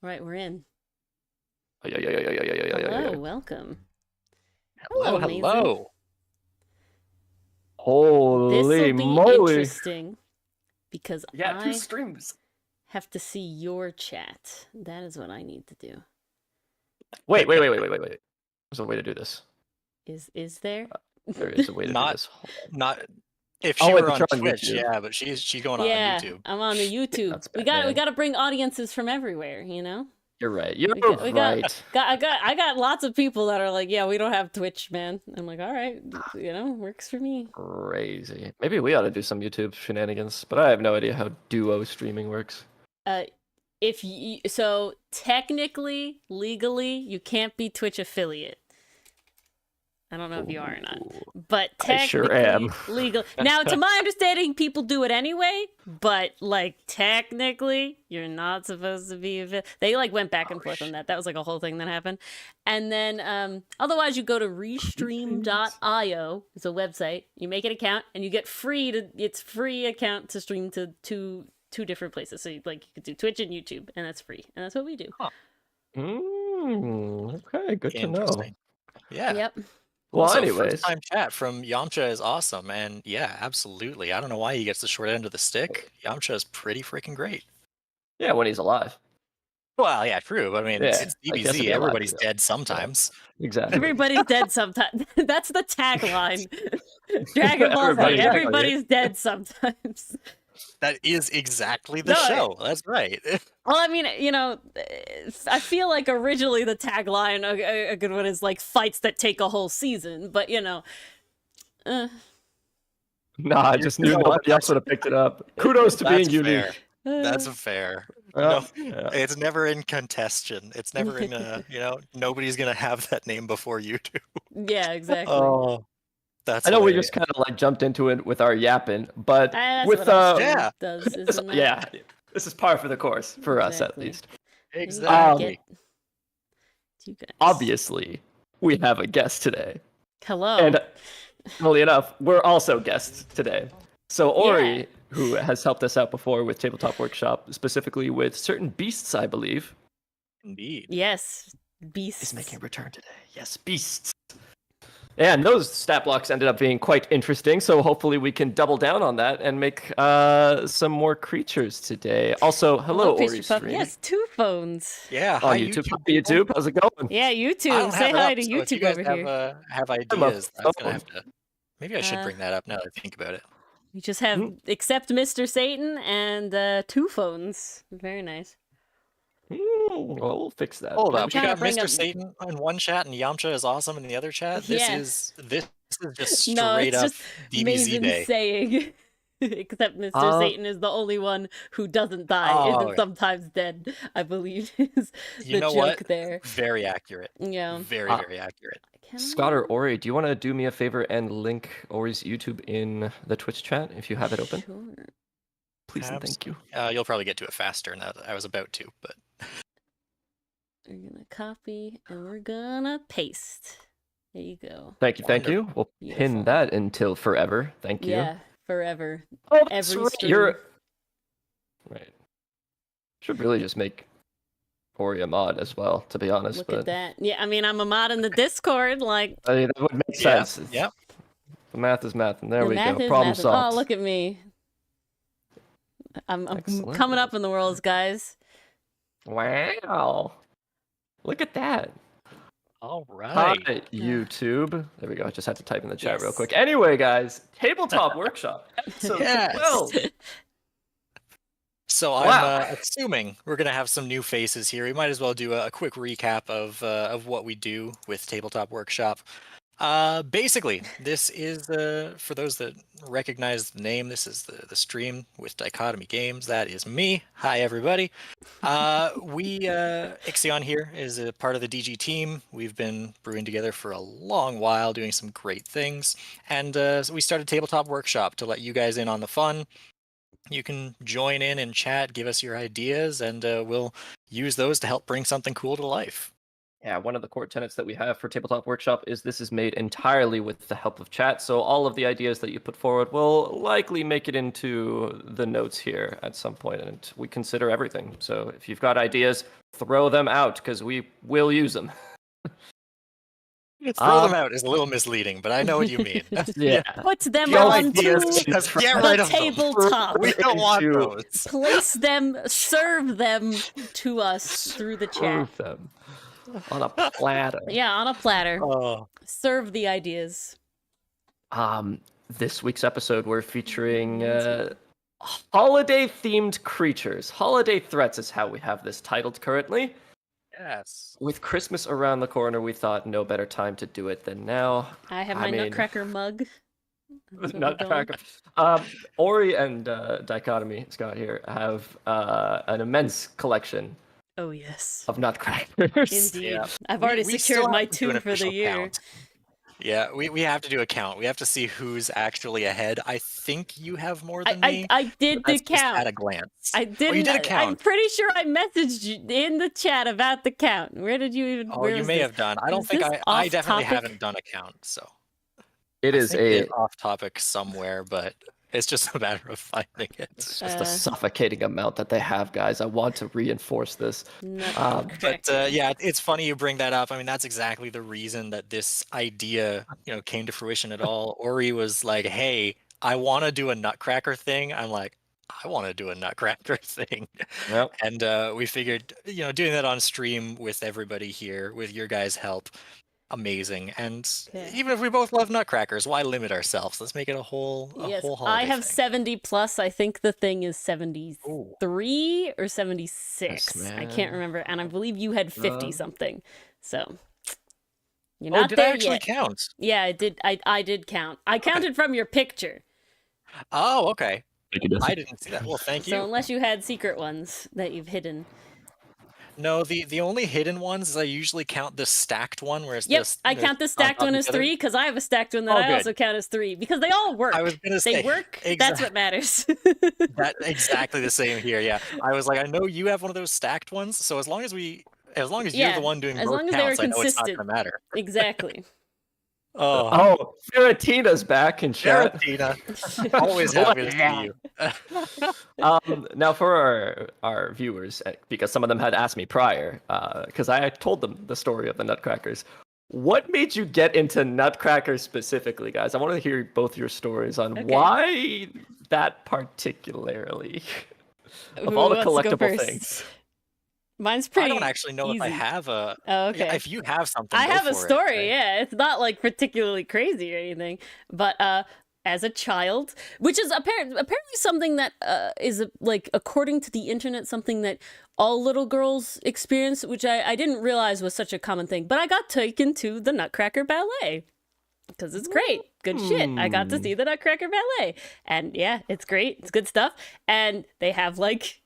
All right, we're in. Hello, Welcome. Hello, Mason. hello. Holy This'll be moly! interesting because Yeah, two I streams. have to see your chat. That is what I need to do. Wait. There's a way to do this. Is there? There is a way to do this. Not if Oh, she wait, were but on you're on Twitch, YouTube. yeah, but she's going on Yeah, YouTube. I'm on the YouTube. That's we bad, got man. to bring audiences from everywhere, you know? You're right. You're We right. I got lots of people that are like, yeah, we don't have Twitch, man. I'm like, all right, works for me. Crazy. Maybe we ought to do some YouTube shenanigans, but I have no idea how duo streaming works. So technically, legally, you can't be Twitch affiliate. I don't know if you are or not, but I sure technically, am. legal. Now, to my understanding, people do it anyway, but like technically, you're not supposed to be. They like went back and forth on that. That was like a whole thing that happened. And then, otherwise, you go to restream.io. It's a website. You make an account, and you get it's free account to stream to two different places. So you could do Twitch and YouTube, and that's free, and that's what we do. Huh. Okay, good to know. Interesting. Yeah. Yep. Well, Also, anyways, first time chat from Yamcha is awesome, and yeah, absolutely. I don't know why he gets the short end of the stick. Yamcha is pretty freaking great. yeah, when he's alive. Well, yeah, true. But I mean, Yeah, it's I guess DBZ. it'd be a lot Everybody's to go. dead sometimes. Exactly. Everybody's dead sometimes. That's the tagline. Dragon Ball Z. Everybody's dead sometimes. That is exactly the No, show. That's right. Well, I mean, I feel like originally the tagline, a good one, is like fights that take a whole season. But Nah, I just knew You know what? nobody else would have picked it up. Kudos to being That's unique. fair. That's fair. Well, No, yeah. it's never in contention. It's never in nobody's gonna have that name before you do. Yeah, exactly. Oh, that's I know we hilarious. just kind of like jumped into it with our yapping, but That's with what a stream Yeah. does, this- isn't it? yeah, this is par for the course for us at Exactly. least. Exactly. You guys. Obviously, we have a guest today, Hello. and funnily enough, we're also guests today. So Ori, Yeah. who has helped us out before with Tabletop Workshop, specifically with certain beasts, I believe, Indeed. Yes, beasts. is making a return today. Yes, beasts. And those stat blocks ended up being quite interesting, so hopefully we can double down on that and make some more creatures today. Also, hello, Ori Pastry Puff. Stream. Yes, two phones. Yeah. On Hi, YouTube. Hi, people. YouTube. How's it going? Yeah, I YouTube. don't Say have it hi up, to so if you YouTube guys over here. have I'm a ideas, that's gonna have phone. to. Maybe I should bring that up now that I think about it. We just have except Mr. Satan and two phones. Very nice. Well, we'll fix that. Hold I'm up, we trying to got bring Mr. up- Satan in one chat and Yamcha is awesome in the other chat. This Yeah. is just straight No, it's up just DBZ Maven day. saying. Except Mr. Satan is the only one who doesn't die, Oh, isn't okay. sometimes dead, I believe is You the know joke what? there. Very accurate. Yeah. Very accurate. Scott or Ori, do you want to do me a favor and link Ori's YouTube in the Twitch chat if you have it open? Sure. Please and thank you. You'll probably get to it faster now that I was about to, but We're gonna copy and we're gonna paste. There you go. Thank you. We'll Beautiful. pin that until forever. Thank you. Yeah, forever. Oh, that's Every right. stream. Right. Should really just make Ori a mod as well, to be honest. Look but at that. Yeah, I mean, I'm a mod in the Discord. Like, I mean, that would make yeah, sense. yep. The math is math, and there the we math go. is Problem math. solved. Oh, look at me. I'm Excellent. coming up in the world, guys. Wow. Look at that. All right. Hi, YouTube. There we go. I just had to type in the chat real Yes. quick. Anyway, guys, Tabletop Workshop, episode Yes. 12. So Wow. I'm assuming we're gonna have some new faces here. We might as well do a quick recap of what we do with Tabletop Workshop. Basically, this is for those that recognize the name. This is the stream with Dichotomy Games. That is me. Hi everybody. Ixion here is a part of the DG team. We've been brewing together for a long while, doing some great things, and so we started Tabletop Workshop to let you guys in on the fun. You can join in and chat, give us your ideas, and we'll use those to help bring something cool to life. Yeah, one of the core tenets that we have for Tabletop Workshop is this is made entirely with the help of chat. So all of the ideas that you put forward will likely make it into the notes here at some point, and we consider everything. So if you've got ideas, throw them out because we will use them. Throw them out is a little misleading, but I know what you mean. Yeah. Put them Your onto ideas, just get the rid of them. tabletop. We don't want Into- those. Place them, serve them to us through the chat. Serve them on a platter. Yeah, on a platter. Oh, Serve the ideas. This week's episode, we're featuring holiday-themed creatures. Holiday threats is how we have this titled currently. yes. With Christmas around the corner, we thought no better time to do it than now. I have my Nutcracker mug. That's what we're Nutcracker. Ori and Dichotomy, Scott here, have an immense collection Oh, yes. of Nutcrackers. Indeed. Yeah. I've already We secured still my have to do an two for the official year. count. Yeah, we have to do a count. We have to see who's actually ahead. I think you have more than me. I did but the that's just count. at a glance. I didn't. you did a I'm count. pretty sure I messaged you in the chat about the count. Where did you even? Oh, where you was may this? have done. I don't Is think this I off definitely topic? haven't done a count, so It is I think a it's off topic somewhere, but it's just a matter of finding it. it's just Uh, a suffocating amount that they have, guys. I want to reinforce this. Nutcracker. But yeah, it's funny you bring that up. I mean, that's exactly the reason that this idea, came to fruition at all. Ori was like, "Hey, I want to do a Nutcracker thing." I'm like, "I want to do a Nutcracker thing," Yep. and we figured, doing that on stream with everybody here, with your guys' help, amazing. And Yeah. even if we both love Nutcrackers, why limit ourselves? Let's make it a whole Yes, holiday I have thing. 70 plus. I think the thing is Ooh. 73 or 76. Yes, I can't man. remember, and I believe you had 50 something. So you're Oh, not did I there actually yet. count? Yeah, I did. I did count. I counted from your picture. Oh, okay. Thank you, I didn't see that. Well, thank you. So unless you had secret ones that you've hidden. No, the only hidden ones is I usually count the stacked one where it's Yep, just I count the stacked one as 3 because I have a stacked one that Oh, I good. also count as 3 because they all work. I was gonna They say work. That's exact- what matters. that exactly the same here. Yeah, I was like, I know you have one of those stacked ones, so as long as you're Yeah, the one doing as both long as they were counts, I know it's not consistent. gonna matter. Exactly. Oh, Oh, Ferratina's back in chat. Tina, always happy to see you. Now for our viewers, because some of them had asked me prior, because I told them the story of the Nutcrackers. What made you get into Nutcrackers specifically, guys? I want to hear both your stories on Okay. why that particularly of all Who the wants to go collectible first? things. Mine's I pretty. don't actually know if I easy. have a. Oh, okay. Yeah, if you have something, I go have a for it. story. Yeah, it's not like particularly crazy or anything, but as a child, which is apparently something that is like, according to the internet, something that all little girls experience, which I didn't realize was such a common thing. But I got taken to the Nutcracker Ballet because it's great. Good shit. I got to see the Nutcracker Ballet. And yeah, it's great. It's good stuff. And they have, like,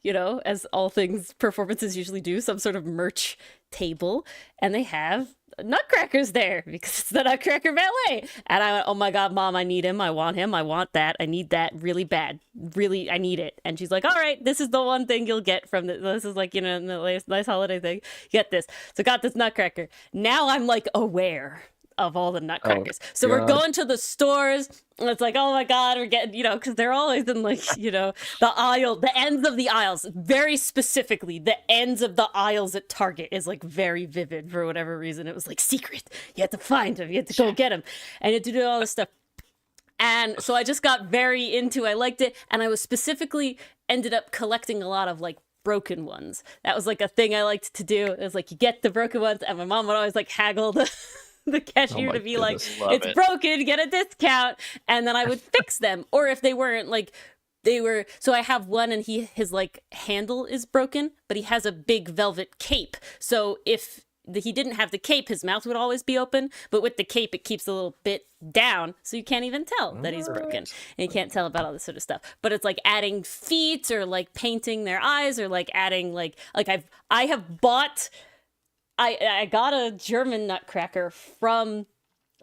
as all things performances usually do, some sort of merch table. And they have Nutcrackers there because it's the Nutcracker Ballet. And I went, oh my God, Mom, I need him. I want him. I want that. I need that really bad. Really, I need it. And she's like, all right, this is the one thing you'll get from this. This is like, the nice holiday thing. You get this. So got this Nutcracker. Now I'm like aware of all the Nutcrackers. So we're God. going to the stores, and it's like, oh my God, we're getting, because they're always in, like, the aisle, the ends of the aisles. Very specifically, the ends of the aisles at Target is, like, very vivid for whatever reason. It was like secret. You had to find them. You had to go get them. And you had to do all this stuff. And so I just got very into, I liked it. And I was specifically ended up collecting a lot of, like, broken ones. That was, like, a thing I liked to do. It was like, you get the broken ones, and my mom would always, like, haggle the cashier Oh my to be like, goodness, love it's it. broken, get a discount. And then I would fix them. Or if they weren't, like, so I have one and his like handle is broken, but he has a big velvet cape. So if he didn't have the cape, his mouth would always be open, but with the cape, it keeps a little bit down, so you can't even tell that he's broken. And you can't tell about all this sort of stuff. But it's like adding feet, or like painting their eyes, or like adding I got a German Nutcracker from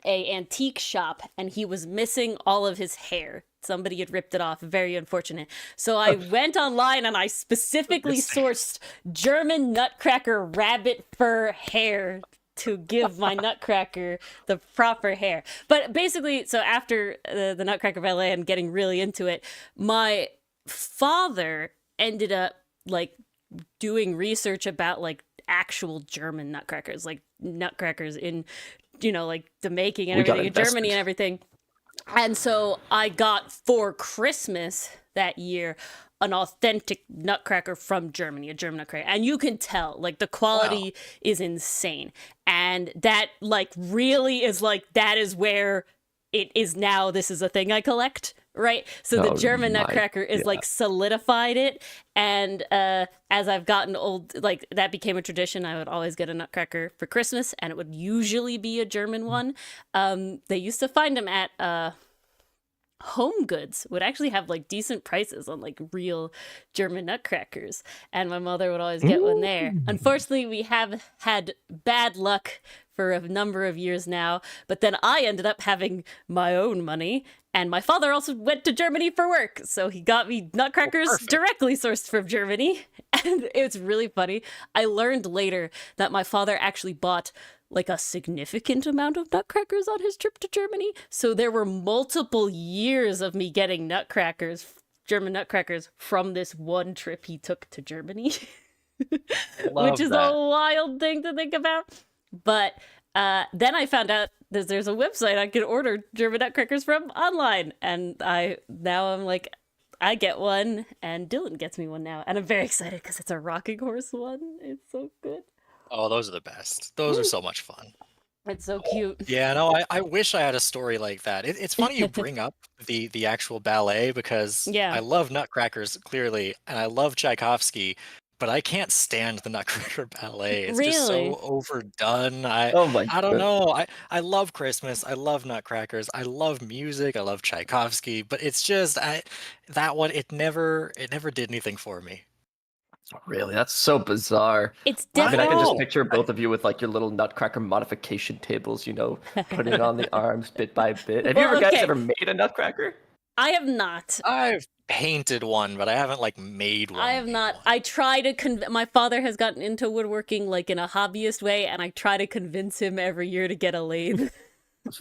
a antique shop, and he was missing all of his hair. Somebody had ripped it off. Very unfortunate. So I went online and I specifically sourced German Nutcracker rabbit fur hair to give my nutcracker the proper hair. But basically, so after the Nutcracker Ballet and getting really into it, my father ended up like doing research about like actual German nutcrackers, like nutcrackers in, like the making and everything in Germany and everything. And so I got for Christmas that year an authentic nutcracker from Germany, a German nutcracker. And you can tell, like, the quality is insane. And that, like, really is like, that is where it is now. This is a thing I collect, right? So the German nutcracker is like solidified it. And as I've gotten old, like, that became a tradition. I would always get a nutcracker for Christmas, and it would usually be a German one. They used to find them at Home Goods, would actually have like decent prices on like real German nutcrackers, and my mother would always get one there. Unfortunately, we have had bad luck for a number of years now, but then I ended up having my own money, and my father also went to Germany for work, so he got me nutcrackers directly sourced from Germany. And it's really funny. I learned later that my father actually bought like a significant amount of nutcrackers on his trip to Germany. So there were multiple years of me getting nutcrackers, German nutcrackers, from this one trip he took to Germany, which is a wild thing to think about. But then I found out that there's a website I could order German nutcrackers from online. And now I'm like, I get one, and Dylan gets me one now. And I'm very excited because it's a rocking horse one. It's so good. Oh, those are the best. Those are so much fun. It's so cute. Yeah, no, I wish I had a story like that. It's funny you bring up the actual ballet, because I love Nutcrackers, clearly, and I love Tchaikovsky, but I can't stand the Nutcracker Ballet. It's just so overdone. I don't know. I love Christmas. I love Nutcrackers. I love music. I love Tchaikovsky, but it's just that one, it never did anything for me. Really? That's so bizarre. It's I mean, I can just definitely- picture both of you with like your little Nutcracker modification tables, putting on the arms bit by bit. Have you guys ever made a Nutcracker? I have not. I've painted one, but I haven't like made one. I have not. I try to my father has gotten into woodworking like in a hobbyist way, and I try to convince him every year to get a lathe.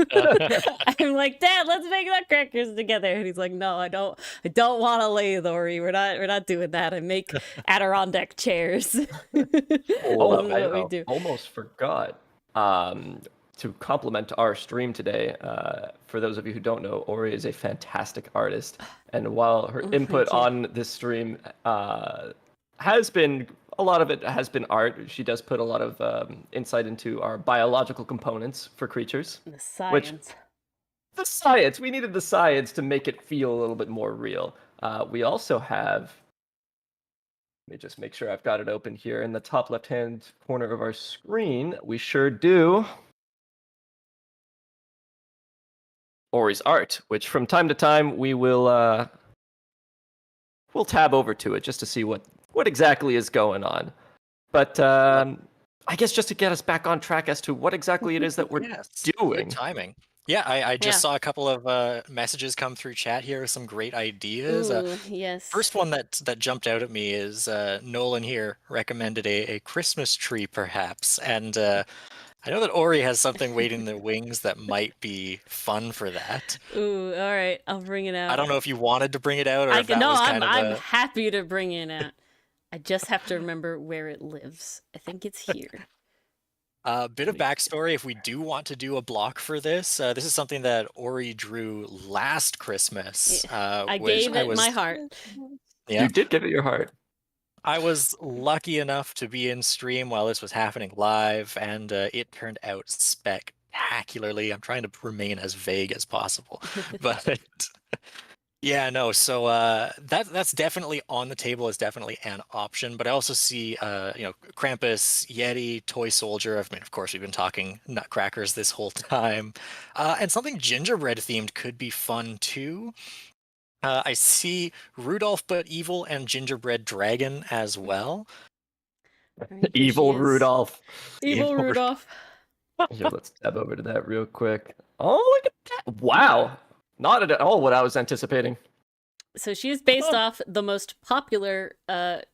I'm like, Dad, let's make nutcrackers together, and he's like, No, I don't want a lathe, Ori. We're not doing that. I make Adirondack chairs. I almost forgot to compliment our stream today. For those of you who don't know, Ori is a fantastic artist, and while her input on this stream has been, a lot of it has been art, she does put a lot of insight into our biological components for creatures. The science. We needed the science to make it feel a little bit more real. We also have, let me just make sure I've got it open here in the top left-hand corner of our screen. We sure do. Ori's art, which from time to time we will we'll tab over to it just to see what exactly is going on. But I guess just to get us back on track as to what exactly it is that we're doing. Good timing. Yeah, I just saw a couple of messages come through chat here with some great ideas. Yes. First one that jumped out at me is Nolan here recommended a Christmas tree, perhaps. And I know that Ori has something waiting in the wings that might be fun for that. Ooh, all right, I'll bring it out. I don't know if you wanted to bring it out, or if that was kind of I'm happy to bring it out. I just have to remember where it lives. I think it's here. Bit of backstory, if we do want to do a block for this, this is something that Ori drew last Christmas. I gave it my heart. Yeah. You did give it your heart. I was lucky enough to be in stream while this was happening live, and it turned out spectacularly. I'm trying to remain as vague as possible, but yeah, no. So that's definitely on the table. Is definitely an option. But I also see, Krampus, Yeti, Toy Soldier. I mean, of course, we've been talking Nutcrackers this whole time, and something gingerbread themed could be fun too. I see Rudolph but Evil and Gingerbread Dragon as well. Evil Rudolph. Evil Rudolph. Here, let's tab over to that real quick. Oh, look at that. Wow. Not at all what I was anticipating. So she's based off the most popular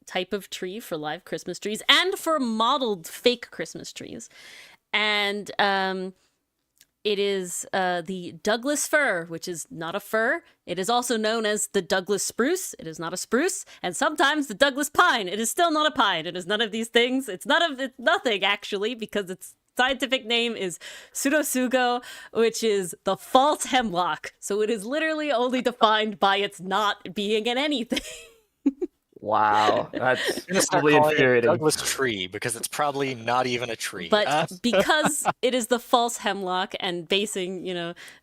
type of tree for live Christmas trees and for modeled fake Christmas trees. and it is the Douglas fir, which is not a fir. It is also known as the Douglas spruce. It is not a spruce. And sometimes the Douglas pine. It is still not a pine. It is none of these things. It's nothing, actually, because its scientific name is Pseudotsugo, which is the false hemlock. So it is literally only defined by its not being in anything. Wow, that's I'm gonna start probably calling it infuriating. Douglas tree because it's probably not even a tree. But because it is the false hemlock and basing,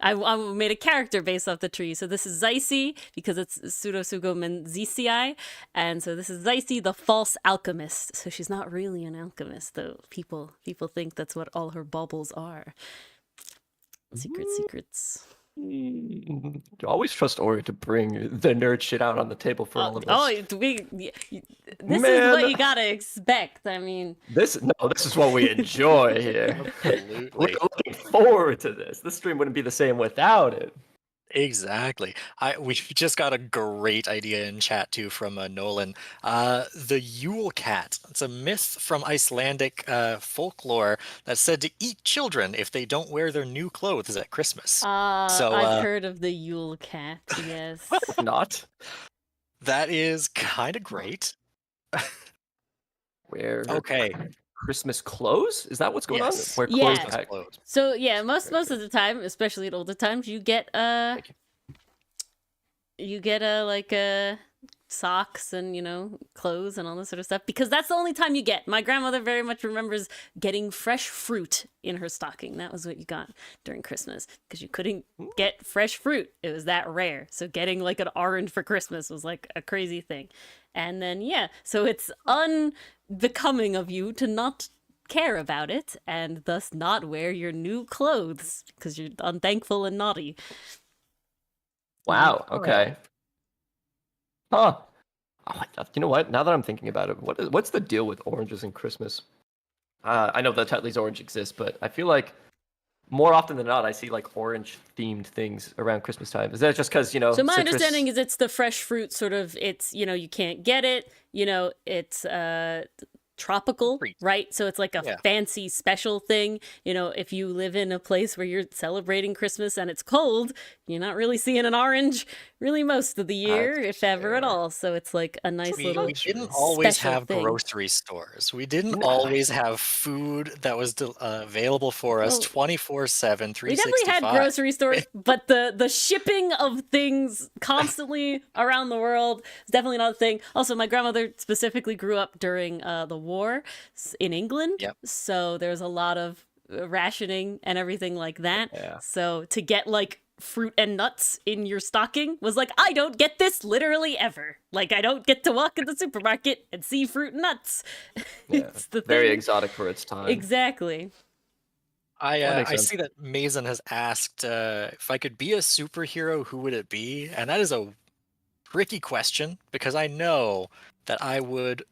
I made a character based off the tree. So this is Zycie because it's Pseudotsugo menzicii. And so this is Zycie, the false alchemist. So she's not really an alchemist, though. People think that's what all her baubles are. Secrets. You always trust Ori to bring the nerd shit out on the table for all of us. This is what you gotta expect. I mean, this is what we enjoy here. Absolutely. We're looking forward to this. This stream wouldn't be the same without it. Exactly. We just got a great idea in chat too from Nolan. The Yule cat. It's a myth from Icelandic folklore that's said to eat children if they don't wear their new clothes at Christmas. I've heard of the Yule cat. Yes. Not. That is kind of great. Wear Okay. Christmas clothes? Is that what's going Yes. on? Wear Yeah. clothes back. Clothes. So yeah, most of the time, especially at older times, you get socks and clothes and all this sort of stuff because that's the only time you get. My grandmother very much remembers getting fresh fruit in her stocking. That was what you got during Christmas because you couldn't get fresh fruit. It was that rare. So getting like an orange for Christmas was like a crazy thing. And then so it's unbecoming of you to not care about it and thus not wear your new clothes because you're unthankful and naughty. Wow. Okay. Huh. Oh, you know what? Now that I'm thinking about it, what's the deal with oranges and Christmas? I know that Tetley's orange exists, but I feel like more often than not, I see like orange-themed things around Christmas time. Is that just because So my citrus... understanding is it's the fresh fruit sort of. It's you can't get it. It's tropical, right? So it's like a fancy special thing. If you live in a place where you're celebrating Christmas and it's cold, you're not really seeing an orange really most of the year, if ever at all. So it's like a nice little. We didn't always special have thing. grocery stores. We didn't always have food that was available for us 24/7, 365. We definitely had grocery stores, but the shipping of things constantly around the world is definitely not a thing. Also, my grandmother specifically grew up during the war in England, so there's a lot of rationing and everything like that. Yeah. So to get like fruit and nuts in your stocking was like, I don't get this literally ever. Like, I don't get to walk in the supermarket and see fruit and nuts. Yeah, it's the very thing. exotic for its time. Exactly. I see that Mason has asked if I could be a superhero, who would it be? And that is a tricky question because I know that I would.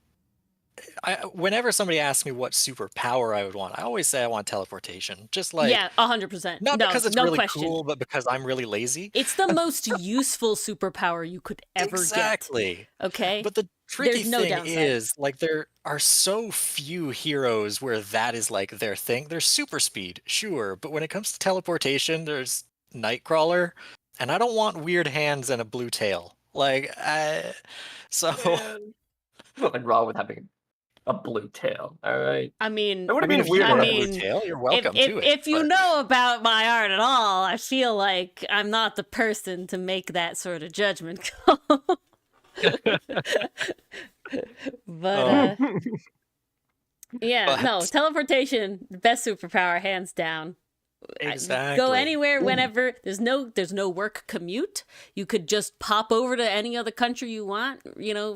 Whenever somebody asks me what superpower I would want, I always say I want teleportation. Just like 100%. not because it's no really question. cool, but because I'm really lazy. It's the most useful superpower you could ever Exactly. get. Okay. But the tricky There's no thing downside. is, like, there are so few heroes where that is like their thing. There's super speed, sure, but when it comes to teleportation, there's Nightcrawler, and I don't want weird hands and a blue tail. Like, Nothing wrong with having a blue tail. All right. I mean, It would have been weird. a blue tail, you're welcome to it. If you know about my art at all, I feel like I'm not the person to make that sort of judgment call. But teleportation, best superpower, hands down. Exactly. Go anywhere whenever. There's no work commute. You could just pop over to any other country you want,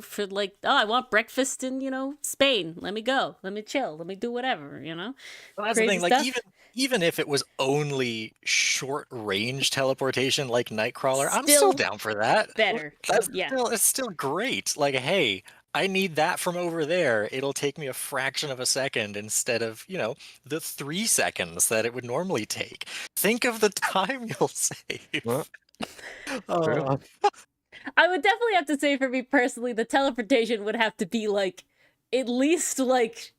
for like, I want breakfast in, Spain. Let me go. Let me chill. Let me do whatever, Well, that's Crazy the thing. Like, stuff. even if it was only short range teleportation like Nightcrawler, I'm still down for that. Better. It's still great. Like, hey, I need that from over there. It'll take me a fraction of a second instead of, the 3 seconds that it would normally take. Think of the time you'll save. I would definitely have to say, for me personally, the teleportation would have to be like at least like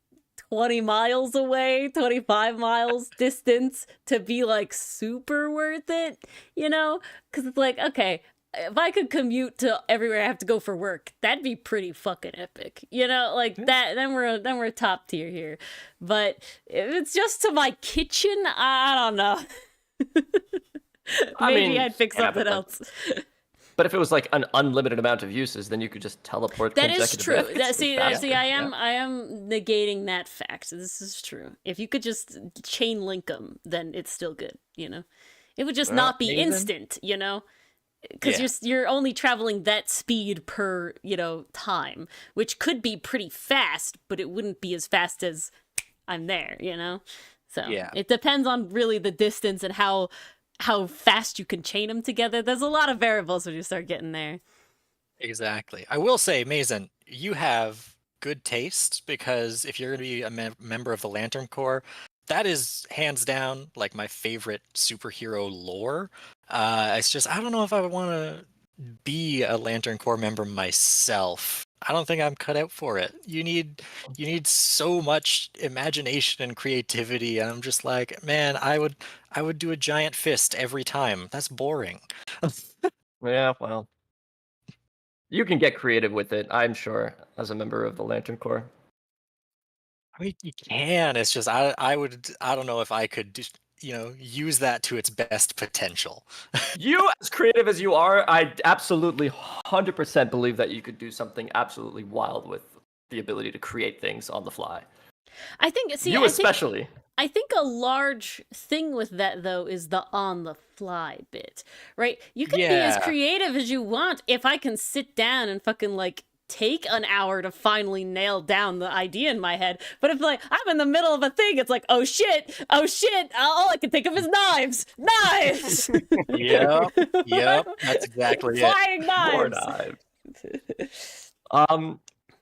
20 miles away, 25 miles distance to be like super worth it, you know? Because it's like, okay, if I could commute to everywhere I have to go for work, that'd be pretty fucking epic, you know? Like that, then we're top tier here. But if it's just to my kitchen, I don't know. Maybe I'd pick something else. But if it was like an unlimited amount of uses, then you could just teleport. That is true. See, I am negating that fact. This is true. If you could just chain link them, then it's still good. You know, it would just not be instant. You know, because you're only traveling that speed per time, which could be pretty fast, but it wouldn't be as fast as I'm there. You know, so it depends on really the distance and how fast you can chain them together. There's a lot of variables when you start getting there. Exactly. I will say, Mason, you have good taste, because if you're going to be a member of the Lantern Corps, that is hands down like my favorite superhero lore. It's just, I don't know if I would want to be a Lantern Corps member myself. I don't think I'm cut out for it. You need so much imagination and creativity. And I'm just like, man, I would do a giant fist every time. That's boring. Yeah, well, you can get creative with it, I'm sure, as a member of the Lantern Corps. I mean, you can. It's just I don't know if I could just, use that to its best potential. You, as creative as you are, I absolutely 100% believe that you could do something absolutely wild with the ability to create things on the fly. I think especially. I think a large thing with that, though, is the on the fly bit, right? You can be as creative as you want if I can sit down and fucking take an hour to finally nail down the idea in my head. But if I'm in the middle of a thing, it's like, oh shit, all I can think of is knives. Yep, that's exactly Flying knives. More knives.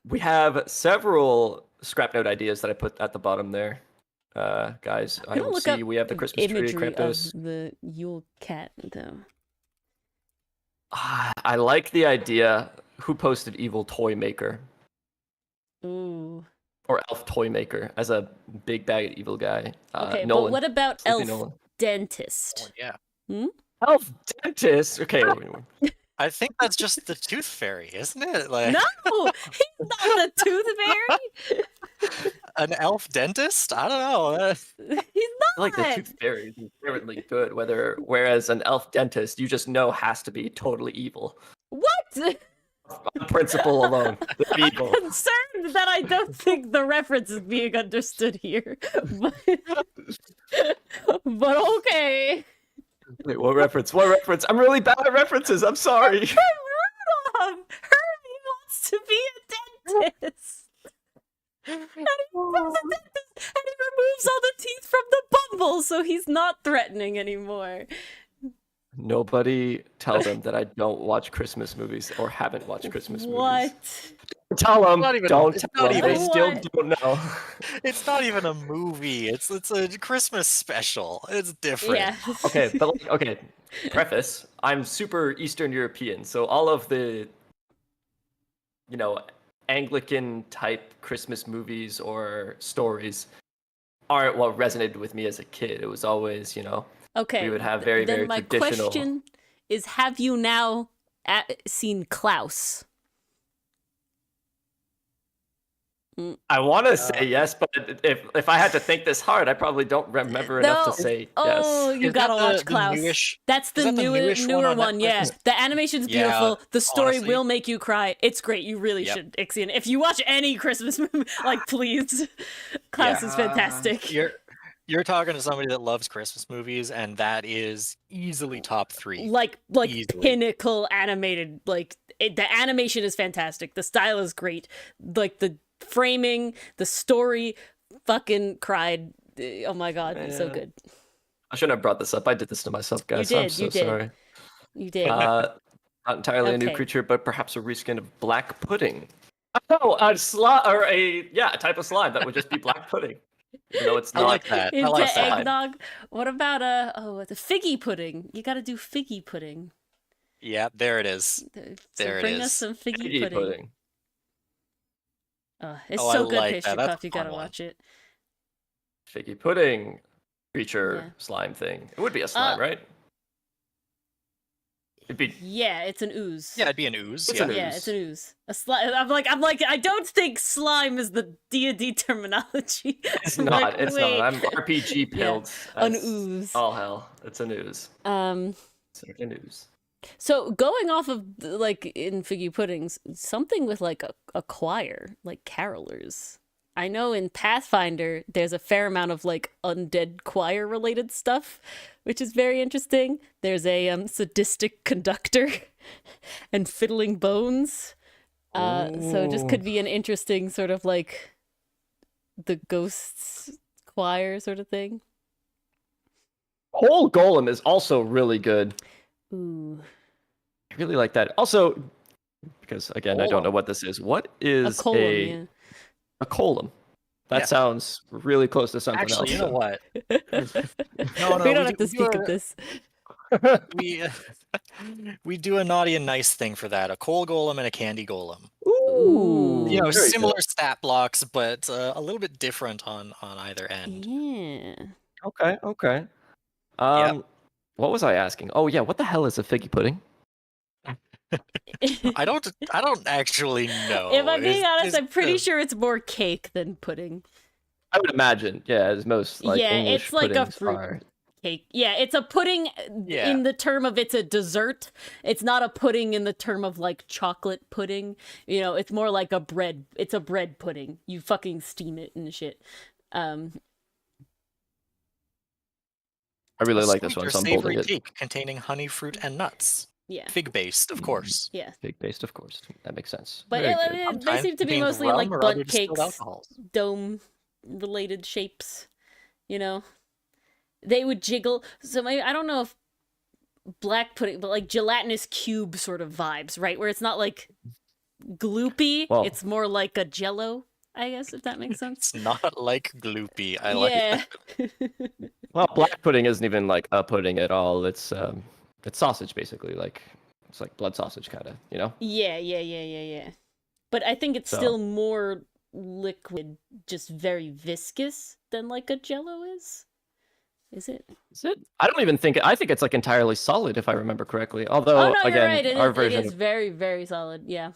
We have several scrap note ideas that I put at the bottom there. Guys, I don't see we have the Christmas tree, Krampus. Of the Yule cat, though. I like the idea. Who posted Evil Toy Maker? Ooh. Or Elf Toy Maker as a big bag evil guy. Okay, Nolan. But what about Elf Nolan. Dentist? Oh, yeah. Elf Dentist? Okay. I think that's just the Tooth Fairy, isn't it? No, he's not the Tooth Fairy. An elf dentist? I don't know. He's not. I like the Tooth Fairy is inherently good, whereas an elf dentist, you just know has to be totally evil. What? On principle alone. I'm concerned that I don't think the reference is being understood here. But okay. Wait, what reference? What reference? I'm really bad at references. I'm sorry. Rudolph! Herbie wants to be a dentist. And he becomes a dentist, and he removes all the teeth from the bumble, so he's not threatening anymore. Nobody tell them that I don't watch Christmas movies or haven't watched Christmas movies. What? Tell them. Don't tell them. They still don't know. It's not even a movie. It's a Christmas special. It's different. Yeah. Okay, but okay. Preface: I'm super Eastern European, so all of the, Anglican type Christmas movies or stories aren't what resonated with me as a kid. It was always, Okay. We would have very my traditional. Question is, have you now seen Klaus? I want to say yes, but if I had to think this hard, I probably don't remember enough to say yes. Oh, you gotta watch Klaus. That's the newer one. Yeah, the animation's beautiful. The story will make you cry. It's great. You really should, Ixion. If you watch any Christmas movie, please, Klaus is fantastic. You're talking to somebody that loves Christmas movies, and that is easily top 3. Easily. Pinnacle animated. The animation is fantastic. The style is great. The framing, the story, fucking cried. Oh my god, it's so good. I shouldn't have brought this up. I did this to myself, guys. I'm so sorry. You did. Not entirely a new creature, but perhaps a reskin of black pudding. Oh, a slime, or a type of slime that would just be black pudding. Even though it's not. I like that. Into I like that. eggnog. What about the figgy pudding? You got to do figgy pudding. Yeah, there it is. Bring us some figgy pudding. Oh, it's I so good, like Pastry that. That's Puff. You gotta watch it. figgy pudding creature Yeah. slime thing. It would be a slime, right? It'd be. Yeah, it's an ooze. Yeah, it'd be an ooze. It's yeah. an ooze. Yeah, it's an ooze. A slime. I'm like, I don't think slime is the D&D terminology. It's I'm not. like, It's wait. not. I'm RPG pilled. An as ooze. All hell. It's an ooze. It's an ooze. So going off of like in figgy puddings, something with like a choir, like carolers. I know in Pathfinder there's a fair amount of like undead choir related stuff, which is very interesting. There's a sadistic conductor and fiddling bones. So it just could be an interesting sort of like the ghosts choir sort of thing. Whole Golem is also really good. Ooh. I really like that. Also, because again, I don't know what this is. What is A colon, a column? That Yeah. sounds really close to something Actually, else. you know what? No, we don't have to speak of this. We do a naughty and nice thing for that. A coal golem and a candy golem. Ooh. You know, very similar good. stat blocks, but a little bit different on either end. Yeah. Okay. What was I asking? Oh yeah, what the hell is a figgy pudding? I don't actually know. If I'm being honest, Is I'm pretty the- sure it's more cake than pudding. I would imagine, yeah, as most like Yeah, English it's like a puddings fruit are. cake. Yeah, it's a pudding Yeah. in the term of it's a dessert. It's not a pudding in the term of like chocolate pudding. You know, it's more like a bread. It's a bread pudding. You fucking steam it and shit. I really a like this sweet one, or so I'm savory holding it. cake containing honey, fruit, and nuts. Yeah. Fig based, of course. Yeah. Fig based, of course. That makes sense. But Very it- good. they Sometimes seem to be contains mostly in like rum or other bunt distilled cakes, alcohols. dome related shapes. You know, they would jiggle. So maybe I don't know if black pudding, but like gelatinous cube sort of vibes, right? Where it's not like gloopy. Well- It's more like a jello, I guess, if that makes sense. It's not like gloopy. I like Yeah. Well, black pudding isn't even like a pudding at all. It's sausage basically, like it's like blood sausage kind of, you know? Yeah. But I think it's So- still more liquid, just very viscous than like a jello is. Is it? Is it? I don't even think I think it's like entirely solid if I remember correctly. Although Oh no, again, you're right. our It version is very, very solid. Yeah.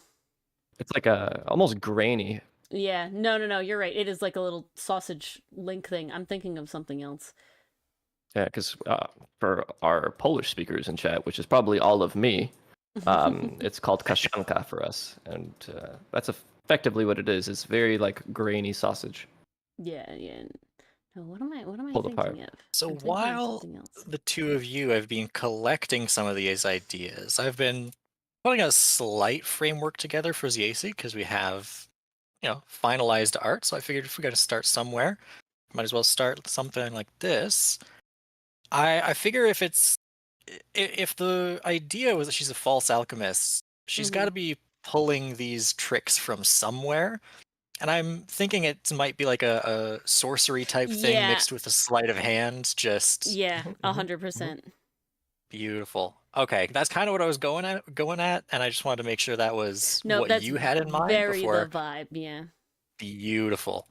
it's like a almost grainy. Yeah. No. You're right. It is like a little sausage link thing. I'm thinking of something else. Yeah, because for our Polish speakers in chat, which is probably all of me, it's called kaszanka for us, and that's effectively what it is. It's very like grainy sausage. Yeah. No, what am I Pulled thinking apart. of? So I'm thinking of while something else. the two of you have been collecting some of these ideas, I've been putting a slight framework together for ZAC because we have, finalized art. So I figured if we got to start somewhere, might as well start something like this. I figure if the idea was that she's a false alchemist, she's got to be pulling these tricks from somewhere. And I'm thinking it might be like a sorcery type thing Yeah. mixed with a sleight of hand. Just Yeah, 100%. beautiful. Okay, that's kind of what I was going at, and I just wanted to make sure that was No, what that's you had in mind very before. the vibe. Yeah. Beautiful.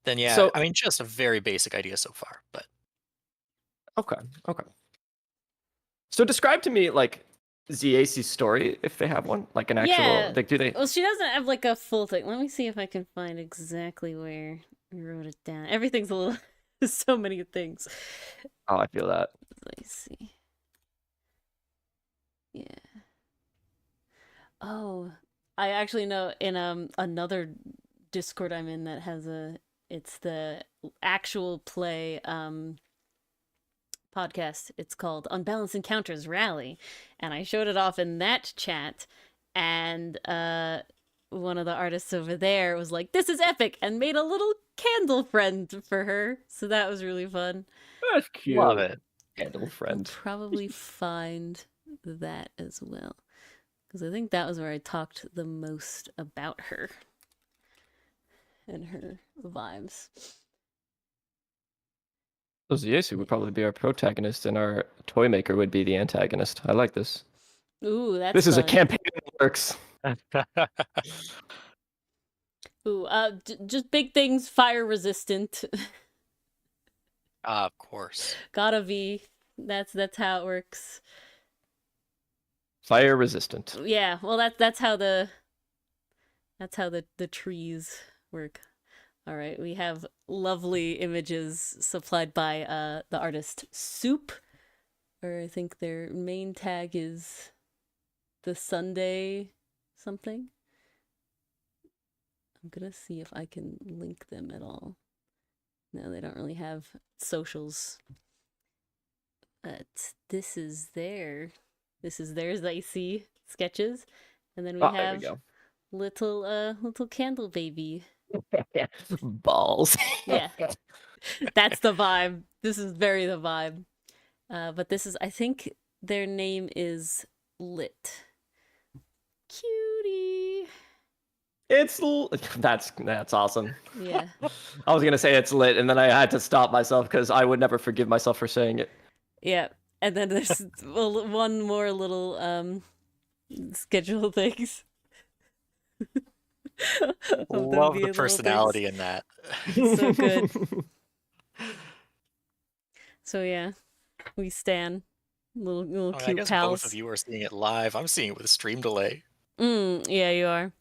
Then yeah, So- I mean, just a very basic idea so far, but Okay. So describe to me like ZAC's story if they have one, like an actual. Yeah. Like, do they? Well, she doesn't have like a full thing. Let me see if I can find exactly where I wrote it down. Everything's a little. There's so many things. Oh, I feel that. Let me see. Yeah. Oh, I actually know in another Discord I'm in that has it's the actual play podcast. It's called Unbalanced Encounters Rally, and I showed it off in that chat, and one of the artists over there was like, "This is epic," and made a little candle friend for her. So that was really fun. That's cute. love it. Candle I'll friend. probably find that as well, because I think that was where I talked the most about her and her vibes. So ZAC would probably be our protagonist, and our toy maker would be the antagonist. I like this. Ooh, that's This is a fun. campaign that works. Ooh, just big things, fire resistant. Of course. Gotta be. That's how it works. Fire resistant. Yeah, well that's how the trees work. All right, we have lovely images supplied by the artist Soup, or I think their main tag is the Sunday something. I'm gonna see if I can link them at all. No, they don't really have socials. But this is their Zycy sketches, and then we There we have go. little candle baby. Balls. Yeah. That's the vibe. This is very the vibe. But this is, I think their name is Lit. Cutie. That's awesome. Yeah. I was gonna say it's lit, and then I had to stop myself because I would never forgive myself for saying it. Yeah. And then there's one more little schedule things. Love the personality in that. So good. So yeah, we stan little I cute guess pals. both of you are seeing it live. I'm seeing it with a stream delay. Yeah, you are.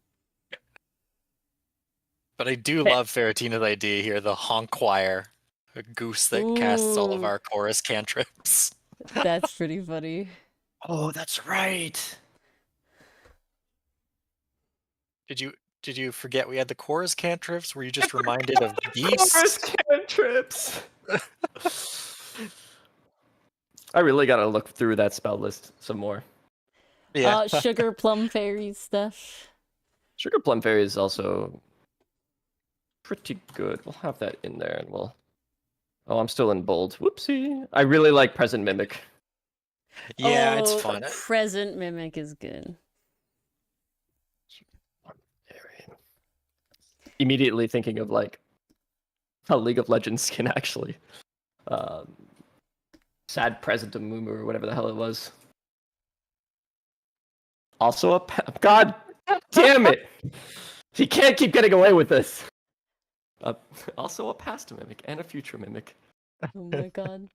But I do love Faratina's idea here, the honk choir, a goose that casts all of Ooh. our chorus cantrips. That's pretty funny. Oh, that's right. Did you forget we had the chorus cantrips? Were you just reminded of beasts? Chorus cantrips. I really gotta look through that spell list some more. Yeah. Sugar plum fairies stuff. Sugar Plum Fairy is also pretty good. We'll have that in there, and we'll. Oh, I'm still in bold. Whoopsie. I really like Present Mimic. Yeah, it's fun. Present mimic is good. Immediately thinking of like how League of Legends can actually sad present of Mumu or whatever the hell it was. Also God damn it! He can't keep getting away with this. Also a past mimic and a future mimic. Oh my god.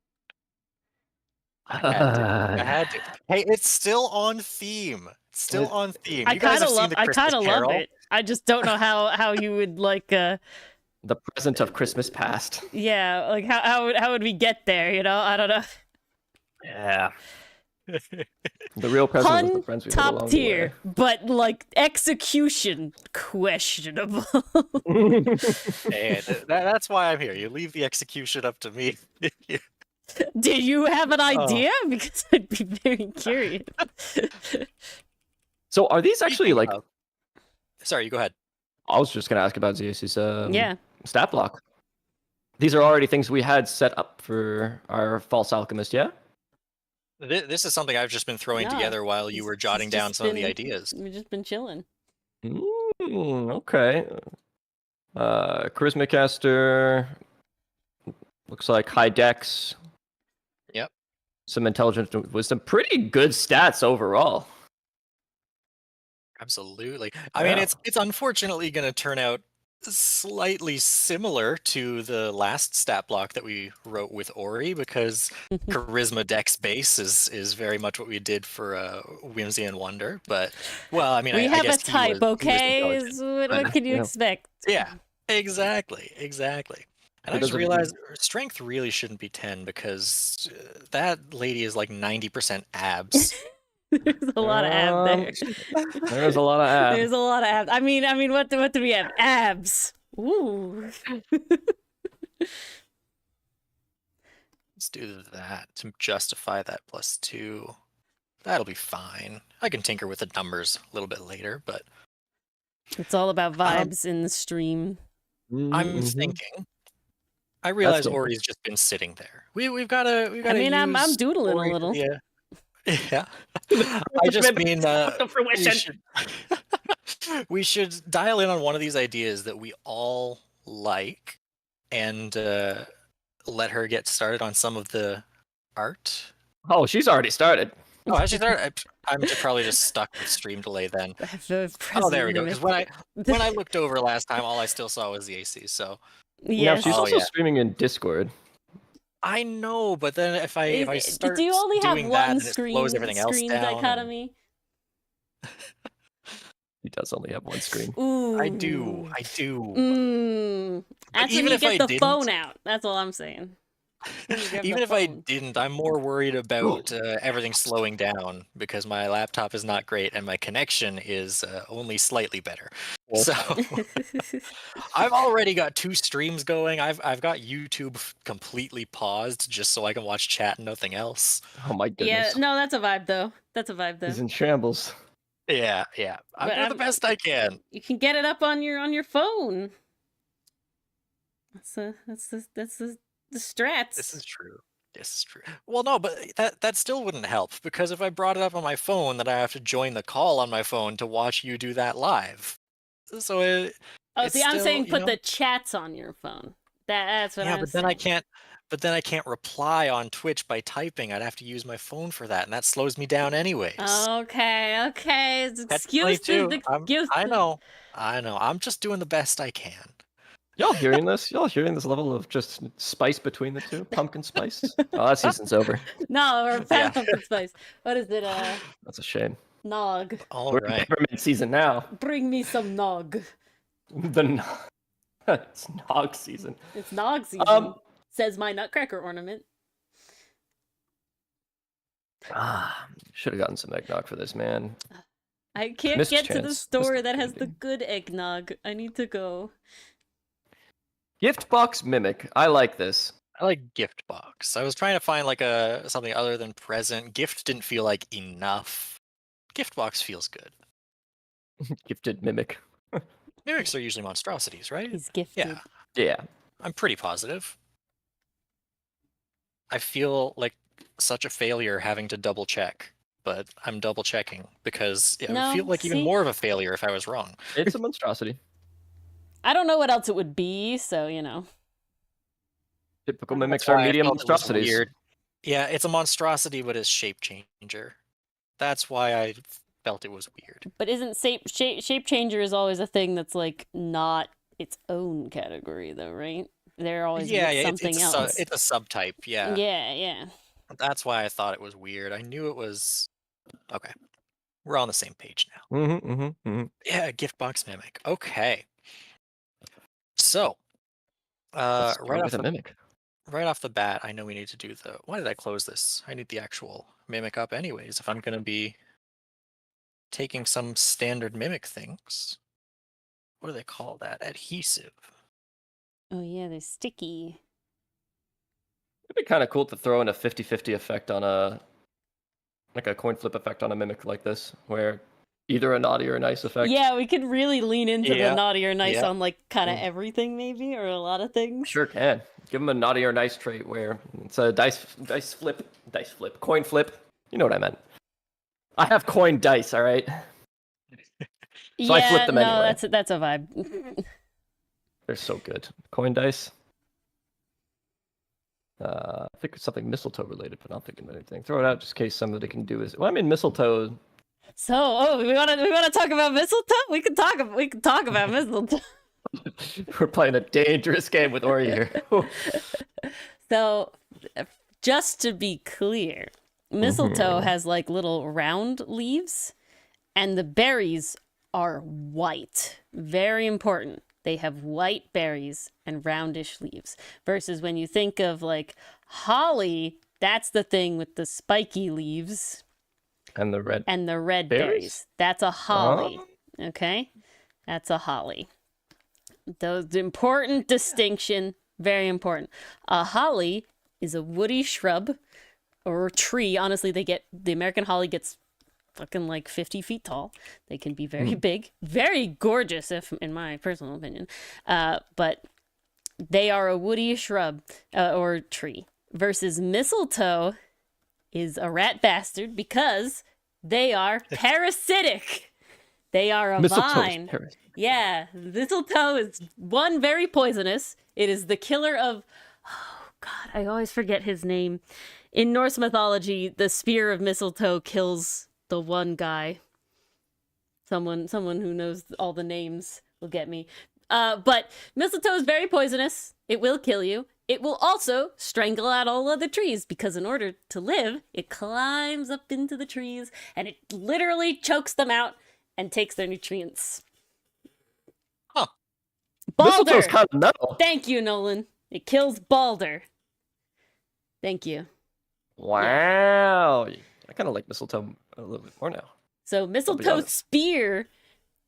I had to. Hey, it's still on theme. It's still on theme. I You guys kind have of seen love. the I Christmas kind of love Carol? it. I just don't know how you would like. The present of Christmas past. Yeah, like how would we get there? You know, I don't know. Yeah. The real present was the Pun friends we made along top the tier, way. but like execution questionable. Hey, that's why I'm here. You leave the execution up to me. Do you have an idea? Because I'd be very curious. So are these actually like? Sorry, you go ahead. I was just gonna ask about Zeus's Yeah. stat block. These are already things we had set up for our false alchemist, yeah? This is something I've just been throwing Yeah, together while you were jotting down some of the ideas. We've just been chilling. Okay. Charisma caster. Looks like high dex. Yep. Some intelligence with some pretty good stats overall. Absolutely. I mean, it's unfortunately going to turn out slightly similar to the last stat block that we wrote with Ori, because charisma dex base is very much what we did for Whimsy and Wonder. But well, I mean, We I have guess a type, okay? What but, can you expect? Yeah, exactly. And I just realized strength really shouldn't be 10 because that lady is like 90% abs. There's a lot of ab there. There's a lot of abs. There's a lot of abs. I mean, what do we have? Abs. Ooh. Let's do that to justify that +2. That'll be fine. I can tinker with the numbers a little bit later, but It's all about vibes in the stream. I'm thinking. I realize Ori's just been sitting there. We've got to. I mean, I'm doodling Ori a little. Yeah. I just mean we should dial in on one of these ideas that we all like, and let her get started on some of the art. Oh, she's already started. Oh, actually, I'm probably just stuck with stream delay then. Oh, there we go. Because when I looked over last time, all I still saw was the AC. So Now Yes. she's Oh, also yeah. streaming in Discord. I know, but then if I start Do you only have doing that, one then it slows everything else screen down. dichotomy? He does only have one screen. Ooh. I do. That's when even you if I get the didn't- phone out. That's all I'm saying. Even if I didn't, I'm more worried about everything slowing down because my laptop is not great and my connection is only slightly better. So I've already got 2 streams going. I've got YouTube completely paused just so I can watch chat and nothing else. Oh my Yeah, goodness. no, that's a vibe though. That's a vibe though. He's in shambles. Yeah. I'm But doing the best I can. You can get it up on your phone. That's the strats. This is true. Well, no, but that still wouldn't help because if I brought it up on my phone, then I have to join the call on my phone to watch you do that live. So I'm still, saying you put know- the chats on your phone. That's what I'm but saying. then I can't reply on Twitch by typing. I'd have to use my phone for that, and that slows me down anyways. Okay. It's Catch 22. excuses. I know. I'm just doing the best I can. Y'all hearing this? Y'all hearing this level of just spice between the two? Pumpkin spice? Oh, that season's over. No, or Yeah. pumpkin spice. What is it? That's a shame. Nog. All We're in right. peppermint season now. Bring me some nog. It's nog season. It's nog season. Says my nutcracker ornament. Should have gotten some eggnog for this, man. I can't Missed get to the chance. store Missed that has the opportunity. good eggnog. I need to go. Gift box mimic. I like this. I like gift box. I was trying to find like something other than present. Gift didn't feel like enough. Gift box feels good. Gifted mimic. Mimics are usually monstrosities, right? He's gifted. Yeah, Yeah. I'm pretty positive. I feel like such a failure having to double check, but I'm double checking because it No, would feel like even see? more of a failure if I was wrong. It's a monstrosity. I don't know what else it would be, so you know. Typical That's mimics are why I medium felt it was monstrosities. weird. Yeah, it's a monstrosity, but it's shape changer. That's why I felt it was weird. But isn't shape changer is always a thing that's like not its own category though, right? They're always with something it's else. it's a subtype. Yeah. Yeah. That's why I thought it was weird. I knew it was okay. We're on the same page now. Yeah, gift box mimic. Okay. So, Let's start right with a mimic. off the bat, I know we need to do the. Why did I close this? I need the actual mimic up, anyways. If I'm gonna be taking some standard mimic things, what do they call that? Adhesive. Oh yeah, they're sticky. It'd be kind of cool to throw in a 50-50 effect on a coin flip effect on a mimic like this, where either a naughty or a nice effect. Yeah, we could really lean into Yeah, the naughty or nice yeah. on like kind of everything maybe, or a lot of things. Sure can. Give them a naughty or nice trait where it's a dice flip, coin flip. You know what I meant. I have coin dice, all right? So I flip them no, anyway. that's a vibe. They're so good. Coin dice. I think it's something mistletoe related, but not thinking of anything. Throw it out just in case somebody can do is. Well, I mean, mistletoe. So, we want to talk about mistletoe? We can talk about mistletoe. We're playing a dangerous game with Ori here. So, just to be clear, mistletoe has like little round leaves, and the berries are white. Very important. They have white berries and roundish leaves. Versus when you think of like holly, that's the thing with the spiky leaves And the red. and the red Berries? berries. That's a holly. Okay? That's a holly. Those important distinction, very important. A holly is a woody shrub or tree. Honestly, the American holly gets fucking like 50 feet tall. They can be very big, very gorgeous, if in my personal opinion. But they are a woody shrub or tree. Versus mistletoe is a rat bastard because they are parasitic. They are a vine. Yeah, mistletoe is one, very poisonous. It is the killer of, oh God, I always forget his name. In Norse mythology, the spear of mistletoe kills the one guy. Someone who knows all the names will get me. But mistletoe is very poisonous. It will kill you. It will also strangle out all other trees because in order to live, it climbs up into the trees and it literally chokes them out and takes their nutrients. Huh. Balder! Mistletoe's kind of metal. Thank you, Nolan. It kills Balder. Thank you. Wow. I kind of like mistletoe a little bit more now. So mistletoe spear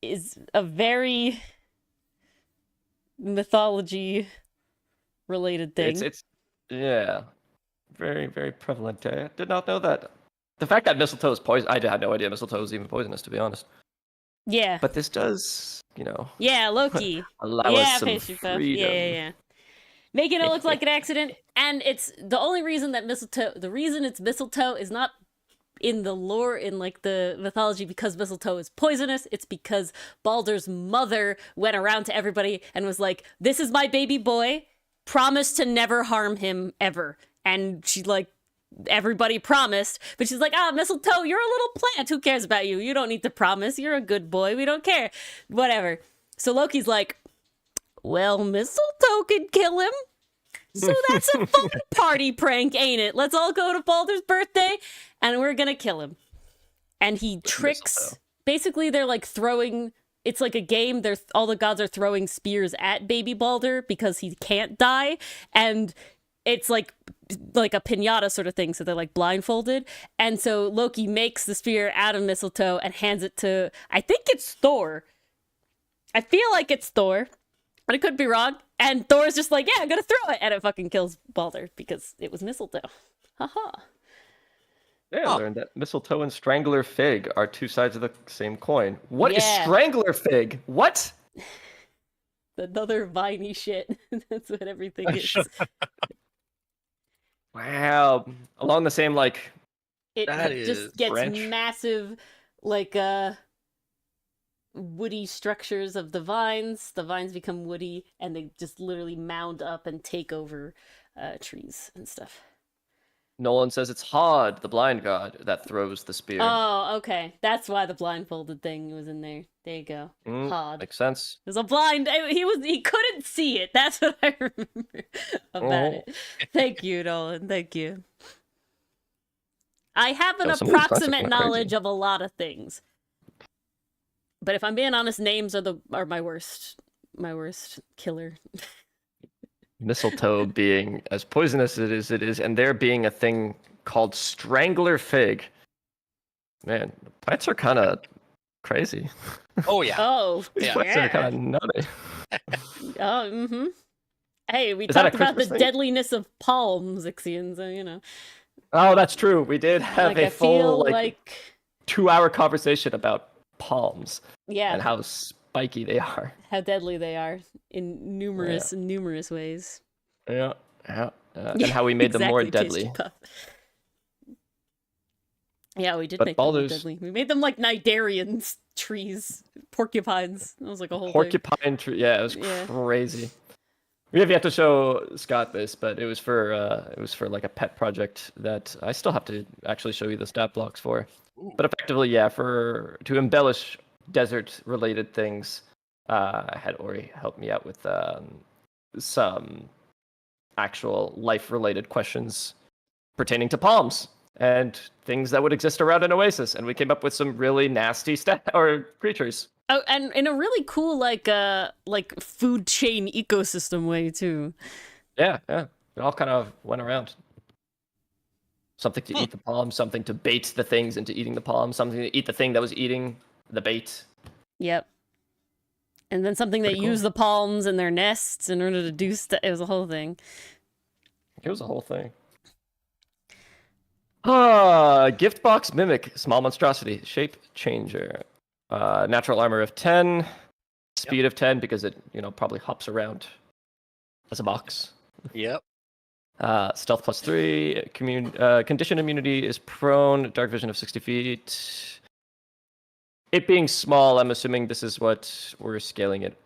is a very mythology related thing. It's yeah, very, very prevalent. I did not know that. The fact that mistletoe is poison, I had no idea mistletoe was even poisonous, to be honest. Yeah. But this does, Yeah, Loki. allow us some freedom. Yeah. Making it look like an accident, and it's the only reason that the reason it's mistletoe is not in the lore, in like the mythology, because mistletoe is poisonous. It's because Balder's mother went around to everybody and was like, "This is my baby boy. Promise to never harm him ever." And she everybody promised, but she's like, mistletoe, you're a little plant. Who cares about you? You don't need to promise. You're a good boy. We don't care. Whatever. So Loki's like, well, mistletoe could kill him. So that's a fun party prank, ain't it? Let's all go to Balder's birthday and we're gonna kill him. And he tricks. Mistletoe. Basically, they're like throwing. It's like a game. All the gods are throwing spears at baby Balder because he can't die, and it's like a piñata sort of thing. So they're like blindfolded, and so Loki makes the spear out of mistletoe and hands it to, I think it's Thor. I feel like it's Thor, but I could be wrong. And Thor's just like, yeah, I'm gonna throw it, and it fucking kills Balder because it was mistletoe. Haha. Yeah, I learned that mistletoe and strangler fig are two sides of the same coin. What is Yeah. strangler fig? What? Another viney shit. That's what everything is. Wow. Along the same It That just is gets French. massive, woody structures of the vines. The vines become woody, and they just literally mound up and take over trees and stuff. Nolan says it's Hod, the blind god, that throws the spear. Oh, okay. That's why the blindfolded thing was in there. There you go. Hod. Makes sense. There's a blind. He couldn't see it. That's what I remember about it. Thank you, Nolan. Thank you. I have an Some of these concepts approximate are knowledge crazy. of a lot of things, but if I'm being honest, names are my worst killer. Mistletoe being as poisonous as it is, and there being a thing called strangler fig. Man, plants are kind of crazy. Oh yeah. Oh, Yeah. Plants are kind of nutty. Oh, mm-hmm. Hey, we Is that a talked about the Christmas thing? deadliness of palms, Ixion, so Oh, that's true. We did have I a full feel like 2-hour conversation about palms yeah, and how spiky they are. how deadly they are in numerous ways. Yeah. And how we made them more Exactly, deadly. Tasty Puff. Yeah, we did But make them more Baldur's- deadly. We made them like Nidarian trees, porcupines. That was like a whole thing. Porcupine tree. Yeah, it was Yeah. crazy. We have yet to show Scott this, but it was for like a pet project that I still have to actually show you the stat blocks for. But effectively, yeah, to embellish desert-related things, I had Ori help me out with some actual life-related questions pertaining to palms and things that would exist around an oasis, and we came up with some really nasty creatures. Oh, and in a really cool like food chain ecosystem way too. Yeah. It all kind of went around. Something to eat the palm, something to bait the things into eating the palm, something to eat the thing that was eating the bait. Yep. And then something that Pretty cool. used the palms in their nests in order to do stuff. It was a whole thing. It was a whole thing. Gift box mimic, small monstrosity, shape changer. Natural armor of 10, speed of 10 because it, probably hops around as a box. Yep. Stealth plus 3, condition immunity is prone, dark vision of 60 feet. It being small, I'm assuming this is what we're scaling it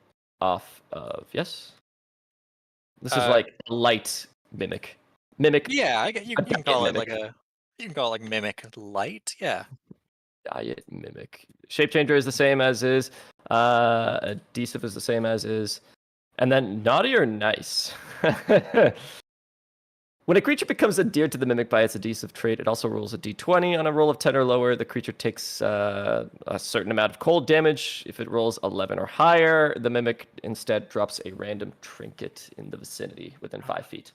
off of. Yes? This is like a light mimic. Mimic. Yeah, you can diet call it mimic. you can call it like mimic light. Yeah. Diet mimic. Shape changer is the same as is. Adhesive is the same as is. And then naughty or nice. When a creature becomes endeared to the mimic by its adhesive trait, it also rolls a d20. On a roll of 10 or lower, the creature takes a certain amount of cold damage. If it rolls 11 or higher, the mimic instead drops a random trinket in the vicinity within 5 feet.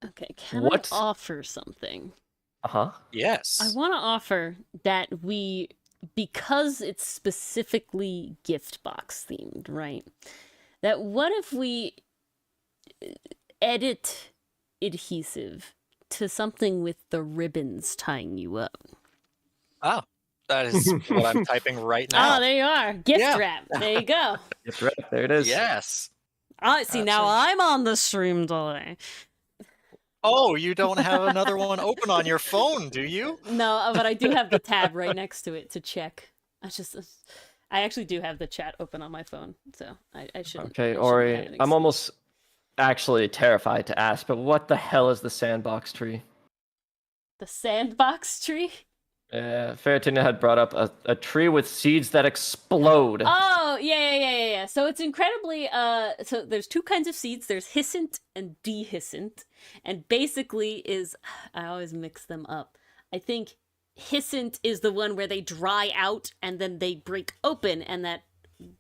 Okay, can What? I offer something? Uh-huh. Yes. I want to offer that because it's specifically gift box themed, right? That what if we edit adhesive to something with the ribbons tying you up? Oh, that is what I'm typing right now. Oh, there you are. Gift Yeah. wrap. There you go. Gift wrap, there it is. Yes. See, now I'm on the stream delay. Oh, you don't have another one open on your phone, do you? No, but I do have the tab right next to it to check. I actually do have the chat open on my phone, so I shouldn't. Okay, I shouldn't Ori, have an I'm almost actually terrified to ask, but what the hell is the sandbox tree? The sandbox tree? Ferretina had brought up a tree with seeds that explode. Oh, yeah. So it's incredibly, so there's two kinds of seeds. There's hissant and dehissant. And basically I always mix them up. I think hissant is the one where they dry out and then they break open and that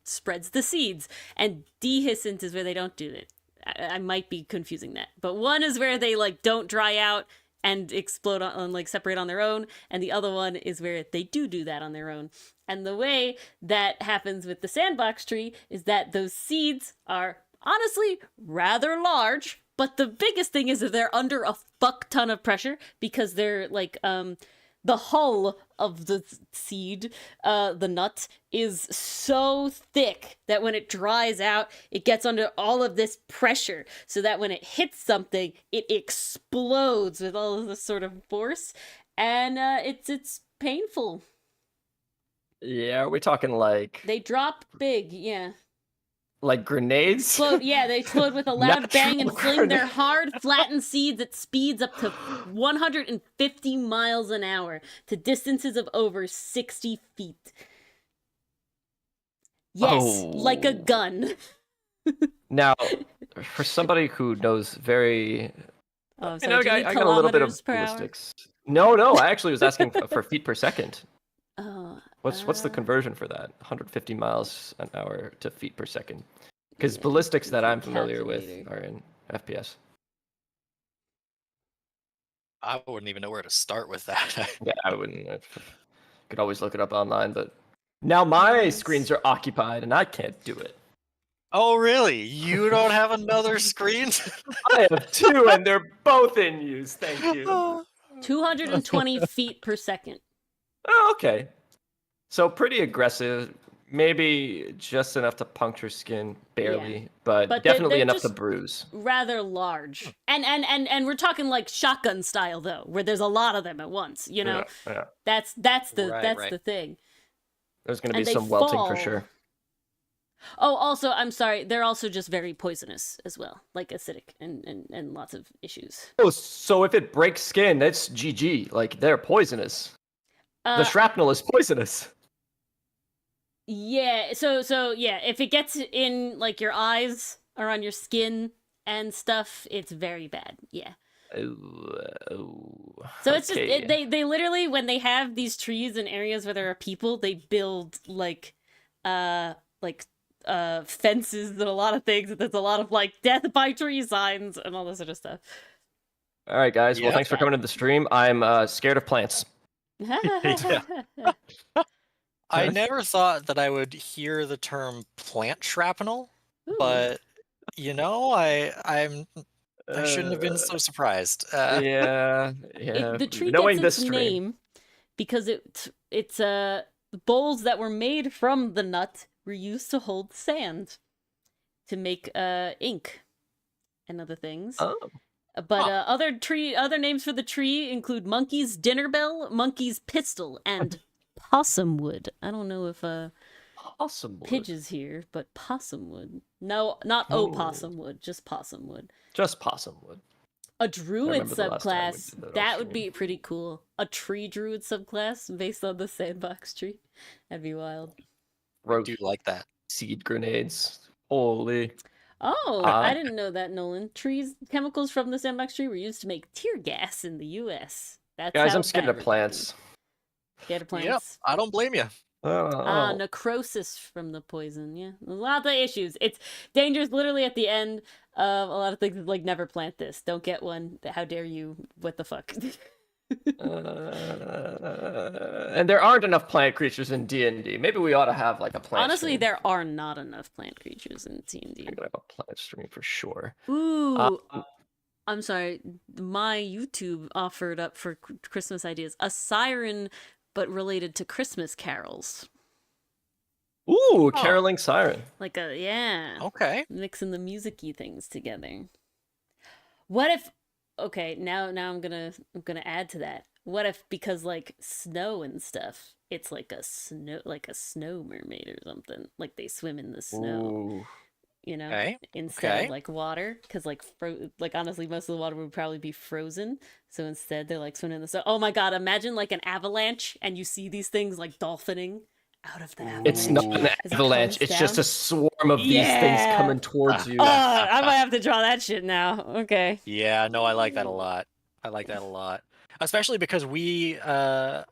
spreads the seeds. And dehissant is where they don't do it. I might be confusing that. But one is where they like don't dry out and explode on like separate on their own, and the other one is where they do that on their own. And the way that happens with the sandbox tree is that those seeds are honestly rather large, but the biggest thing is that they're under a fuck ton of pressure because they're like the hull of the seed, the nut, is so thick that when it dries out, it gets under all of this pressure, so that when it hits something, it explodes with all of this sort of force, and it's painful. Yeah, are we talking like They drop big, yeah. like grenades? They explode with a loud bang and Natural fling their hard, flattened seeds at speeds up to 150 miles an hour to distances of over 60 feet. Yes, like a gun. Now, for somebody who knows very... Oh, I sorry, do you need got a little bit of kilometers per hour? ballistics. No, I actually was asking for feet per second. Oh, What's the conversion for that? 150 miles an hour to feet per second. Because ballistics that I'm familiar with calculator. are in FPS. I wouldn't even know where to start with that. Yeah, I wouldn't. I could always look it up online, but now my Yes. screens are occupied and I can't do it. Oh, really? You don't have another screen? I have two and they're both in use. Thank you. 220 feet per second. Oh, okay. So pretty aggressive. Maybe just enough to puncture skin, barely, but But definitely they're enough to just bruise. rather large. And we're talking like shotgun style though, where there's a lot of them at once, you know. Yeah. That's Right. the thing. There's going to And be they some welting for fall. sure. Oh, also, I'm sorry, they're also just very poisonous as well, like acidic and lots of issues. Oh, so if it breaks skin, it's GG. Like, they're poisonous. The shrapnel is poisonous. Yeah, so yeah, if it gets in like your eyes or on your skin and stuff, it's very bad. Yeah. So it's just they literally, when they have these trees in areas where there are people, they build like fences and a lot of things. There's a lot of like death by tree signs and all this sort of stuff. All right, guys. Well, Yeah. thanks for coming to the stream. I'm scared of plants. I never thought that I would hear the term plant shrapnel, Ooh. but you know, I shouldn't have been so surprised. Yeah. The tree Knowing gets its this stream. name because it's bowls that were made from the nut were used to hold sand to make ink and other things. Oh. But other names for the tree include monkey's dinner bell, monkey's pistol, and possumwood. I don't know if Possumwood. Pidge is here, but possumwood. No, not opossumwood, just possumwood. Just possumwood. A druid remember the last time we subclass, did that that off would be stream. pretty cool. A tree druid subclass based on the sandbox tree. That'd be wild. I do like that. Seed grenades. Holy. Oh, I didn't know that, Nolan. Trees, chemicals from the sandbox tree were used to make tear gas in the U.S. That's Guys, how I'm scared bad of we're plants. getting. Scared of Yep, plants. I don't blame you. Necrosis from the poison. Yeah, lots of issues. It's dangerous. Literally at the end of a lot of things. Like, never plant this. Don't get one. How dare you? What the fuck? And there aren't enough plant creatures in D&D. Maybe we ought to have like a plant. Honestly, stream. there are not enough plant creatures in D&D. We're gonna have a plant stream for sure. Ooh, I'm sorry. My YouTube offered up for Christmas ideas a siren, but related to Christmas carols. Ooh, caroling siren. Like yeah. Okay. Mixing the music-y things together. What if? Okay, now I'm gonna add to that. What if, because like snow and stuff, it's like a snow mermaid or something. Like they swim in the snow. Ooh. You know, Okay. instead of like water, because like honestly, most of the water would probably be frozen. So instead, they're like swimming in the snow. Oh my god! Imagine like an avalanche, and you see these things like dolphining out of the avalanche. It's not an as it avalanche. comes It's just a down. sworm of these things coming towards you. Oh, I might have to draw that shit now. Okay. Yeah, no, I like that a lot. I like that a lot. Especially because I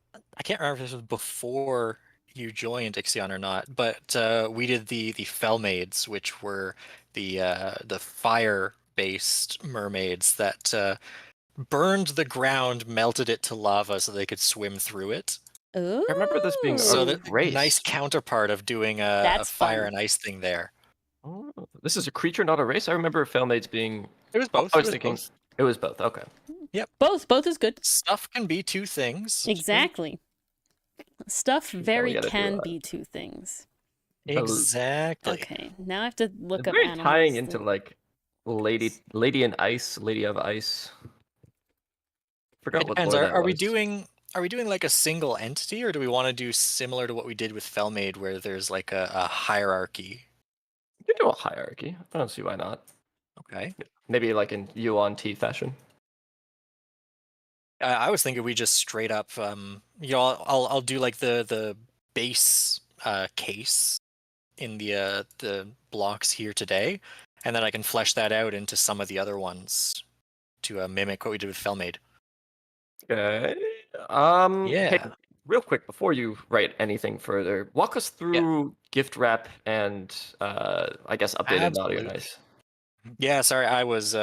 can't remember if this was before you joined Ixion or not, but we did the Fellmaids, which were the fire-based mermaids that burned the ground, melted it to lava so they could swim through it. Ooh. I remember this being So a the race. nice counterpart of doing a That's fire fun. and ice thing there. Oh, this is a creature, not a race. I remember Fellmaids being. It was both. I was thinking it was both. Okay. Both is good. Stuff can be two things. Exactly. Stuff very gotta do can that. be two things. Exactly. Okay, now I have to look It's up very animals. tying into like lady in ice, lady of ice. Forgot It what depends. lore that Are we was. doing like a single entity, or do we want to do similar to what we did with Fellmaid, where there's like a hierarchy? You can do a hierarchy. I don't see why not. Okay. Maybe like in Yuan T fashion. I was thinking we just straight up, I'll do like the base case in the blocks here today, and then I can flesh that out into some of the other ones to mimic what we did with Fellmaid. Okay. Yeah. Hey, real quick before you write anything further, walk us through gift wrap and I guess updated Naughty and Absolutely. Nice. Yeah, sorry, I was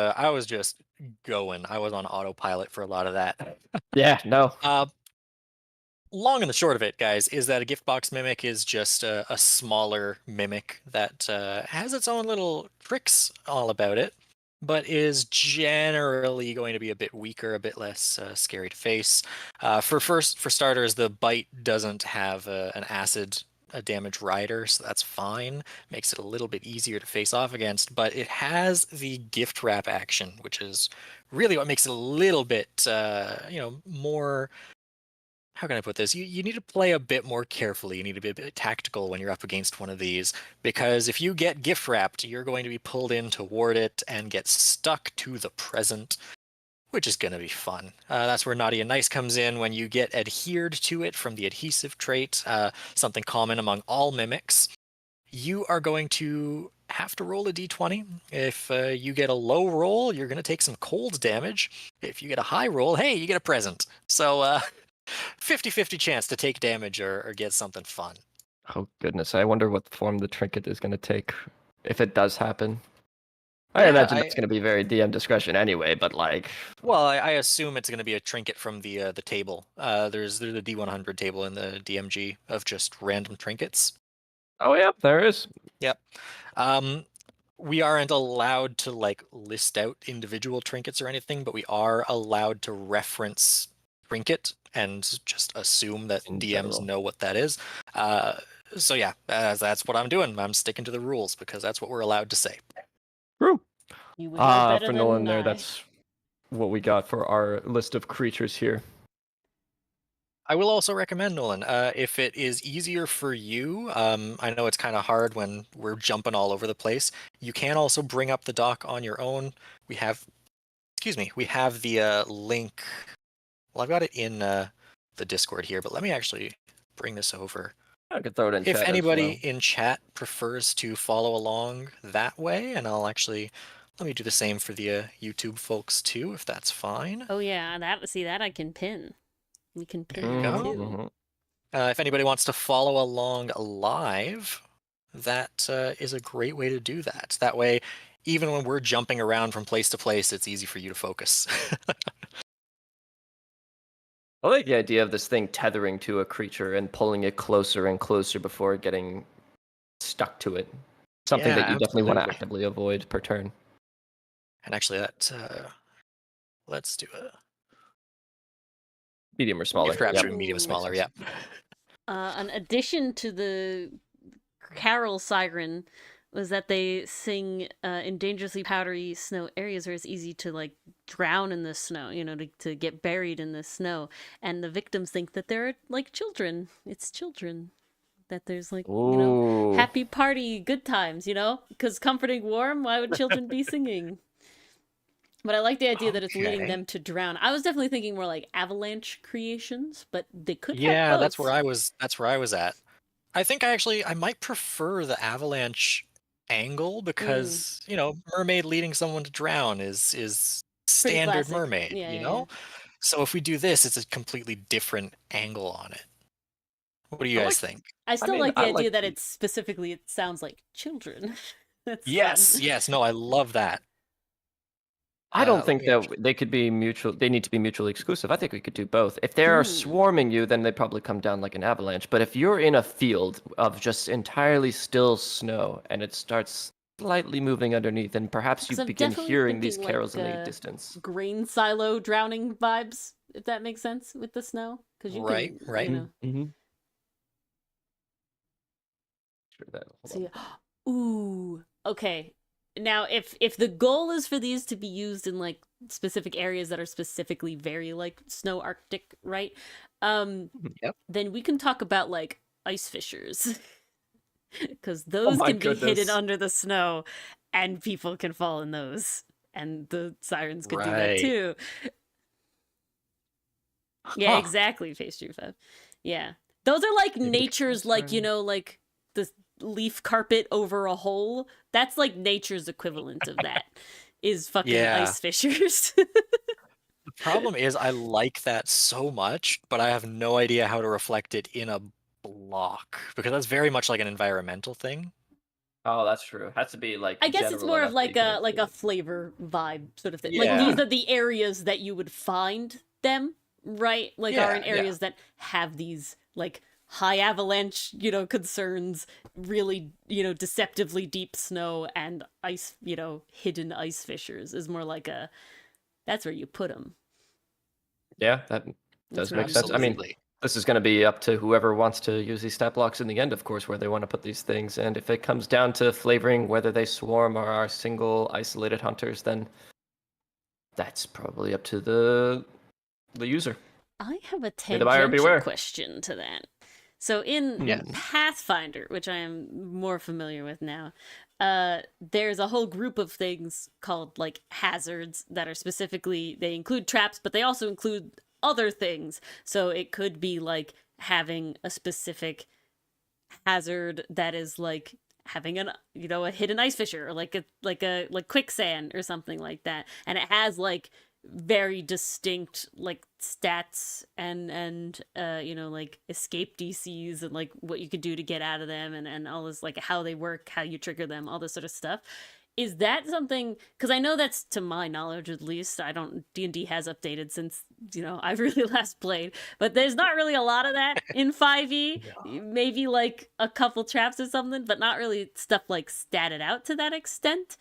just going. I was on autopilot for a lot of that. Yeah, no. Long and the short of it, guys, is that a gift box mimic is just a smaller mimic that has its own little tricks all about it, but is generally going to be a bit weaker, a bit less scary to face. For starters, the bite doesn't have an acid damage rider, so that's fine. Makes it a little bit easier to face off against, but it has the gift wrap action, which is really what makes it a little bit, more. How can I put this? You need to play a bit more carefully. You need to be a bit tactical when you're up against one of these, because if you get gift wrapped, you're going to be pulled in toward it and get stuck to the present, which is going to be fun. That's where Naughty and Nice comes in. When you get adhered to it from the adhesive trait, something common among all mimics, you are going to have to roll a d20. If you get a low roll, you're going to take some cold damage. If you get a high roll, hey, you get a present. So 50-50 chance to take damage or get something fun. Oh goodness, I wonder what form the trinket is going to take if it does happen. I imagine it's going to be very DM discretion anyway, but like. Well, I assume it's going to be a trinket from the table. There's the D100 table in the DMG of just random trinkets. Oh yeah, there is. Yep. We aren't allowed to like list out individual trinkets or anything, but we are allowed to reference trinket and just assume that In DMs general. know what that is. So yeah, that's what I'm doing. I'm sticking to the rules because that's what we're allowed to say. True. You would know better For than Nolan there, I. that's what we got for our list of creatures here. I will also recommend, Nolan, if it is easier for you, I know it's kind of hard when we're jumping all over the place, you can also bring up the doc on your own. We have excuse me, we have the link. Well, I've got it in the Discord here, but let me actually bring this over. I could throw it in If chat anybody as well. in chat prefers to follow along that way, and I'll actually let me do the same for the YouTube folks too, if that's fine. Oh yeah, that I can pin. We can There pin you that go. too. If anybody wants to follow along live, that is a great way to do that. That way, even when we're jumping around from place to place, it's easy for you to focus. I like the idea of this thing tethering to a creature and pulling it closer and closer before getting stuck to it. Something Yeah, that you definitely want to absolutely. actively avoid per turn. And actually, that let's do a Medium or smaller. gift wrap Yep. should be medium Ooh. smaller. Yeah. An addition to the carol siren was that they sing in dangerously powdery snow areas where it's easy to like drown in the snow, to get buried in the snow. And the victims think that they're like children. It's children. That there's like, Ooh. happy party, good times, Because comforting warm, why would children be singing? But I like the idea that it's leading Okay. them to drown. I was definitely thinking more like avalanche creations, but they could have Yeah, both. that's where I was. That's where I was at. I think I might prefer the avalanche angle because mermaid leading someone to drown is Pretty standard classic. mermaid. Yeah. So if we do this, it's a completely different angle on it. What do you I guys like think? I still mean, like the I idea like that it's specifically, it sounds like children. That's Yes, fun. yes, no, I love that. I don't Let think me that actually. they could be mutual. They need to be mutually exclusive. I think we could do both. If they're swarming you, then they probably come down like an avalanche. But if you're in a field of just entirely still snow and it starts slightly moving underneath, and perhaps you Because I'm begin definitely hearing these thinking like carols in the distance. grain silo drowning vibes, if that makes sense with the snow. Because you Right, can, right. Mm-hmm. Sure that. Hold see. on. Ooh, okay. Now, if the goal is for these to be used in like specific areas that are specifically very like snow Arctic, right? Yep. Then we can talk about like ice fissures. Because Oh those my can be hidden goodness. under the snow and people can fall in those. And the sirens could do that Right. too. Yeah, Huh. exactly, Phase 5. Yeah. Those are like Maybe the nature's, like, siren. like the leaf carpet over a hole. That's like nature's equivalent of that, is fucking Yeah. ice fissures. The problem is I like that so much, but I have no idea how to reflect it in a block because that's very much like an environmental thing. Oh, that's true. Has to be like I guess it's general more of enough that like you can a include it. flavor vibe sort of thing. Like Yeah. these are the areas that you would find them, right? Like are Yeah, in yeah. areas that have these like high avalanche, concerns, really, deceptively deep snow and ice, hidden ice fissures is more like that's where you put them. Yeah, that That's does where make you sense. I use mean, them. Absolutely. this is going to be up to whoever wants to use these stat blocks in the end, of course, where they want to put these things. And if it comes down to flavoring whether they swarm or are single isolated hunters, then that's probably up to the user. I have a May the buyer tangential beware. question to that. So in Yes. Pathfinder, which I am more familiar with now, there's a whole group of things called like hazards that are specifically, they include traps, but they also include other things. So it could be like having a specific hazard that is like having a hidden ice fissure or like quicksand or something like that, and it has like very distinct like stats and like escape DCs and like what you could do to get out of them and all this, like how they work, how you trigger them, all this sort of stuff. Is that something, because I know that's, to my knowledge at least, I don't, D&D has updated since I've really last played, but there's not really a lot of that in 5e. Yeah. Maybe like a couple traps or something, but not really stuff like statted out to that extent.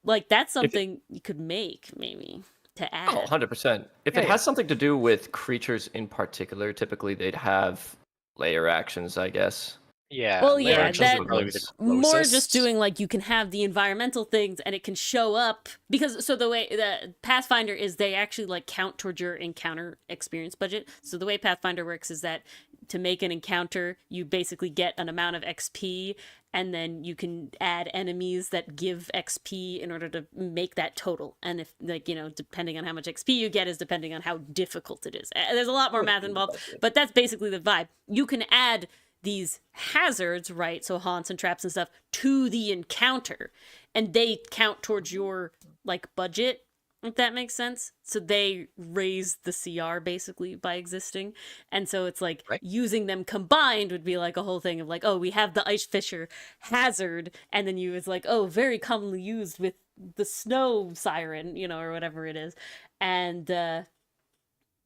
Like that's something you could make maybe to Oh, add. 100%. If Yeah, it yeah. has something to do with creatures in particular, typically they'd have layer actions, I guess. Yeah, Well, layer yeah, actions that would probably be the more just closest. doing like you can have the environmental things and it can show up because so the way the Pathfinder is they actually like count towards your encounter experience budget. So the way Pathfinder works is that to make an encounter, you basically get an amount of XP and then you can add enemies that give XP in order to make that total. And if like, depending on how much XP you get is depending on how difficult it is. There's a lot more math involved, but that's basically the vibe. You can add these hazards, right? So haunts and traps and stuff to the encounter, and they count towards your like budget, if that makes sense. So they raise the CR basically by existing, and so it's like Right. using them combined would be like a whole thing of like, oh, we have the ice fisher hazard, and then you was like, oh, very commonly used with the snow siren, or whatever it is, and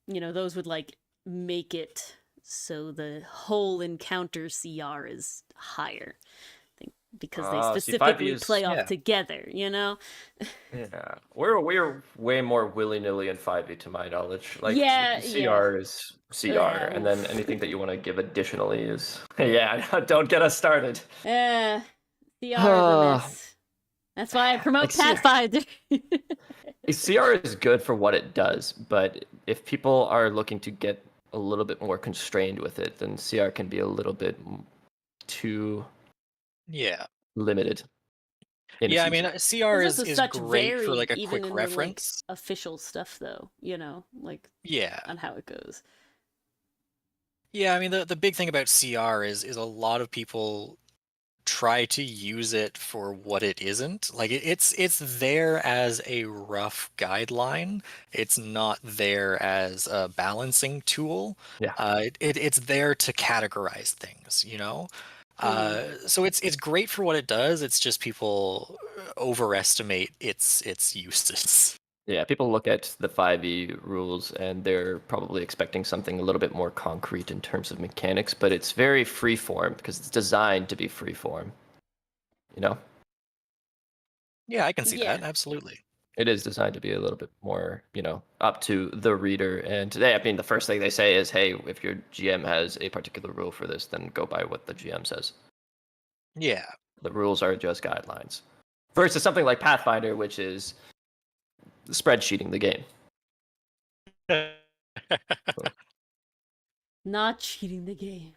those would like make it so the whole encounter CR is higher. I think because they See, 5e specifically is play off yeah. together, yeah. We're way more willy nilly in 5e to my knowledge. Like Yeah, CR is CR, Yeah, and then anything that you want to give additionally is yeah. Don't get us started. CR is a mess. That's why I promote Like, CR Pathfinder. CR is good for what it does, but if people are looking to get a little bit more constrained with it, then CR can be a little bit too Yeah. limited. Yeah, I mean, CR There's also is such great for vary like a even quick in the like reference. official stuff though, like Yeah. on how it goes. Yeah, I mean the big thing about CR is a lot of people try to use it for what it isn't. Like it's there as a rough guideline. It's not there as a balancing tool. Yeah. It's there to categorize things, Mm. So it's great for what it does. It's just people overestimate its uses. Yeah, people look at the 5e rules and they're probably expecting something a little bit more concrete in terms of mechanics, but it's very freeform because it's designed to be freeform. Yeah, I can see Yeah. that. Absolutely. It is designed to be a little bit more, up to the reader. And today, I mean, the first thing they say is, hey, if your GM has a particular rule for this, then go by what the GM says. Yeah. The rules are just guidelines. Versus something like Pathfinder, which is spreadsheeting the game. Not cheating the game.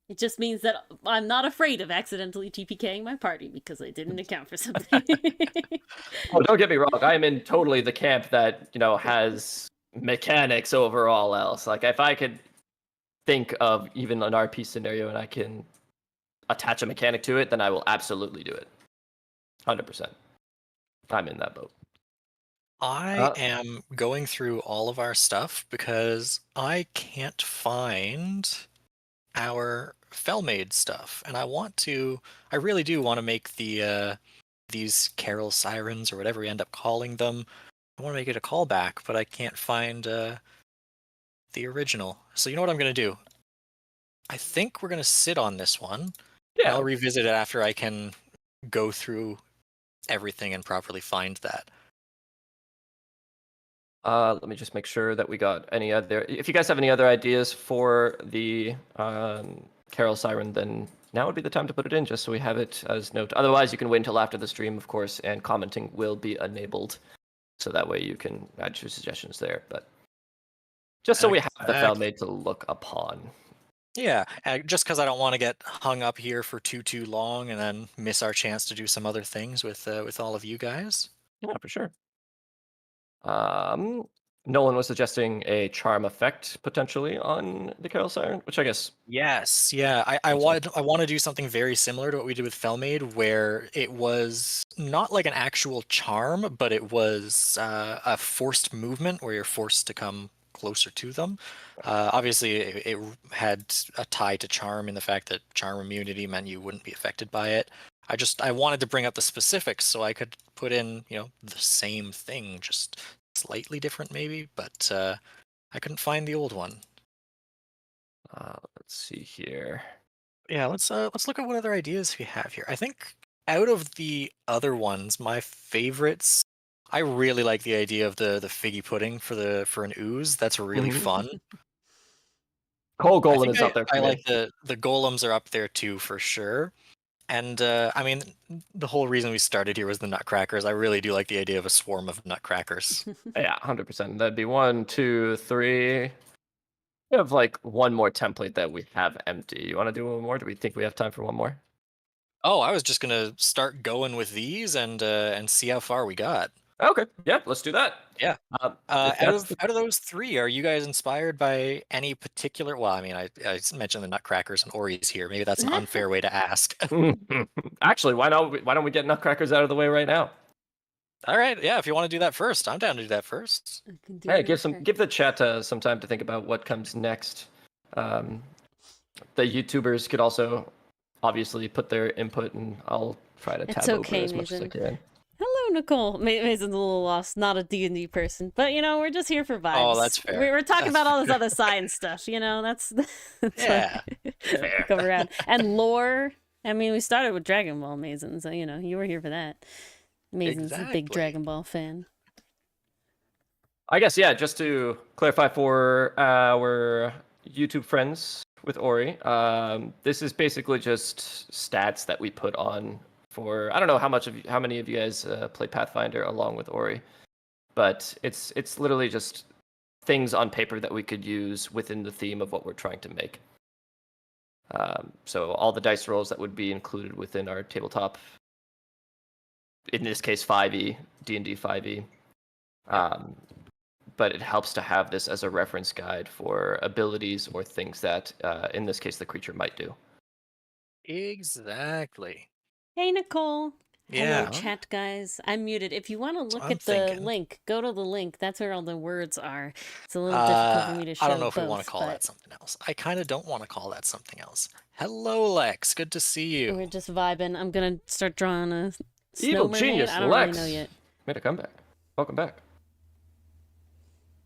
It just means that I'm not afraid of accidentally TPKing my party because I didn't account for something. Oh, don't get me wrong. I am in totally the camp that, has mechanics over all else. Like, if I could think of even an RP scenario and I can attach a mechanic to it, then I will absolutely do it. 100%. I'm in that boat. I am going through all of our stuff because I can't find our Felmade stuff, and I really do want to make these Carol Sirens or whatever we end up calling them. I want to make it a callback, but I can't find the original. So you know what I'm going to do? I think we're going to sit on this one. And Yeah. I'll revisit it after I can go through everything and properly find that. Let me just make sure that we got any other. If you guys have any other ideas for the Carol Siren, then now would be the time to put it in, just so we have it as note. Otherwise, you can wait until after the stream, of course, and commenting will be enabled, so that way you can add your suggestions there. But just so we have the Felmade to look upon. Yeah, just because I don't want to get hung up here for too long and then miss our chance to do some other things with all of you guys. Yeah, for sure. Nolan was suggesting a charm effect potentially on the Carol Siren, which I guess. Yes, yeah. I want to do something very similar to what we did with Felmade, where it was not like an actual charm, but it was a forced movement where you're forced to come closer to them. Obviously, it had a tie to charm in the fact that charm immunity meant you wouldn't be affected by it. I wanted to bring up the specifics so I could put in, the same thing, just slightly different maybe, but I couldn't find the old one. Let's see here. Yeah, let's look at what other ideas we have here. I think out of the other ones, my favorites, I really like the idea of the figgy pudding for an ooze. That's really fun. Coal I Golem think is up there for I me. like the golems are up there too for sure. And I mean, the whole reason we started here was the nutcrackers. I really do like the idea of a swarm of nutcrackers. Yeah, 100%. That'd be 1, 2, 3. We have like one more template that we have empty. You want to do one more? Do we think we have time for one more? Oh, I was just gonna start going with these and see how far we got. Okay, yeah, let's do that. Yeah. If that's Out of those three, are you guys inspired by any particular? Well, I mean, I mentioned the nutcrackers and Ori's here. Maybe that's an unfair way to ask. Actually, why don't we get nutcrackers out of the way right now? All right, yeah. If you want to do that first, I'm down to do that first. Hey, give the chat some time to think about what comes next. The YouTubers could also obviously put their input, and I'll try to tab over as much as I can. Hello, Nicole. Mason's a little lost, not a D&D person, but you know, we're just here for vibes. Oh, that's fair. We're talking about all this other science stuff, you know. That's Yeah, fair. Come around and lore. I mean, we started with Dragon Ball, Mason, so you know you were here for that. Mason's a big Dragon Ball fan. I guess, yeah, just to clarify for our YouTube friends with Ori, this is basically just stats that we put on for, I don't know how many of you guys play Pathfinder along with Ori, but it's literally just things on paper that we could use within the theme of what we're trying to make. So all the dice rolls that would be included within our tabletop, in this case 5e, D&D 5e. But it helps to have this as a reference guide for abilities or things that, in this case, the creature might do. exactly. Hey, Nicole. Yeah. Hello, chat guys. I'm muted. If you want to look at the link, go to the link. That's where all the words are. It's a little difficult for me to show. I don't know if both, we want to call that something else. I kind of don't want to call that something else. Hello, Lex. Good to see you. We're just vibing. I'm gonna start drawing a Evil snow genius, mermaid. I don't Lex. really know yet. Made a comeback. Welcome back.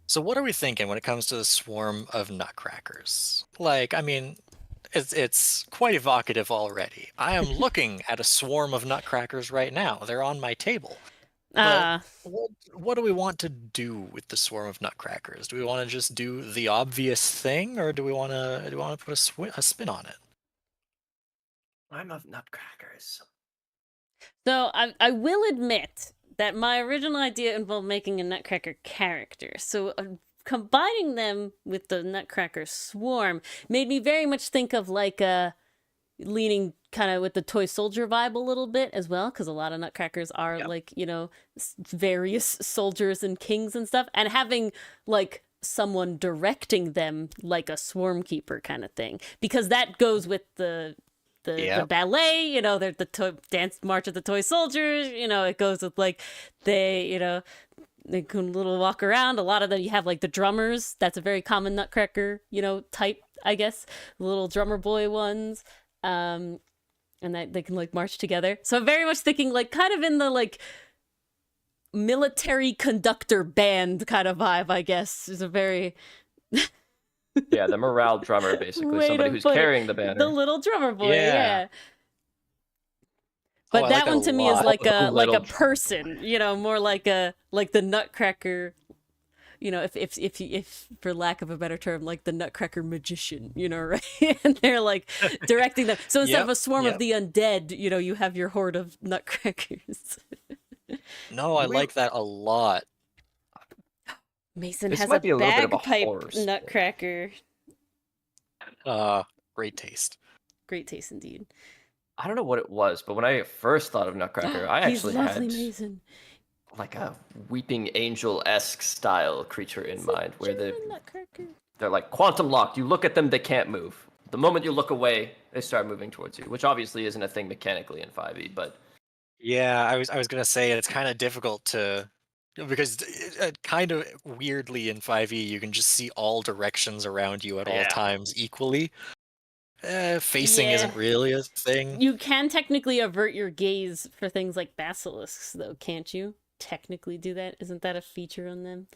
So what are we thinking when it comes to the swarm of nutcrackers? Like, I mean, it's quite evocative already. I am looking at a swarm of nutcrackers right now. They're on my table. But what do we want to do with the swarm of nutcrackers? Do we want to just do the obvious thing, or do we want to put a spin on it? I'm of nutcrackers. So I will admit that my original idea involved making a nutcracker character. So combining them with the nutcracker swarm made me very much think of like leaning kind of with the toy soldier vibe a little bit as well, because a lot of nutcrackers are like, you know, various soldiers and kings and stuff, and having like someone directing them like a swarm keeper kind of thing, because that goes with the ballet, you know, the dance march of the toy soldiers, you know, it goes with like they can little walk around. A lot of them, you have like the drummers. That's a very common nutcracker, you know, type, I guess, little drummer boy ones. And that they can like march together. So I'm very much thinking like kind of in the like military conductor band kind of vibe, I guess. Is a very Yeah, the morale drummer, basically. Somebody who's carrying the banner. The little drummer boy, yeah. But I that like one to me is like a person, you know, more like the nutcracker, you know, if for lack of a better term, like the nutcracker magician, you know, right? And they're like directing them. So instead of a swarm of the undead, you know, you have your horde of nutcrackers. No, I like that a lot. Mason This has might be a little bit of a bagpipe horror story. nutcracker. Great taste. Great taste indeed. I don't know what it was, but when I first thought of Nutcracker, I actually had Mason. like a weeping angel-esque style creature in mind, where they're like quantum locked. You look at them, they can't move. The moment you look away, they start moving towards you, which obviously isn't a thing mechanically in 5e, but yeah, I was gonna say it's kind of difficult to, because kind of weirdly in 5e you can just see all directions around you at all times equally. Facing isn't really a thing. You can technically avert your gaze for things like basilisks, though, can't you? Technically do that? Isn't that a feature on them?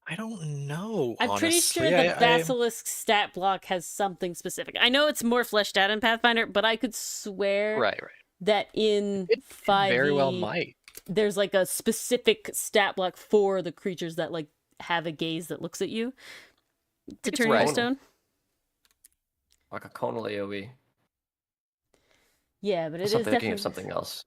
I don't know. I'm pretty sure the basilisk stat block has something specific. I know it's more fleshed out in Pathfinder, but I could swear that in 5e, very well might. There's like a specific stat block for the creatures that like have a gaze that looks at you. to it's turn into right. stone. Like a conal AoE. Yeah, but it I'm is thinking definitely of something else.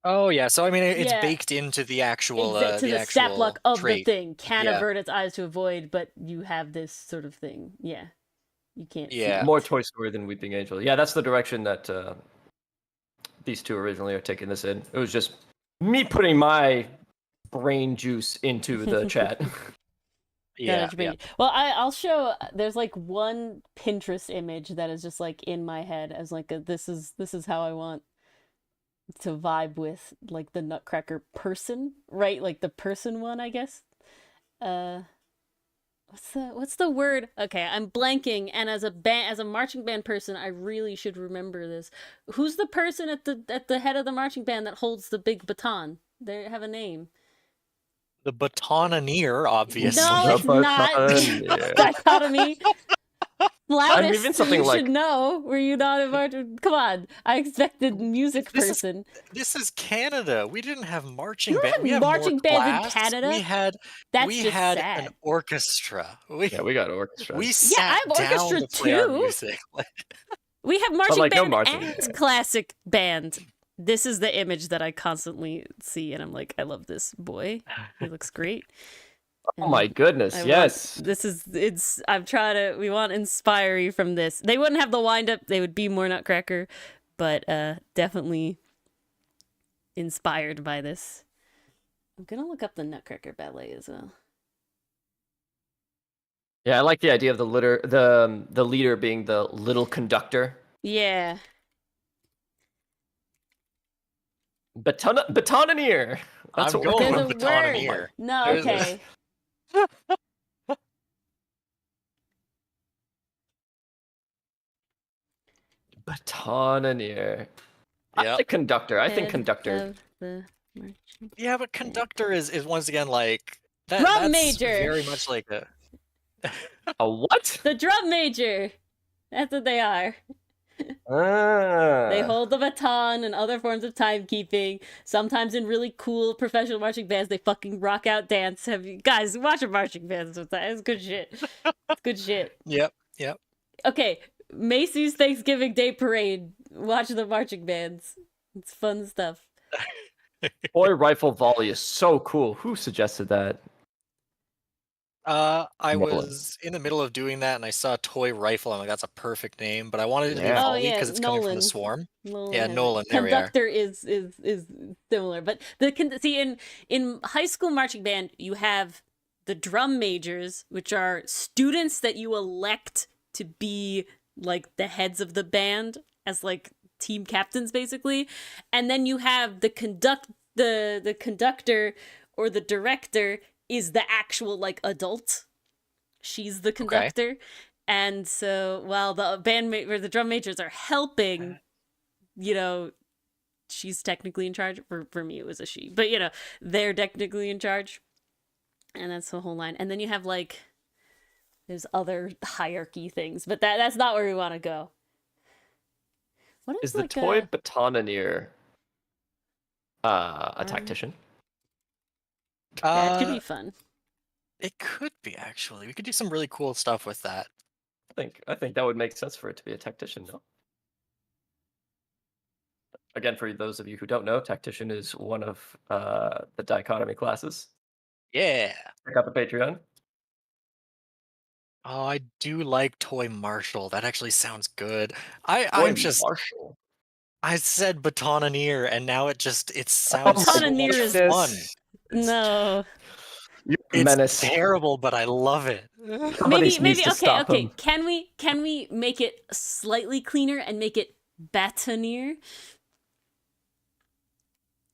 Oh yeah, so I mean it's Yeah. baked into the actual to the stat block of the trait. thing. Can Yeah. avert its eyes to avoid, but you have this sort of thing. Yeah, you can't see Yeah. it. More Toy Story than Weeping Angel. Yeah, that's the direction that these two originally are taking this in. It was just me putting my brain juice into the chat. Yeah. Yeah. Well, I'll show. There's like one Pinterest image that is just like in my head as like this is how I want to vibe with like the Nutcracker person, right? Like the person one, I guess. Uh, what's the word? Okay, I'm blanking. And as a marching band person, I really should remember this. Who's the person at the head of the marching band that holds the big baton? They have a name. The batoneer, obviously. No, it's not. Yeah. Dichotomy. Flautist, even something you like- should know. Were you not a marching? Come on, I expected music This is- person. This is Canada. We didn't have marching You don't band. have We have marching more bands in class. Canada? We had That's just an sad. orchestra. Yeah, we got orchestra. We I sat have orchestra down to play our too. music. We have marching like, no band marching and band. classic band. This is the image that I constantly see, and I'm like, I love this boy. He looks great. Oh my goodness, yes. I'm trying to, we want inspire from this. They wouldn't have the wind up, they would be more Nutcracker, but definitely inspired by this. I'm gonna look up the Nutcracker ballet as well. Yeah, I like the idea of the leader being the little conductor. Yeah. Batoneer. That's I'm what we're going There's with a batoneer. word. No, There's a- okay. Batoneer. I Yep. think conductor. I think Head conductor. of the marching Yeah, but conductor is once again like that. Drum That's major. very much like a. A what? The drum major. That's what they are. Ah. They hold the baton and other forms of timekeeping. Sometimes in really cool professional marching bands, they fucking rock out dance. Have you guys watch a marching band sometimes? It's good shit. It's good shit. Yep. Okay, Macy's Thanksgiving Day Parade. Watch the marching bands. It's fun stuff. Toy rifle volley is so cool. Who suggested that? I Nolan. was in the middle of doing that, and I saw toy rifle. I'm like, that's a perfect name, but I wanted it to be Yeah. Oh, volley yeah, because it's coming from Nolan. the swarm. Nolan Yeah, has it. Nolan, there we are. Conductor is similar, but see in high school marching band you have the drum majors, which are students that you elect to be like the heads of the band as like team captains basically, and then you have the conductor or the director is the actual like adult. She's the conductor. And so while the or the drum majors are helping, you know, she's technically in charge. For me, it was a she, but you know, they're technically in charge, and that's the whole line. And then you have like, there's other hierarchy things, but that's not where we want to go. What Is is the toy batoneer a tactician? That could be fun. It could be actually. We could do some really cool stuff with that. I think that would make sense for it to be a tactician, no? Again, for those of you who don't know, tactician is one of the dichotomy classes. Yeah. Check out the Patreon. Oh, I do like toy marshal. That actually sounds good. Toy I'm just. Marshal. I said batoneer, and now it sounds so Batoneer much is- fun. No. You're a It's menace. terrible, but I love it. Somebody maybe needs to okay, stop okay. him. Can we make it slightly cleaner and make it batoneer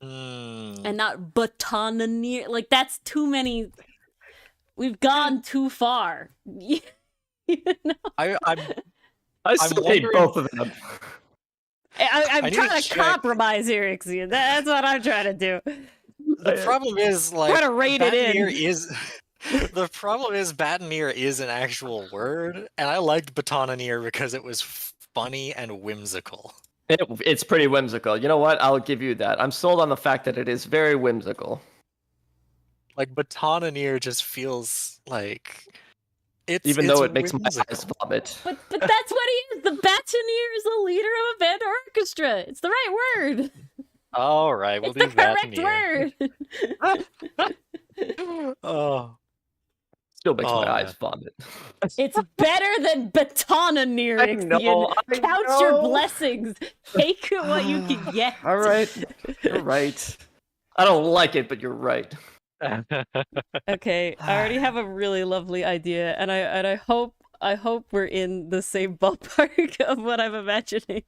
Mm. and not batoneer? Like that's too many. We've gone too far. You know? I'm I still hate wondering- both of them. I'm I need trying to to check. compromise here, Ixion. That's what I'm trying to do. The problem is like Try to rate it in. batoneer is the problem is batoneer is an actual word, and I liked batoneer because it was funny and whimsical. It's pretty whimsical. You know what? I'll give you that. I'm sold on the fact that it is very whimsical. Like Batonaneer just feels like Even it's though it makes my eyes whimsical. vomit. But that's what he is. The Batoneer is the leader of a band orchestra. It's the right word. All right, we'll It's the do correct Batoneer. word. Oh, Still makes my oh eyes man. vomit. It's better than Batonaneer, I Ixion. know, I Count your know. blessings. Take what you can get. All right, you're right. I don't like it, but you're right. Okay, I already have a really lovely idea, and I hope we're in the same ballpark of what I'm imagining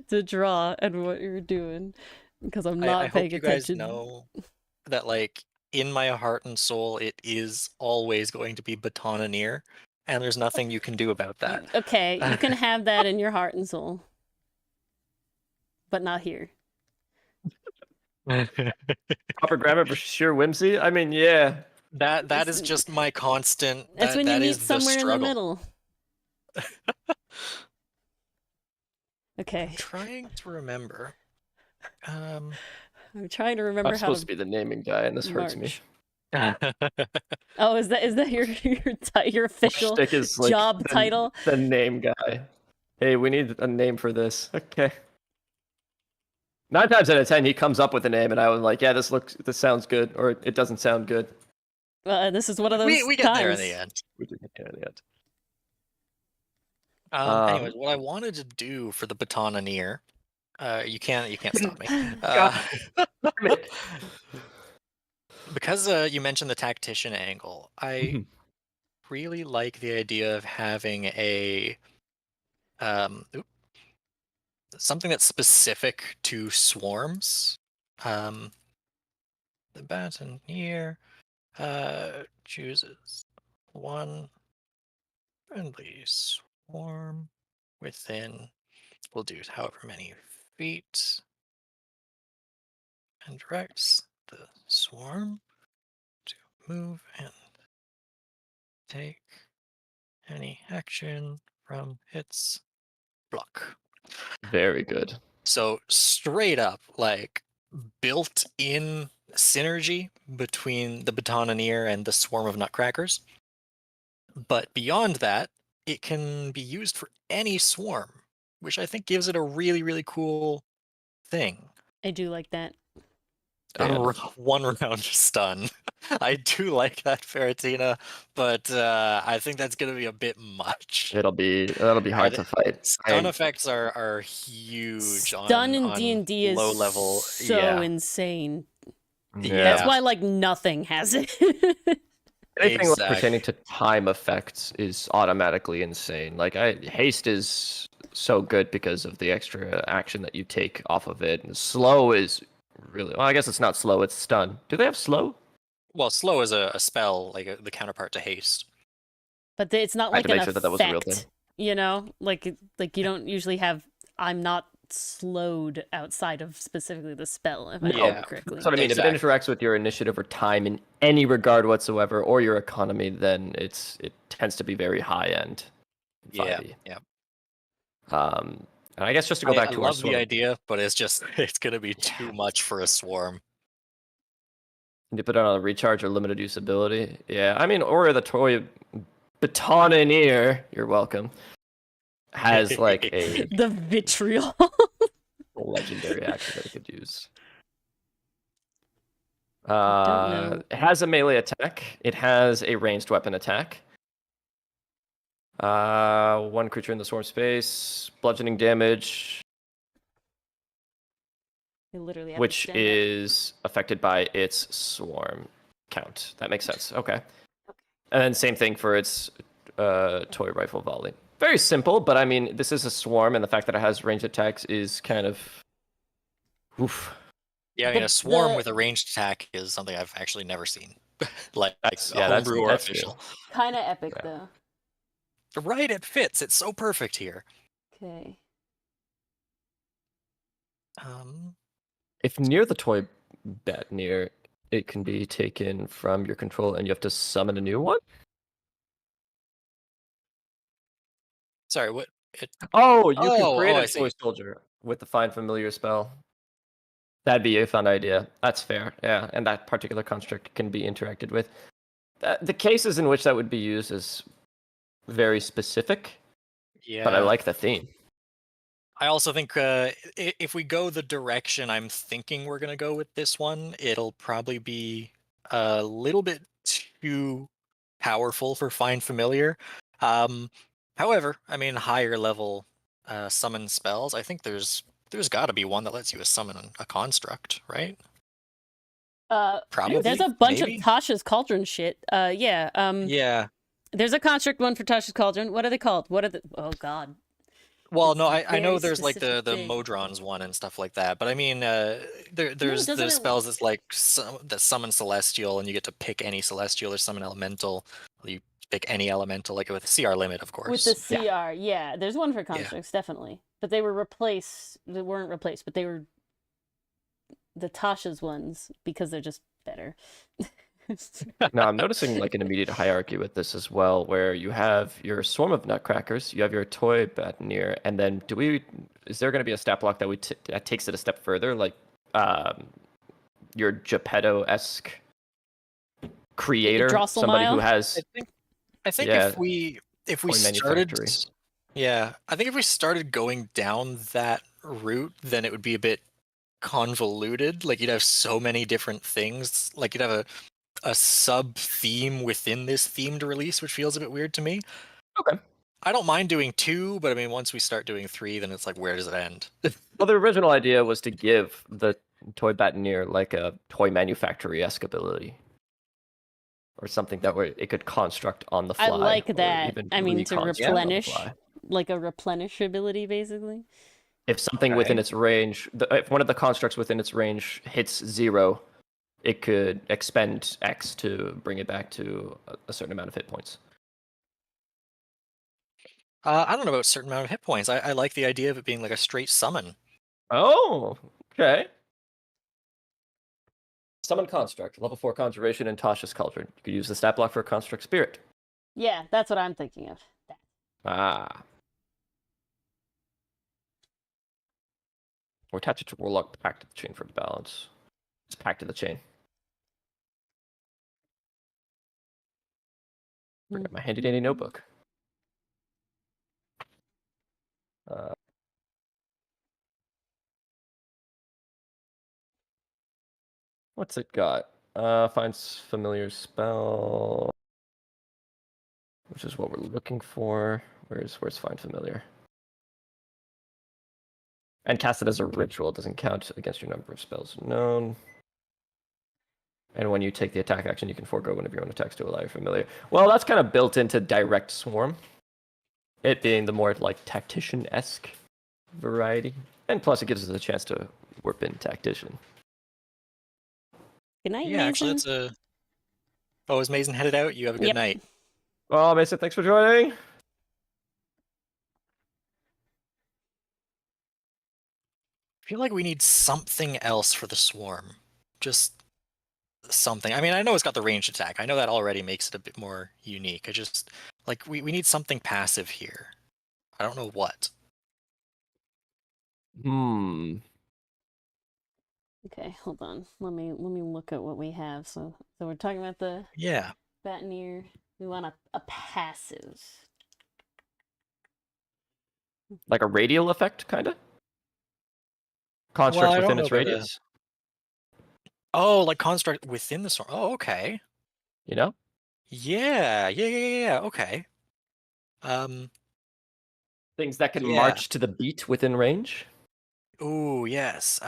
to draw and what you're doing, because I'm not I hope paying you guys attention. know that, like, in my heart and soul, it is always going to be Batonaneer, and there's nothing you can do about that. Okay, you can have that in your heart and soul, but not here. Proper grammar for sheer whimsy? I mean, yeah. That is just my constant. That's when you that meet is the somewhere in the struggle. middle. Okay, I'm trying to remember. I'm trying to remember I'm how supposed to to be the naming guy, and this hurts me. march. Oh, is that your official Shtick is like job title? the name guy. Hey, we need a name for this. Okay. 9 times out of 10, he comes up with a name, and I was like, "Yeah, this sounds good," or "It doesn't sound good." This is one of those we get there in the times. end. We did get there in the end. Anyways, what I wanted to do for the Batonaneer, you can't stop me. God damn it. Because you mentioned the tactician angle, I really like the idea of having a something that's specific to swarms. The Batoneer chooses one friendly swarm within, we'll do however many feet, and directs the swarm to move and take any action from its block. Very good. So straight up, like, built-in synergy between the Batonaneer and the swarm of nutcrackers. But beyond that, it can be used for any swarm, which I think gives it a really, really cool thing. I do like that. And One round stun. I do like that, Ferretina, but I think that's going to be a bit much. that'll be hard to fight. Stun effects are huge Stun in on D&D is low level. so Yeah. insane. Yeah. That's why like nothing has it. Anything like Exactly. pertaining to time effects is automatically insane. Like haste is so good because of the extra action that you take off of it. And slow is really well. I guess it's not slow. It's stun. Do they have slow? Well, slow is a spell, like the counterpart to haste. But it's not I had like to an make sure that was a real effect, thing. you know? Like you don't usually have I'm not slowed outside of specifically the spell, if I Yeah. remember correctly. That's what I mean. Exactly. If it interacts with your initiative or time in any regard whatsoever, or your economy, then it tends to be very high end. Yeah. 5e. Yeah. And I guess just to go back I to our love the swarm, idea, but it's just it's gonna be too much for a swarm. you put it on a recharge or limited use ability. Yeah, I mean, or the toy Batonaneer, you're welcome, has like a The vitriol. legendary action that it could use. don't know. It has a melee attack. It has a ranged weapon attack. One creature in the swarm space, bludgeoning damage, You literally have to which stand up. is affected by its swarm count. That makes sense. Okay. And then same thing for its toy rifle volley. Very simple, but I mean, this is a swarm, and the fact that it has ranged attacks is kind of oof. Yeah, I mean, The- a swarm the- with a ranged attack is something I've actually never seen. like That's homebrew or that's official. Kind of epic Yeah. though. Right, it fits. It's so perfect here. Okay. If near the toy bat near, it can be taken from your control, and you have to summon a new one. Sorry, what? It, Oh, you can Oh, create I a toy see. soldier with the find familiar spell. That'd be a fun idea. That's fair. Yeah, and that particular construct can be interacted with. The cases in which that would be used is very specific, Yeah. but I like the theme. I also think if we go the direction I'm thinking we're gonna go with this one, it'll probably be a little bit too powerful for Find Familiar. However, I mean, higher level summon spells. I think there's got to be one that lets you summon a construct, right? Probably. There's a bunch maybe? of Tasha's Cauldron shit. Yeah. Yeah. There's a construct one for Tasha's Cauldron. What are they called? What are the? Oh God. Well, It's no, a I know very there's like the specific thing. Modrons one and stuff like that, but I mean, there's doesn't the it- spells that's like that summon celestial, and you get to pick any celestial or summon elemental. You pick any elemental, like with CR limit, of course. With the CR, yeah. There's one for constructs, definitely. But they were replaced. They weren't replaced, but they were the Tasha's ones because they're just better. Now I'm noticing like an immediate hierarchy with this as well, where you have your swarm of nutcrackers, you have your toy batineer, and then is there going to be a stat block that takes it a step further, like your Geppetto-esque creator, somebody who has I think Yeah. if we Toy started, manufactory. yeah, I think if we started going down that route, then it would be a bit convoluted. Like you'd have so many different things. Like you'd have a sub theme within this themed release, which feels a bit weird to me. Okay. I don't mind doing 2, but I mean, once we start doing 3, then it's like, where does it end? Well, the original idea was to give the toy batineer like a toy manufactory-esque ability, or something that where it could construct on the fly. I like or that. even I mean, to reconstruct on the replenish, fly. like a replenish ability, basically. If something within its range, if one of the constructs within its range hits 0, it could expend X to bring it back to a certain amount of hit points. I don't know about a certain amount of hit points. I like the idea of it being like a straight summon. Oh, okay. Summon construct, level 4 conjuration in Tasha's Cauldron. You could use the stat block for a construct spirit. Yeah, that's what I'm thinking of. Ah. Or attach it to Warlock Pact of the Chain for balance. It's Pact of the Chain. Bring up my handy dandy notebook. What's it got? Finds familiar spell, which is what we're looking for. Where's find familiar? And cast it as a ritual. It doesn't count against your number of spells known. And when you take the attack action, you can forego one of your own attacks to allow your familiar. Well, that's kind of built into direct swarm. It being the more like tactician-esque variety. And plus it gives us a chance to warp in tactician. Good night, Yeah, Mason. actually, that's a. Oh, is Mason headed out? You have a good Yep. night. Well, Mason, thanks for joining. I feel like we need something else for the swarm. Just something. I mean, I know it's got the ranged attack. I know that already makes it a bit more unique. I just like we need something passive here. I don't know what. Okay, hold on. Let me look at what we have. So we're talking about the Yeah. batineer. We want a passive. Like a radial effect, kind of? Construct Well, I don't within know its about a- radius. Oh, like construct within the swarm. Oh, okay. You know? Yeah. Okay. Things that can Yeah. march to the beat within range. Oh, yes.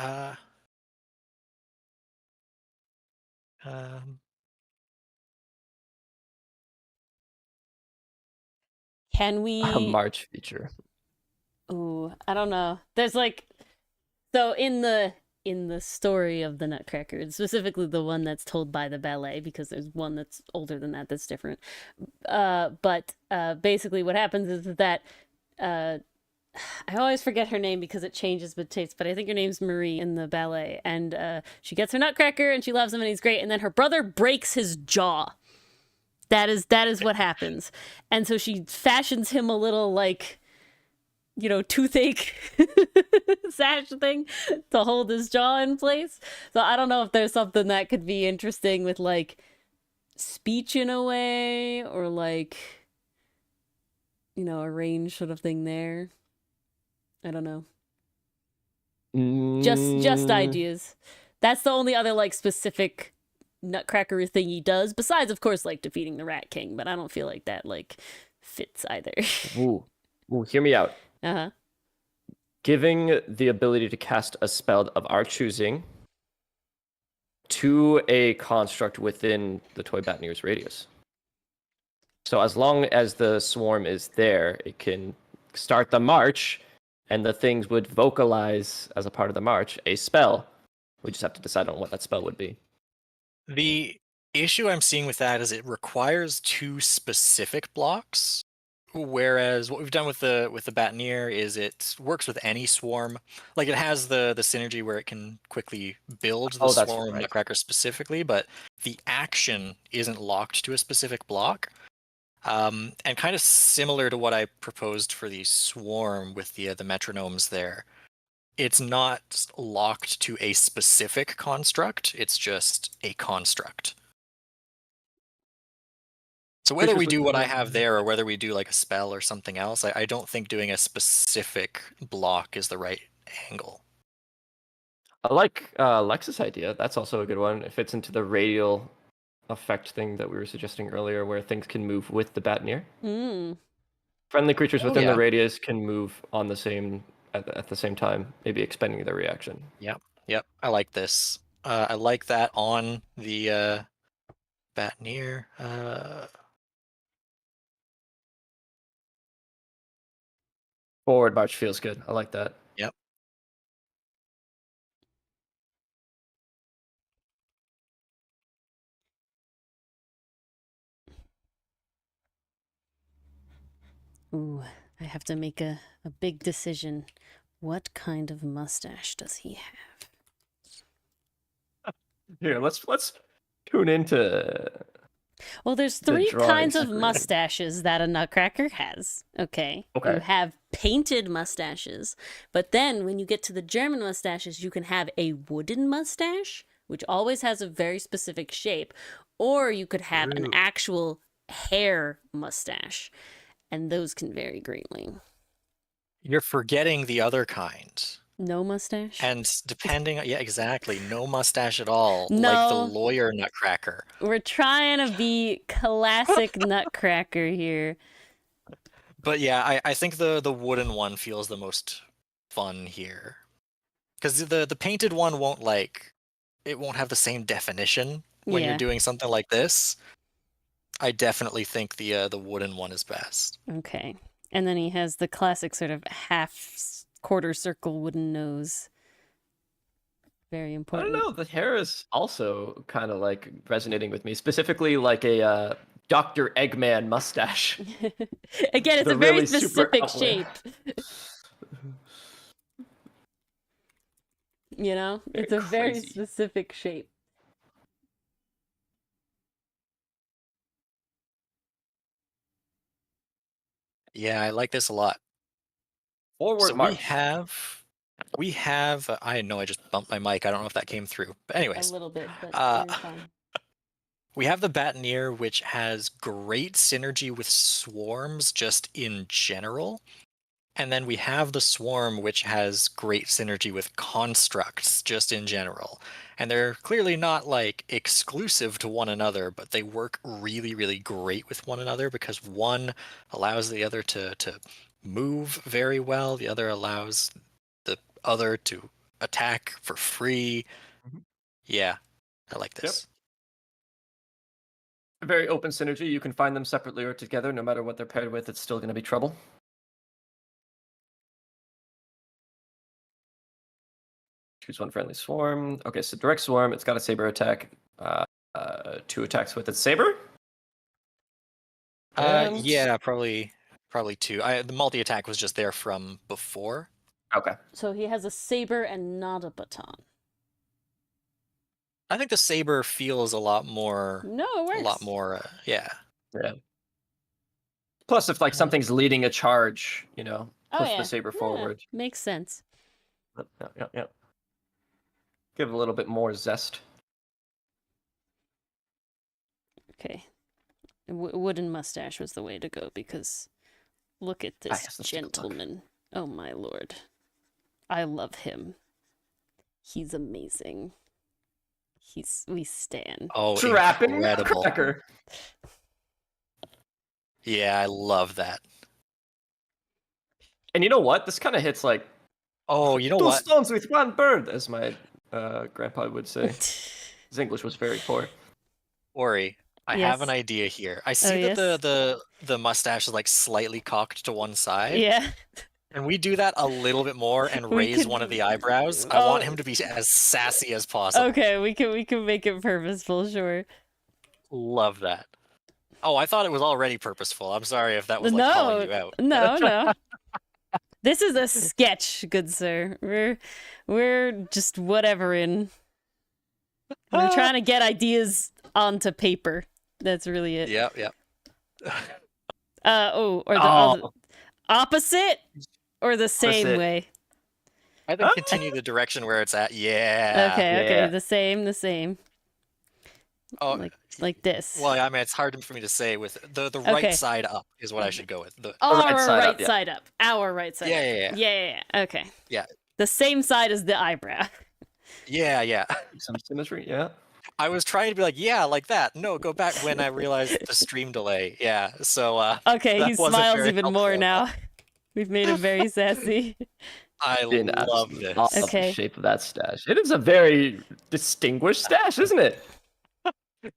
Can we? A march feature. Ooh, I don't know. There's like, so in the story of the Nutcracker, specifically the one that's told by the ballet, because there's one that's older than that that's different. But basically, what happens is that I always forget her name because it changes with taste, but I think her name's Marie in the ballet, and she gets her Nutcracker and she loves him and he's great, and then her brother breaks his jaw. That is what happens, and so she fashions him a little like toothache sash thing to hold his jaw in place. So I don't know if there's something that could be interesting with like speech in a way, or like a range sort of thing there. I don't know. Just ideas. That's the only other like specific nutcracker thing he does, besides of course like defeating the Rat King, but I don't feel like that like fits either. Ooh, hear me out. Uh-huh. Giving the ability to cast a spell of our choosing to a construct within the Toy Batnier's radius. So as long as the swarm is there, it can start the march, and the things would vocalize as a part of the march a spell. We just have to decide on what that spell would be. The issue I'm seeing with that is it requires 2 specific blocks, whereas what we've done with the Batnier is it works with any swarm. Like it has the synergy where it can quickly build the that's swarm of right. Nutcracker specifically, but the action isn't locked to a specific block. And kind of similar to what I proposed for the swarm with the metronomes there. It's not locked to a specific construct, it's just a construct. So whether we do what I have there or whether we do like a spell or something else, I don't think doing a specific block is the right angle. I like Lex's idea. That's also a good one. It fits into the radial effect thing that we were suggesting earlier, where things can move with the Batnier. Friendly creatures within the radius can move on the same at the same time, maybe expending their reaction. Yep. I like this. I like that on the Batnier. Forward march feels good. I like that. Yep. Ooh, I have to make a big decision. What kind of mustache does he have? Here, let's tune into. Well, there's 3 kinds of screen. mustaches that a nutcracker has. Okay. Okay. You have painted mustaches, but then when you get to the German mustaches, you can have a wooden mustache, which always has a very specific shape, or you could have an actual hair mustache, and those can vary greatly. You're forgetting the other kind. No mustache? And depending, yeah, exactly. No mustache at all. No. Like the lawyer nutcracker. We're trying to be classic nutcracker here. But yeah, I think the wooden one feels the most fun here. Because the painted one won't have the same definition when you're doing something like this. I definitely think the wooden one is best. Okay. And then he has the classic sort of quarter circle wooden nose. Very important. I don't know. The hair is also kind of like resonating with me, specifically like a Dr. Eggman mustache. Again, it's a very really specific shape. It's a very specific shape. Yeah, I like this a lot. Forward so march. We have. I know I just bumped my mic. I don't know if that came through. But anyways, a little bit. But you're fine. We have the Batnier, which has great synergy with swarms just in general. And then we have the Swarm, which has great synergy with constructs just in general. And they're clearly not like exclusive to one another, but they work really, really great with one another because one allows the other to move very well. The other allows the other to attack for free. Yeah, I like this. A very open synergy. You can find them separately or together. No matter what they're paired with, it's still going to be trouble. Choose one friendly swarm. Okay, so direct swarm. It's got a saber attack. 2 attacks with its saber. Yeah, probably 2. The multi attack was just there from before. Okay. So he has a saber and not a baton. I think the saber feels a lot more. No, it works. A lot more. Yeah. Plus, if like something's leading a charge, push yeah. the saber Yeah, forward. makes sense. Yeah. Give it a little bit more zest. Okay. Wooden mustache was the way to go because look at this yes, let's take a look. gentleman. Oh my lord. I love him. He's amazing. We stan. Oh, Trapping incredible. Nutcracker. Yeah, I love that. And you know what? This kind of hits like Oh, you know two what? stones with one bird, as my grandpa would say. His English was very poor. Ori, I have an Yes. idea here. I see yes. that the mustache is like slightly cocked to one side. Yeah. Can we do that a little bit more and We raise could- one of the eyebrows? I Oh. want him to be as sassy as possible. Okay, we can make it purposeful, sure. Love that. Oh, I thought it was already purposeful. I'm sorry if that was like calling you out. No. This is a sketch, good sir. We're just whatever in. We're trying to get ideas onto paper. That's really it. Yep. Or the other, opposite or the same Opposite. way. I think continue the direction where it's at. Yeah. Okay, yeah. the same. Oh, Like this. well, I mean, it's hard for me to say with the right Okay. side up is what I should go with. Our right side right up, yeah. side up. Our right side Yeah, up. yeah. Okay. Yeah. The same side as the eyebrow. Yeah. Some symmetry, yeah. I was trying to be like, yeah, like that. No, go back when I realized the stream delay. Yeah. So Okay, that he wasn't smiles very even more helpful. now. We've made him very sassy. I In love absolute this. love Okay. the shape of that stash. It is a very distinguished stash, isn't it?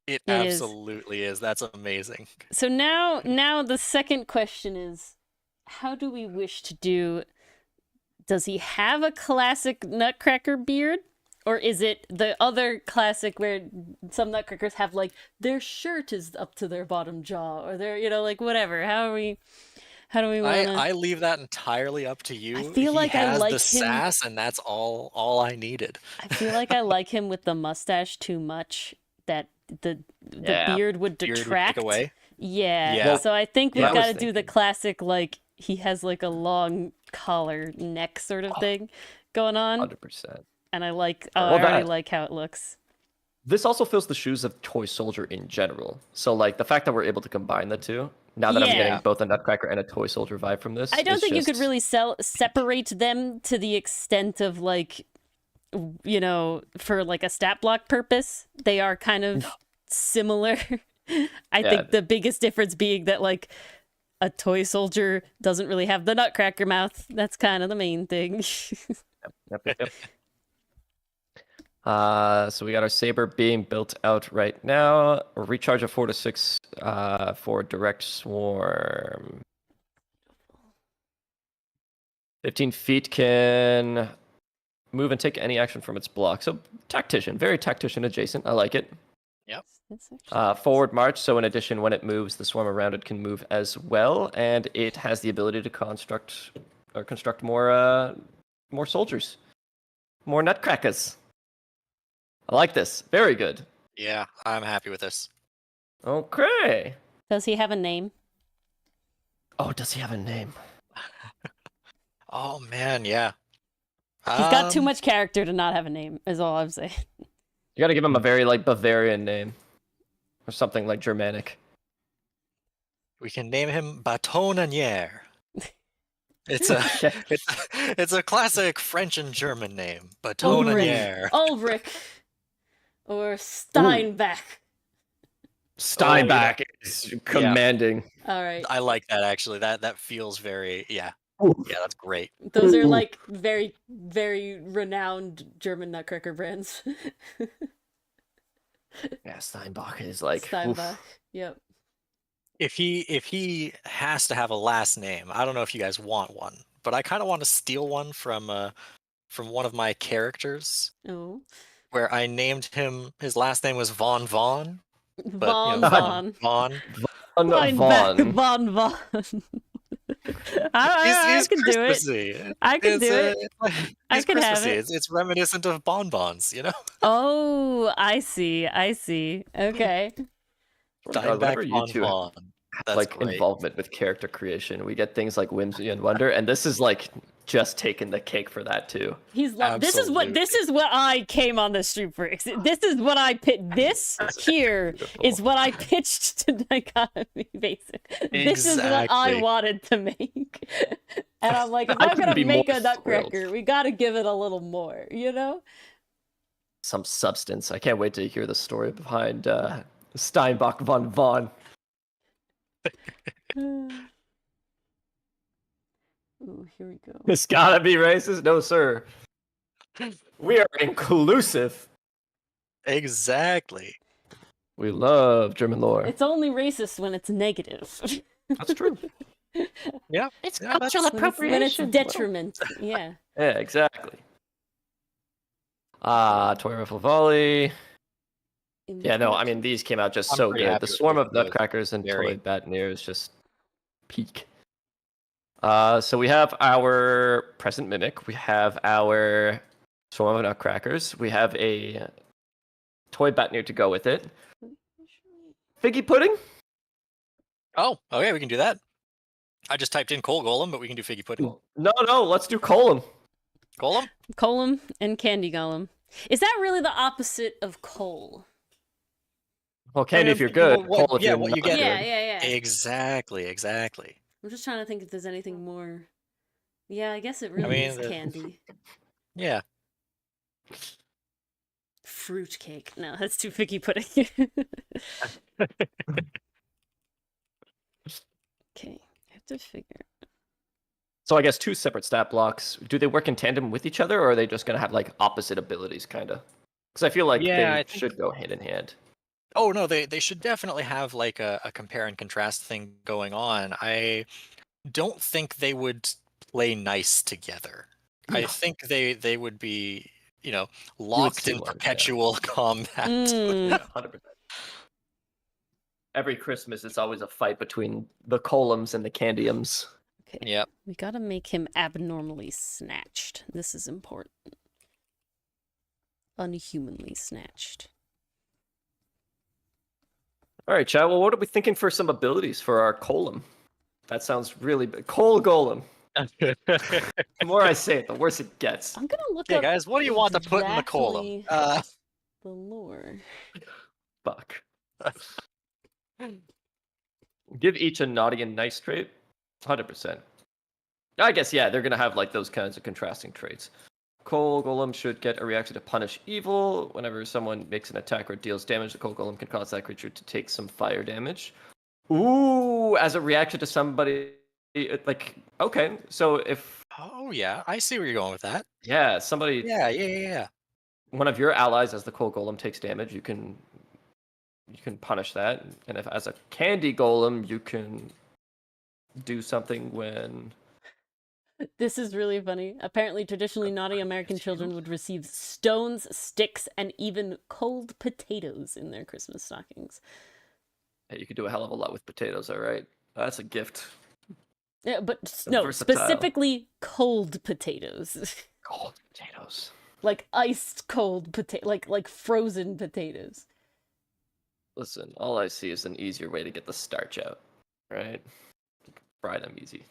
It It is. absolutely is. That's amazing. So now the second question is, how do we wish to do? Does he have a classic Nutcracker beard? Or is it the other classic where some Nutcrackers have like their shirt is up to their bottom jaw or their, like whatever. How do we want to? I leave that entirely up to you. I feel like he I has like the him- sass, and that's all I needed. I feel like I like him with the mustache too much that the Yeah. beard would Beard would detract. take away. Yeah. Yeah. Well, So I think we've yeah, I got was to do the thinking. classic like he has like a long collar neck sort of thing going on, 100%. and I like Well, I already that- like how it looks. This also fills the shoes of Toy Soldier in general. So, like, the fact that we're able to combine the two, now that I'm Yeah. getting both a Nutcracker and a Toy Soldier vibe from this. I don't it's think you could just- really separate them to the extent of like, for like a stat block purpose. They are kind of similar. I think the biggest difference being that like a Toy Soldier doesn't really have the Nutcracker mouth. That's kind of the main thing. Yep. So we got our saber being built out right now. A recharge of 4 to 6 for direct swarm. 15 feet can move and take any action from its block. So tactician, very tactician adjacent. I like it. That's actually- Forward march. So in addition, when it moves, the swarm around it can move as well, and it has the ability to construct more soldiers, more nutcrackers. I like this. Very good. Yeah, I'm happy with this. Okay. Does he have a name? Oh, does he have a name? Oh man, yeah. He's got too much character to not have a name. Is all I'm saying. You gotta give him a very like Bavarian name, or something like Germanic. We can name him Batonnière. It's a it's a classic French and German name. Batonnière. Ulrich. Or Steinbach. Steinbach is commanding. All right. I like that actually. That feels very yeah, that's great. Those are like very, very renowned German Nutcracker brands. Yeah, Steinbach is like oof. Steinbach. Yep. If he has to have a last name, I don't know if you guys want one, but I kind of want to steal one from one of my characters Oh. where I named him. His last name was Von Von. But, Von you know, Von. Von. Steinbach. Von. Von Von. I He's can do it. Christmassy. I can do it. I He's could have Christmassy. it. It's reminiscent of bonbons, you know. Oh, I see. Okay. God, whatever Steinbach you Von two Von. That's like great. involvement with character creation. We get things like whimsy and wonder, and this is like just taking the cake for that too. He's like, this is what I came on the street for. This is what I pitched. This here is what I pitched to Dichotomy, basically. This is what I wanted to make. And I'm like, if I'm gonna make a Nutcracker, we gotta give it a little more, you know? Some substance. I can't wait to hear the story behind Steinbach von Vaughn. Ooh, here we go. It's gotta be racist? No, sir. We are inclusive. Exactly. We love German lore. It's only racist when it's negative. That's true. Yeah. It's Yeah, cultural appropriation. When it's detriment. Yeah. Yeah, exactly. Toy Rifle Volley. Yeah, no, I mean, these came out just so good. The Swarm of Nutcrackers and Toy Batineers just peak. So we have our Present Mimic. We have our Swarm of Nutcrackers. We have a Toy Batineer to go with it. Figgy Pudding? Oh, okay, we can do that. I just typed in Coal Golem, but we can do Figgy Pudding. No, let's do Colum. Golem? Colum and Candy Golem. Is that really the opposite of coal? Well, Candy if you're good. Coal if you're what you not get. good. Yeah. Exactly. I'm just trying to think if there's anything more. Yeah, I guess it really is candy. Yeah. Fruitcake. No, that's too Figgy Pudding. Okay, I have to figure. So I guess 2 separate stat blocks. Do they work in tandem with each other, or are they just going to have like opposite abilities, kind of? Because I feel like they should go hand in hand. Oh no, they should definitely have like a compare and contrast thing going on. I don't think they would play nice together. I think they would be, locked in perpetual combat. 100%. Every Christmas, it's always a fight between the Colums and the Candiums. Okay. Yep. We gotta make him abnormally snatched. This is important. Unhumanly snatched. All right, chat. Well, what are we thinking for some abilities for our Colum? That sounds really big. Coal Golem. The more I say it, the worse it gets. I'm gonna look Yeah, up. guys, what do you want to put in the column? The lore. Fuck. Give each a naughty and nice trait. 100%. I guess, yeah, they're going to have like those kinds of contrasting traits. Coal Golem should get a reaction to punish evil. Whenever someone makes an attack or deals damage, the Coal Golem can cause that creature to take some fire damage. Ooh, as a reaction to somebody, like, okay, so if... Oh, yeah, I see where you're going with that. Yeah, somebody... Yeah. One of your allies, as the Coal Golem, takes damage, you can punish that. And if as a Candy Golem, you can do something when... This is really funny. Apparently, traditionally naughty American children would receive stones, sticks, and even cold potatoes in their Christmas stockings. Hey, you could do a hell of a lot with potatoes, all right? That's a gift. Yeah, but no, versatile. Specifically cold potatoes. Cold potatoes. Like iced cold potato, like frozen potatoes. Listen, all I see is an easier way to get the starch out, right? Fry them easy.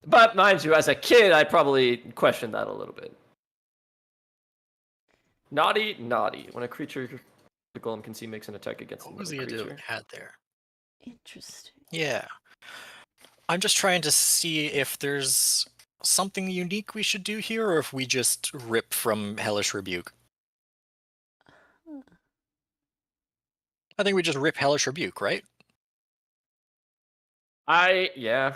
But mind you, as a kid, I probably questioned that a little bit. Naughty. When a creature the golem can see makes an attack against What another was the creature. idea it had there? Interesting. Yeah. I'm just trying to see if there's something unique we should do here, or if we just rip from Hellish Rebuke. I think we just rip Hellish Rebuke, right? Yeah.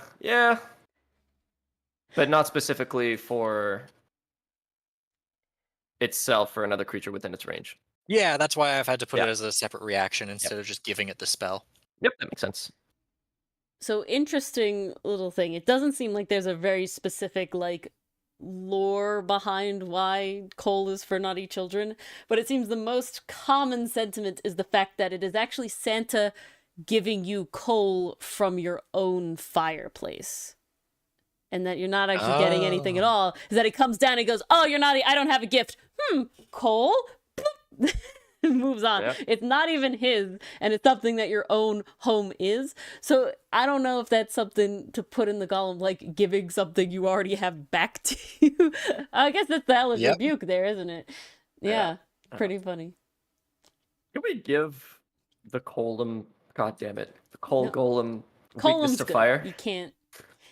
But not specifically for itself or another creature within its range. Yeah, that's why I've had to put it as a separate reaction instead of just giving it the spell. Yep, that makes sense. So interesting little thing. It doesn't seem like there's a very specific like lore behind why coal is for naughty children, but it seems the most common sentiment is the fact that it is actually Santa giving you coal from your own fireplace. And that you're not actually getting anything at all. Is that he comes down and goes, "Oh, you're naughty, I don't have a gift. Coal?" moves on. Yeah. It's not even his, and it's something that your own home is. So I don't know if that's something to put in the column, like giving something you already have back to you. I guess that's the hellish Yep. rebuke there, isn't it? Yeah, Yeah. pretty funny. Can we give the Golem, god damn it, the Coal No. Golem weakness Column's to good. fire? You can't.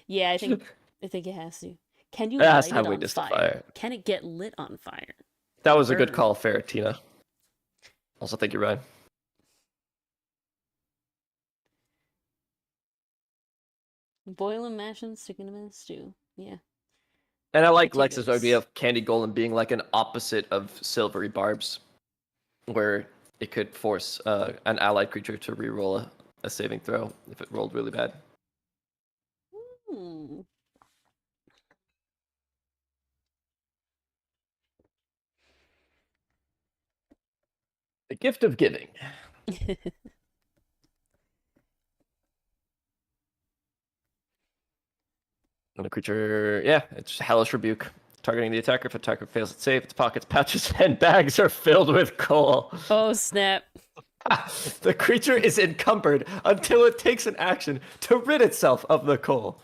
Yeah, I think it has to. Can you It has light to have it on weakness to fire? fire. Can it get lit on fire? That was a good Burn. call, Tina. Also, thank you, Ryan. Boil and mash and sticking them in a stew. Yeah. And I like Potatoes. Lex's idea of Candy Golem being like an opposite of Silvery Barbs, where it could force an allied creature to reroll a saving throw if it rolled really bad. Hmm. The gift of giving. And the creature, yeah, it's Hellish Rebuke. Targeting the attacker. If the attacker fails its save, its pockets, pouches, and bags are filled with coal. Oh, snap. The creature is encumbered until it takes an action to rid itself of the coal.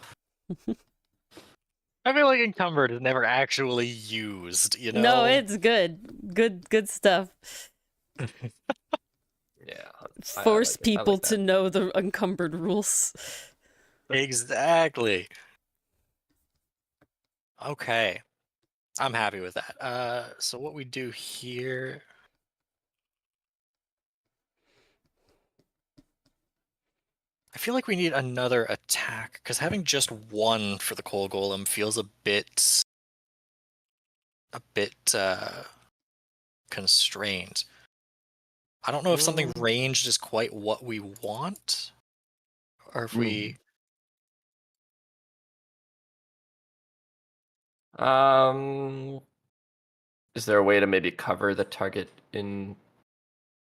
I feel like encumbered is never actually used, you know? No, it's good. Good stuff. Yeah. Force people like to know the encumbered rules. Exactly. Okay. I'm happy with that. So what we do here... I feel like we need another attack, because having just one for the Coal Golem feels a bit constrained. I don't know if something ranged is quite what we want, or if we... Is there a way to maybe cover the target in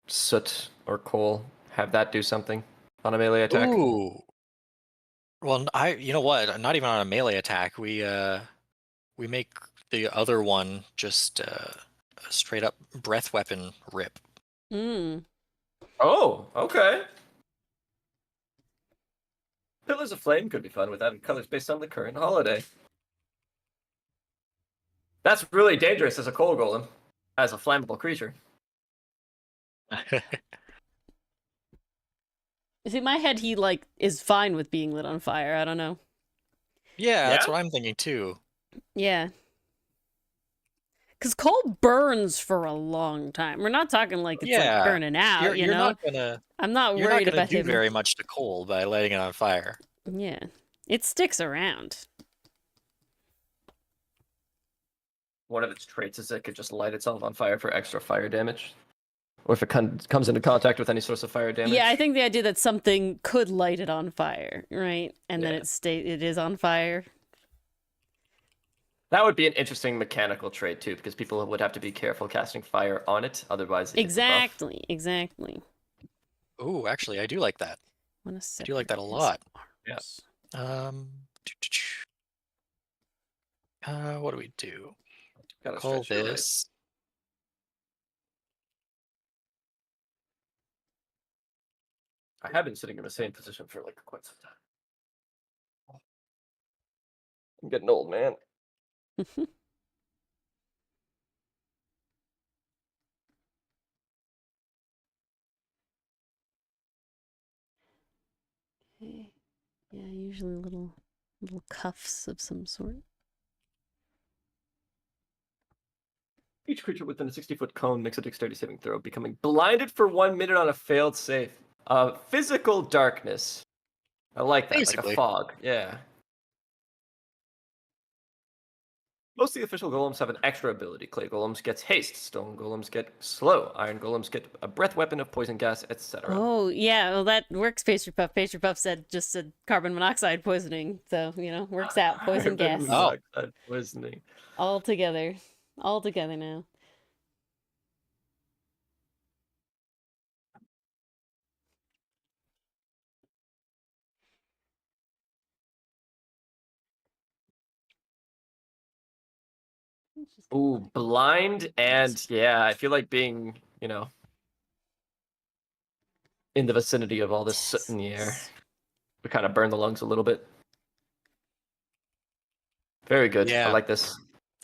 soot or coal? Have that do something on a melee attack? Ooh. Well, you know what? Not even on a melee attack. We make the other one just a straight up breath weapon rip. Hmm. Oh, okay. Pillars of Flame could be fun with added colors based on the current holiday. That's really dangerous as a coal golem, as a flammable creature. See, in my head, he like is fine with being lit on fire. I don't know. Yeah, that's Yeah? what I'm thinking too. Yeah. Because coal burns for a long time. We're not talking like it's Yeah. like burning out, You're you know? not gonna I'm not you're not worried gonna about do him. very much to coal by lighting it on fire. Yeah. It sticks around. One of its traits is it could just light itself on fire for extra fire damage. Or if it comes into contact with any source of fire damage. Yeah, I think the idea that something could light it on fire, right? And then Yeah. it is on fire. That would be an interesting mechanical trait too, because people would have to be careful casting fire on it, otherwise it gets a buff. Exactly. Ooh, actually, I do like that. I do like that a lot. Yeah. What do we do? Gotta Call stretch your this. I have been sitting in the same position for like quite some time. I'm getting old, man. Okay. Yeah, usually little cuffs of some sort. Each creature within a 60-foot cone makes a dexterity saving throw, becoming blinded for 1 minute on a failed save. Physical darkness. I like that, Basically. like a fog. Yeah. Most of the official golems have an extra ability. Clay golems gets haste. Stone golems get slow. Iron golems get a breath weapon of poison gas, etc. Oh, yeah. Well, that works, Pastry Puff. Pastry Puff said carbon monoxide poisoning. So, works out. Poison gas. Poisoning. All together now. Ooh, blind and yeah, I feel like being, in the vicinity of all this soot in the air. We kind of burn the lungs a little bit. Very good. Yeah. I like this.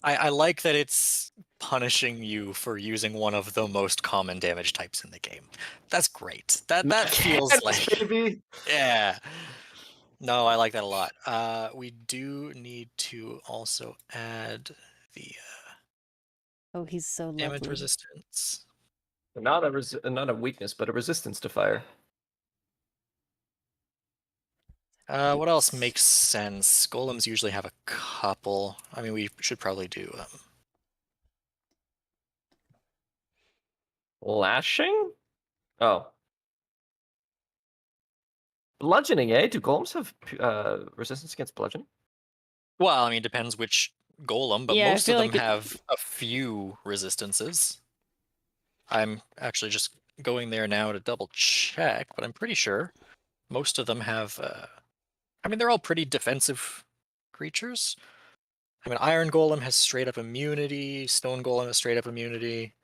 I like that it's punishing you for using one of the most common damage types in the game. That's great. That feels like baby. yeah. No, I like that a lot. We do need to also add the Oh, he's so damage lovely. resistance. Not a weakness, but a resistance to fire. What else makes sense? Golems usually have a couple. I mean, we should probably do Lashing? Oh. Bludgeoning, eh? Do golems have resistance against bludgeoning? well, I mean, depends which golem, but Yeah, I most of feel them like it- have a few resistances. I'm actually just going there now to double check, but I'm pretty sure most of them have. I mean, they're all pretty defensive creatures. I mean, Iron Golem has straight up immunity. Stone Golem has straight up immunity.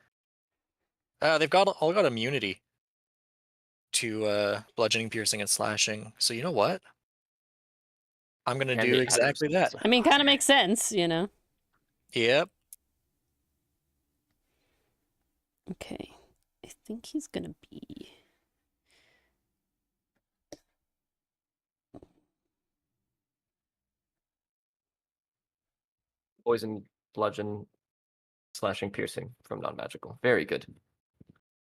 They've all got immunity to bludgeoning, piercing, and slashing. So you know what? I'm gonna And do they add exactly that. resistance. I mean, kind of makes sense, you know. Yep. Okay, I think he's gonna be. Poison, bludgeon, slashing, piercing from non-magical. Very good.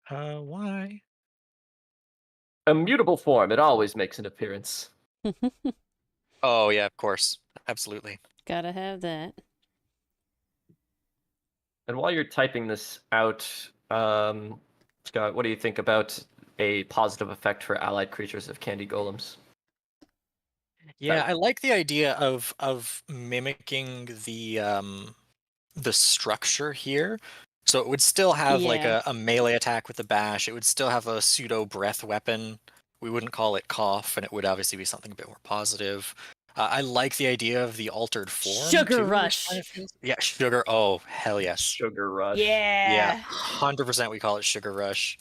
Why? Immutable form. It always makes an appearance. Oh yeah, of course, absolutely. Gotta have that. And while you're typing this out, Scott, what do you think about a positive effect for allied creatures of candy golems? Yeah, I like the idea of mimicking the structure here. So it would still have like Yeah. a melee attack with the bash. It would still have a pseudo breath weapon. We wouldn't call it cough, and it would obviously be something a bit more positive. I like the idea of the altered form. Sugar too, which rush. kind of yeah, sugar. Oh, hell yes. Sugar rush. Yeah, Yeah. 100% we call it sugar rush.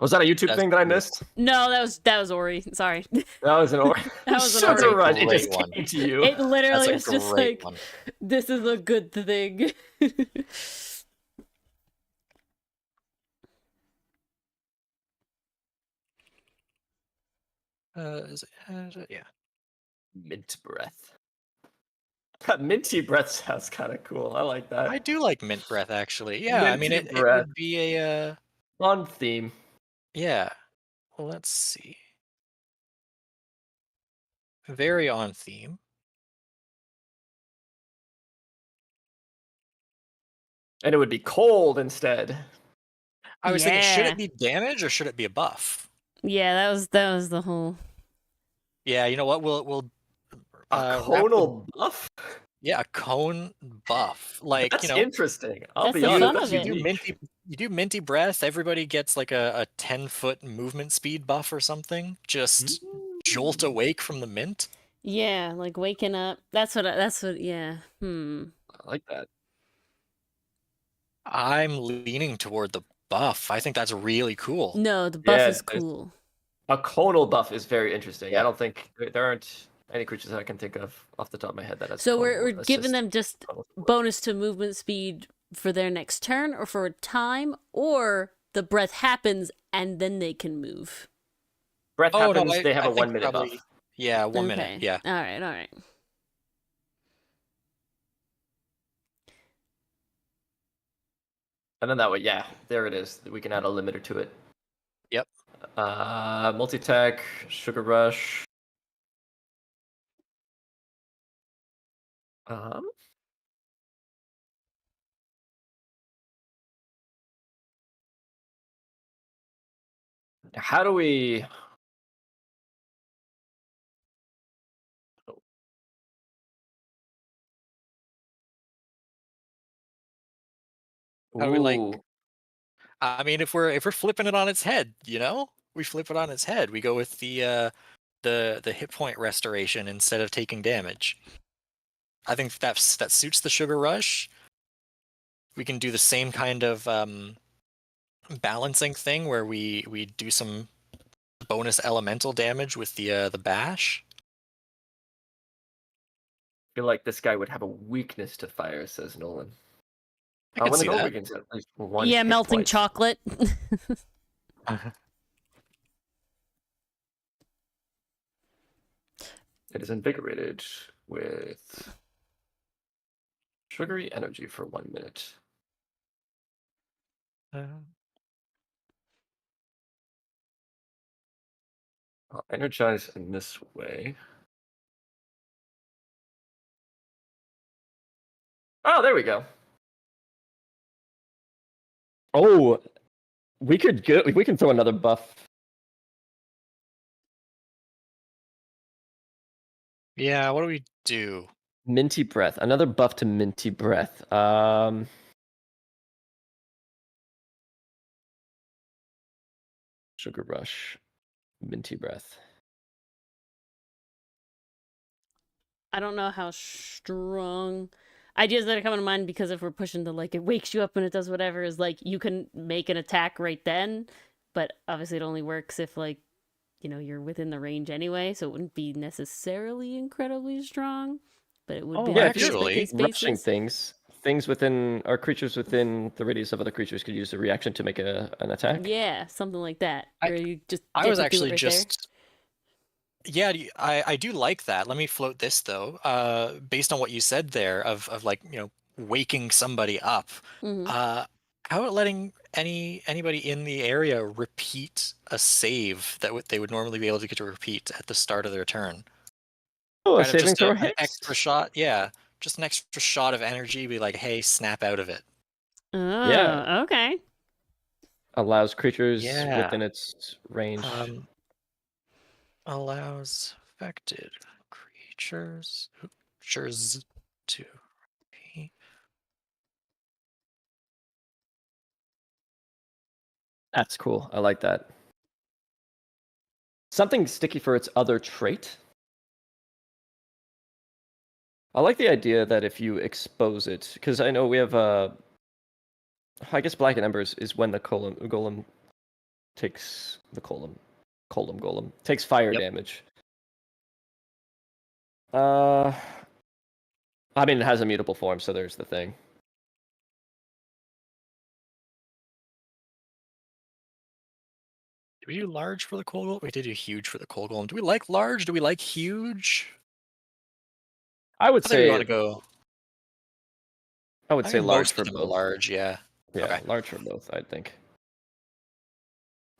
Was that a YouTube That's thing that I beautiful. missed? No, that was Ori. Sorry. That was an or. That was an Sugar Ori. rush. It Great just one. came to you. It literally That's was a just great like, one. this is a good thing. Yeah. Mint breath. That minty breath sounds kind of cool. I like that. I do like mint breath actually. Yeah, I mean Minty it breath. would be a On theme. yeah. Well, let's see. Very on theme. And it would be cold instead. I was thinking, should Yeah. it be damage or should it be a buff? Yeah, that was the whole. Yeah, you know what? We'll A wrap conal buff? yeah, a cone buff. Like, That's you know, interesting. I'll That's be the honest. fun That's of it. unique. you do minty breath, everybody gets like a 10-foot movement speed buff or something. Just jolt awake from the mint. Yeah, like waking up. That's what. Yeah. I like that. I'm leaning toward the buff. I think that's really cool. No, the buff Yeah, is cool. A conal buff is very interesting. Yeah. I don't think there aren't any creatures that I can think of off the top of my head that has. So conal we're giving assist. them just Conal support. bonus to movement speed for their next turn, or for a time, or the breath happens and then they can move. Breath Oh, no, happens. They have I a think 1 minute probably- buff. Yeah, 1 Okay. minute. Yeah. All right. All right. And then that way, yeah, there it is. We can add a limiter to it. Yep. Multi-tech, Sugar Rush. How do we? How do we, like- Ooh. I mean, if we're flipping it on its head, you know, we flip it on its head. We go with the hit point restoration instead of taking damage. I think that suits the sugar rush. We can do the same kind of balancing thing where we do some bonus elemental damage with the bash. I feel like this guy would have a weakness to fire, says Nolan. I can When the see gold that. begins at least one Yeah, hit melting point. chocolate. It is invigorated with sugary energy for 1 minute. I'll energize in this way. Oh, there we go. Oh, we can throw another buff. Yeah, what do we do? Minty breath. Another buff to minty breath. Sugar rush. Minty breath. I don't know how strong ideas that are coming to mind, because if we're pushing the like it wakes you up and it does whatever, is like you can make an attack right then, but obviously it only works if like you're within the range anyway, so it wouldn't be necessarily incredibly strong, but it would be Oh, on a actually, case by case rushing basis. things within our creatures within the radius of other creatures could use a reaction to make an attack. Yeah, something like that, I- where you just I get was to do actually it right just yeah, I do like that. Let me float this though. Based on what you said there of like, waking somebody up. there. How about letting anybody in the area repeat a save that they would normally be able to get to repeat at the start of their turn? Oh, a Kind of saving just throw an hit. extra shot. Yeah, just an extra shot of energy. Be like, hey, snap out of it. Yeah. Oh, okay. Allows creatures Yeah. within its range. Allows affected creatures to repeat. That's cool. I like that. Something sticky for its other trait. I like the idea that if you expose it, because I know we have I guess Black and Embers is when the golem takes the golem takes fire Yep. damage. I mean, it has a mutable form, so there's the thing. Do we do large for the cold golem? We did do huge for the cold golem. Do we like large? Do we like huge? I would I think we want say to go. I would I say think large most for of them are both. large. Yeah. Yeah, Okay. large for both, I think.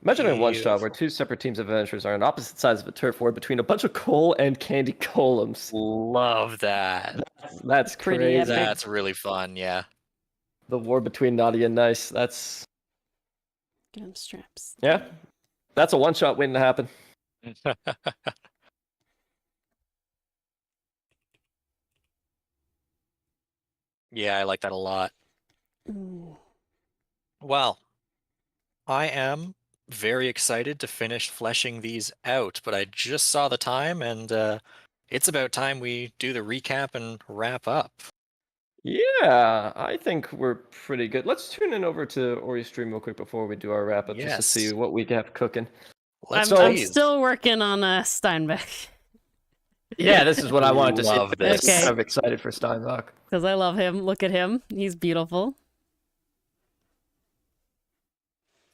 Imagine a one-shot where two separate teams of adventurers are on opposite sides of a turf war between a bunch of coal and candy golems. Love that. That's Pretty crazy. epic. That's really fun. Yeah. The war between naughty and nice. That's Get him straps. yeah. That's a one-shot waiting to happen. Yeah, I like that a lot. Ooh. Well, I am very excited to finish fleshing these out, but I just saw the time, and it's about time we do the recap and wrap up. Yeah, I think we're pretty good. Let's tune in over to Ori's stream real quick before we do our wrap-up, just to see Yes. what we have cooking. Let's I'm please. still working on Steinbeck. Yeah, this is what I wanted to see. Love this. Okay. I'm excited for Steinbach. Because I love him. Look at him. He's beautiful.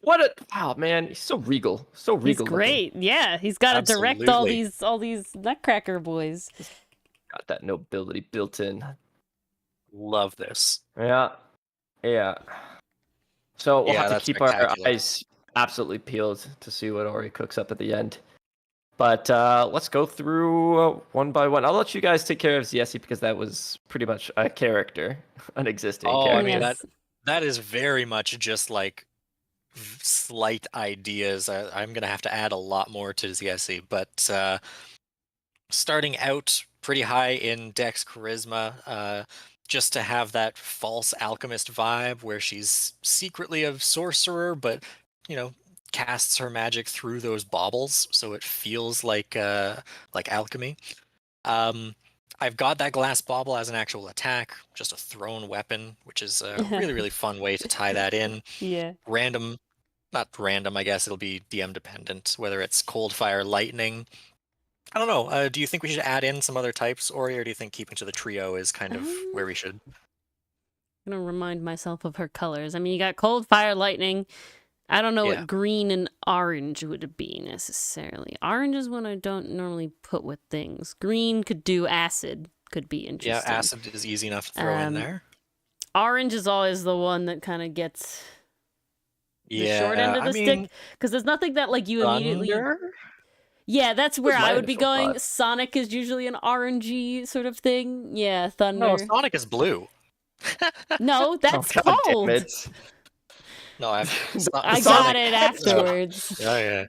Wow, man, he's so regal. So He's regal. great. Yeah, he's got to direct all Absolutely. these Nutcracker boys. Got that nobility built in. Love this. Yeah. Yeah. So we'll Yeah, have to that's keep our spectacular. eyes absolutely peeled to see what Ori cooks up at the end. But let's go through one by one. I'll let you guys take care of Ziesi because that was pretty much a character, an existing Oh, character. I mean Yes. that is very much just like slight ideas. I'm gonna have to add a lot more to ZSE, but starting out pretty high in Dex Charisma, just to have that false alchemist vibe where she's secretly a sorcerer, but casts her magic through those baubles, so it feels like alchemy. I've got that glass bauble as an actual attack, just a thrown weapon, which is a really, really fun way to tie that in. Yeah. Random not random, I guess. It'll be DM dependent, whether it's cold, fire, lightning. I don't know. Do you think we should add in some other types, Ori, or do you think keeping to the trio is kind of where we should? I'm gonna remind myself of her colors. I mean, you got cold, fire, lightning. I don't know Yeah. what green and orange would be necessarily. Orange is one I don't normally put with things. Green could do acid, could be interesting. Yeah, acid is easy enough to throw in there. Orange is always the one that kind of gets the short end of the stick, because there's nothing that like you immediately. Yeah, that's where I would be going. Sonic is usually an orangey sort of thing. Yeah, thunder. No, Sonic is blue. No, that's cold. No, I got it afterwards. Yeah.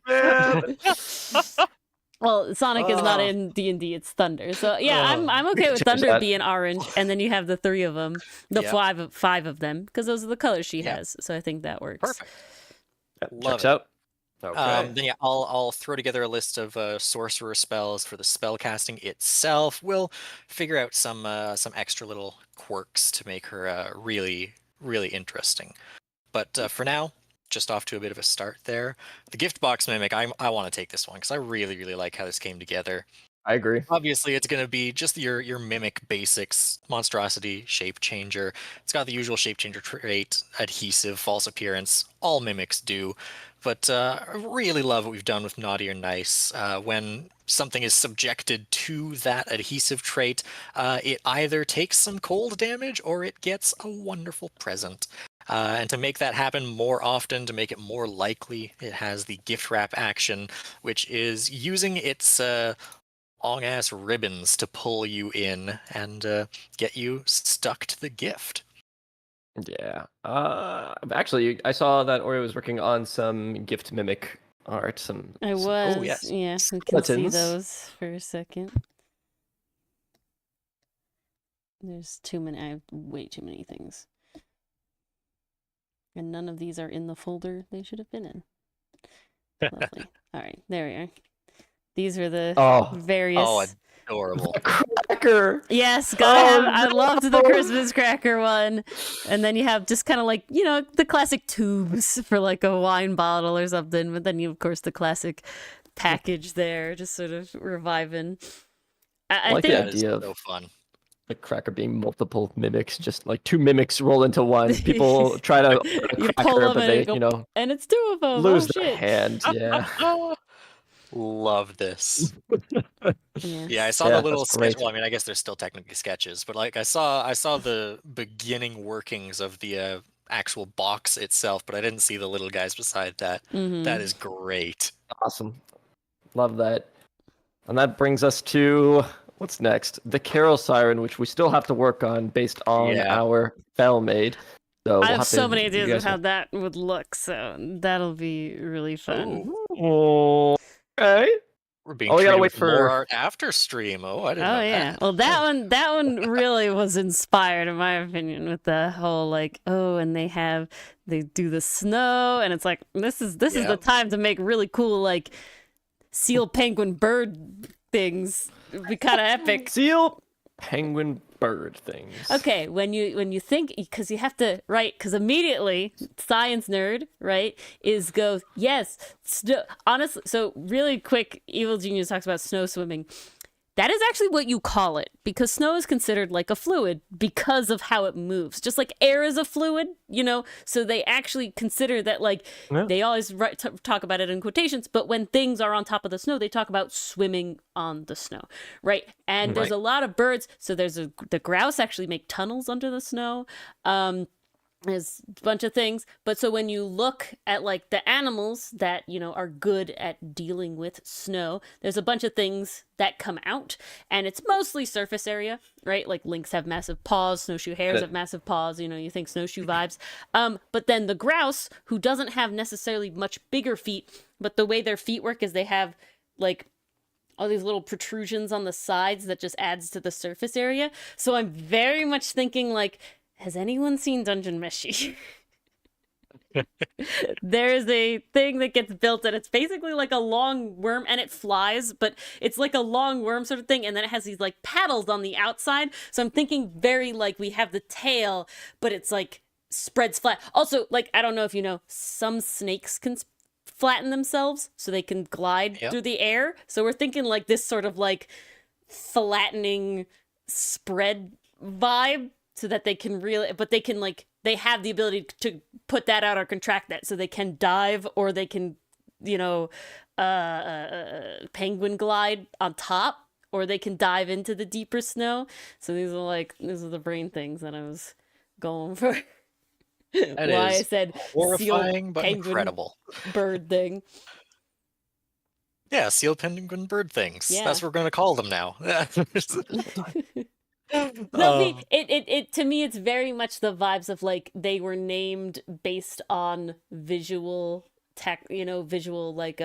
Well, Sonic is not in D&D; it's Thunder. So yeah, I'm okay with Thunder being orange, and then you have the three of them, five of them, because those are the colors she has. So I think that works. Perfect. Checks out. Okay. Then yeah, I'll throw together a list of sorcerer spells for the spell casting itself. We'll figure out some extra little quirks to make her really interesting. But for now, just off to a bit of a start there. The gift box mimic, I want to take this one because I really like how this came together. I agree. Obviously, it's going to be just your mimic basics: monstrosity, shape changer. It's got the usual shape changer trait, adhesive, false appearance. All mimics do. But I really love what we've done with Naughty or Nice. When something is subjected to that adhesive trait, it either takes some cold damage or it gets a wonderful present. And to make that happen more often, to make it more likely, it has the gift wrap action, which is using its long-ass ribbons to pull you in and get you stuck to the gift. Yeah. Actually, I saw that Ori was working on some gift mimic art. I was. Oh, yes. Yeah, we can see those for a second. There's too many. I have way too many things. And none of these are in the folder they should have been in. Lovely. All right, there we are. These are the various. Oh, adorable. Cracker. Yes, I loved the Christmas cracker one. And then you have just kind of like, the classic tubes for like a wine bottle or something. But then you, of course, the classic package there, just sort of reviving. I like think the idea of so fun. The cracker being multiple mimics, just like two mimics roll into one. People try to cracker, but they, and it's two of them. Lose their hand. Yeah. Love this. Yeah, I saw the little sketch. Well, I mean, I guess they're still technically sketches, but like I saw the beginning workings of the actual box itself, but I didn't see the little guys beside that. Mm-hmm. That is great. Awesome. Love that. And that brings us to what's next? The Carol Siren, which we still have to work on based on our Felmade. So I have so many ideas of how that would look, so that'll be really fun. Oh, okay. We're being treated with more art after stream. Oh, I didn't know that. Well, that one really was inspired, in my opinion, with the whole and they do the snow, and it's like this is the time to make really cool like seal, penguin, bird things. It'd be kind of epic. Seal, penguin, bird things. Okay, when you think, because you have to, right, because immediately science nerd, right, yes, honestly, so really quick, Evil Genius talks about snow swimming. That is actually what you call it, because snow is considered like a fluid because of how it moves. Just like air is a fluid, so they actually consider that, they always talk about it in quotations, but when things are on top of the snow, they talk about swimming on the snow, right? And there's a lot of birds, so the grouse actually make tunnels under the snow. There's a bunch of things, but so when you look at like the animals that are good at dealing with snow, there's a bunch of things that come out, and it's mostly surface area, right? Like lynx have massive paws, snowshoe hares have massive paws, you think snowshoe vibes. But then the grouse, who doesn't have necessarily much bigger feet, but the way their feet work is they have like all these little protrusions on the sides that just adds to the surface area. So I'm very much thinking like, has anyone seen Dungeon Meshi? There is a thing that gets built, and it's basically like a long worm, and it flies, but it's like a long worm sort of thing, and then it has these like paddles on the outside. So I'm thinking very like we have the tail, but it's like spreads flat. Also, like, I don't know if you know, some snakes can flatten themselves so they can glide Yep. through the air. So we're thinking like this sort of like flattening spread vibe so that they can really, but they can like, they have the ability to put that out or contract that so they can dive or they can, you know, penguin glide on top or they can dive into the deeper snow. So these are the brain things that I was going for. That Why I is said horrifying seal but penguin incredible. bird thing. Yeah, seal penguin bird things. Yeah. That's what we're going to call them now. No, it to me it's very much the vibes of like they were named based on visual visual like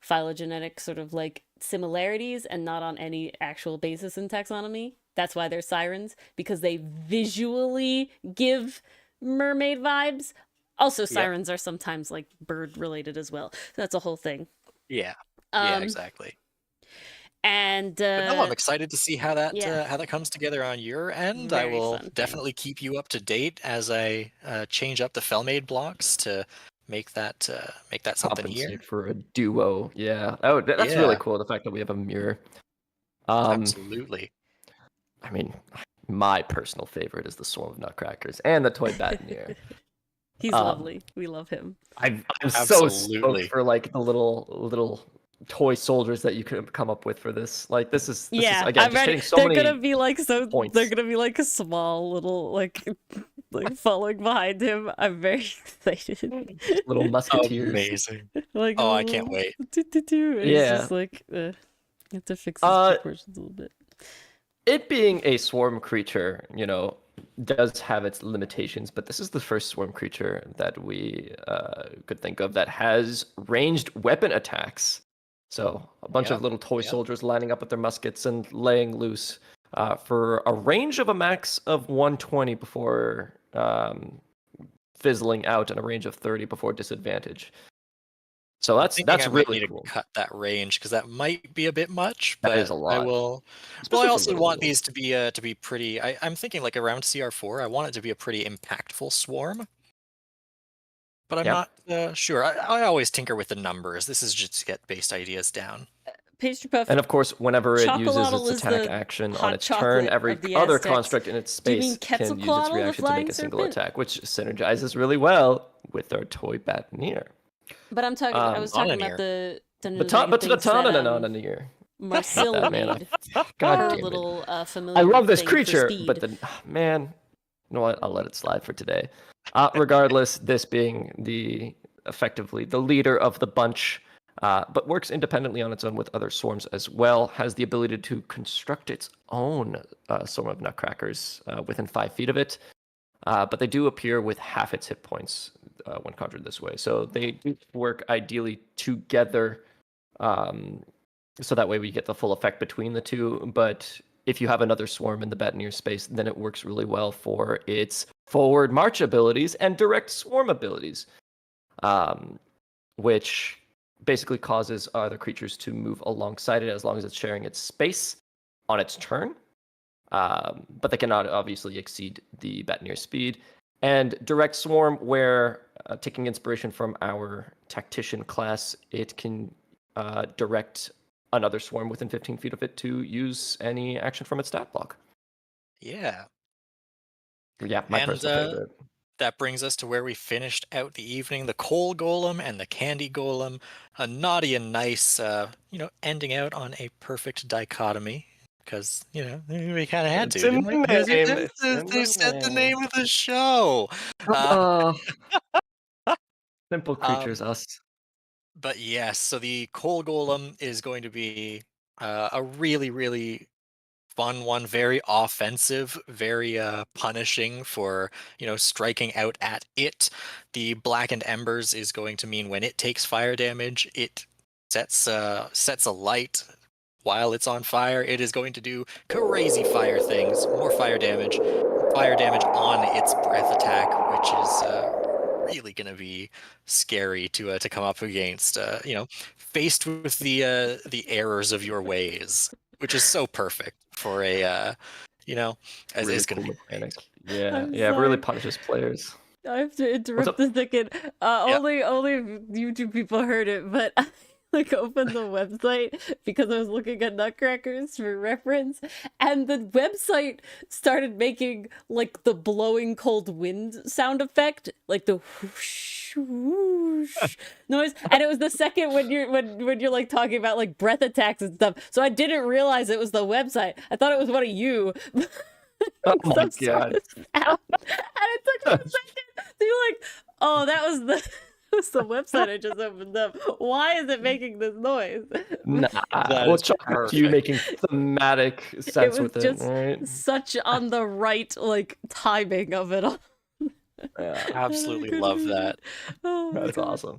phylogenetic sort of like similarities and not on any actual basis in taxonomy. That's why they're sirens, because they visually give mermaid vibes. Also, sirens are sometimes like bird related as well. That's a whole thing. Yeah. Yeah, exactly. And But no, I'm excited to see how that yeah. how that comes together on your end. I Very will fun thing. definitely keep you up to date as I change up the Felmade blocks to make that something here. Compensate for a duo. Yeah. Oh, that's really cool. The fact that we have a mirror. Absolutely. I mean, my personal favorite is the Swarm of Nutcrackers and the toy Bataneer. He's lovely. We love him. I'm so stoked for like the little toy soldiers that you could come up with for this. Like this is again I'm just ready. hitting so they're many gonna be like points. They're gonna be like a small little like following behind him. I'm very excited. Little musketeers. Amazing. Like I can't wait. It's just like you have to fix his proportions a little bit. It being a swarm creature, does have its limitations, but this is the first swarm creature that we could think of that has ranged weapon attacks. So a bunch of little toy soldiers lining up with their muskets and laying loose for a range of a max of 120 before fizzling out and a range of 30 before disadvantage. So that's really cool. To cut that range because that might be a bit much. But that is a lot. I will. Well, I also want these to be pretty. I'm thinking like around CR4. I want it to be a pretty impactful swarm. But I'm not sure. I always tinker with the numbers. This is just to get base ideas down. Pastry Puff. And of course, whenever it uses its attack action on its turn, every other construct in its space can use its reaction to make a single attack, which synergizes really well with our toy Bataneer. But I'm talking. I was talking about the Batananananir. Marcilla made. God her damn little it. familiar. I love this thing creature, for but man, you know what? I'll let it slide for today. Regardless, this being effectively the leader of the bunch, but works independently on its own with other swarms as well, has the ability to construct its own swarm of nutcrackers within 5 feet of it. But they do appear with half its hit points when conjured this way. So they do work ideally together, so that way we get the full effect between the two. But if you have another swarm in the Bataneer space, then it works really well for its forward march abilities and direct swarm abilities, which basically causes other creatures to move alongside it as long as it's sharing its space on its turn. But they cannot obviously exceed the Bataneer speed. And direct swarm, where taking inspiration from our tactician class, it can direct another swarm within 15 feet of it to use any action from its stat block. Yeah. Yeah, my personal favorite. That brings us to where we finished out the evening. The coal golem and the candy golem. A naughty and nice, ending out on a perfect dichotomy. Because, we kind of had to, didn't we? They said the name of the show. Simple creatures, us. But yes, so the coal golem is going to be a really, really fun one. Very offensive, very punishing for, striking out at it. The blackened embers is going to mean when it takes fire damage, it sets a light. While it's on fire, it is going to do crazy fire things, more fire damage on its breath attack, which is really going to be scary to come up against. Faced with the errors of your ways, which is so perfect for a, as really is going to cool be mechanic. Yeah, it really punishes players. I have to interrupt up? a second. Yeah. Only YouTube people heard it, but I opened the website because I was looking at Nutcrackers for reference, and the website started making like the blowing cold wind sound effect, like the whoosh whoosh noise, and it was the second when you're like talking about like breath attacks and stuff. So I didn't realize it was the website. I thought it was one of you. Oh my Some sort god. of sound. And it took me a second to be like, oh, that was the that was the website I just opened up. Why is it making this noise? Nah, That we'll is chalk it to you perfect. making thematic It sense was with it. just All right. such on the right like timing of it all. Yeah, Absolutely couldn't love read it. that. Oh my that's God. awesome.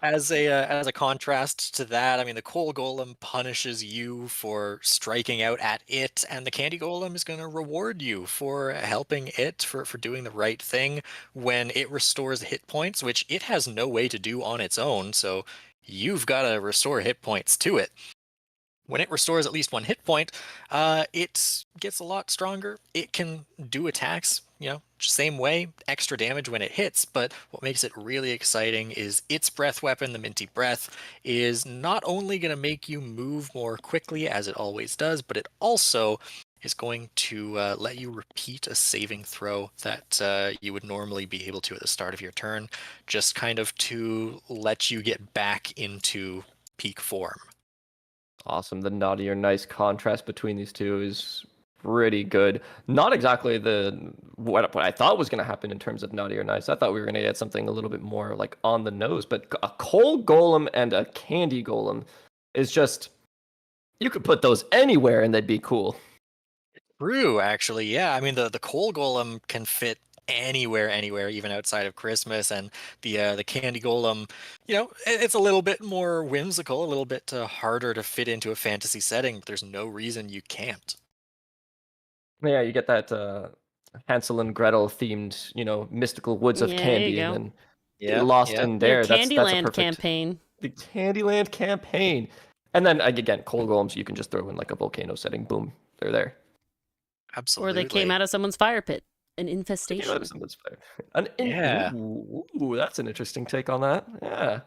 As a contrast to that, I mean, the coal golem punishes you for striking out at it, and the candy golem is going to reward you for helping it for doing the right thing when it restores hit points, which it has no way to do on its own. So you've got to restore hit points to it. When it restores at least one hit point, it gets a lot stronger. It can do attacks, same way, extra damage when it hits. But what makes it really exciting is its breath weapon, the Minty Breath, is not only going to make you move more quickly, as it always does, but it also is going to let you repeat a saving throw that you would normally be able to at the start of your turn, just kind of to let you get back into peak form. Awesome. The naughty or nice contrast between these two is pretty good. Not exactly what I thought was going to happen in terms of naughty or nice. I thought we were going to get something a little bit more like on the nose, but a coal golem and a candy golem is just, you could put those anywhere and they'd be cool. True, actually, yeah. I mean, the coal golem can fit anywhere, even outside of Christmas, and the candy golem, it's a little bit more whimsical, a little bit harder to fit into a fantasy setting. But there's no reason you can't. Yeah, you get that Hansel and Gretel themed, mystical woods of Yeah, there you candy, and go. then get Yeah, lost yeah. in Your there. That's a Candyland perfect campaign. the Candyland campaign. And then again, coal golems you can just throw in like a volcano setting. Boom, they're there. Or they came Absolutely. out of someone's fire pit. An Yeah, infestation. someone's fire. Yeah. Ooh, that's an interesting take on that. Yeah,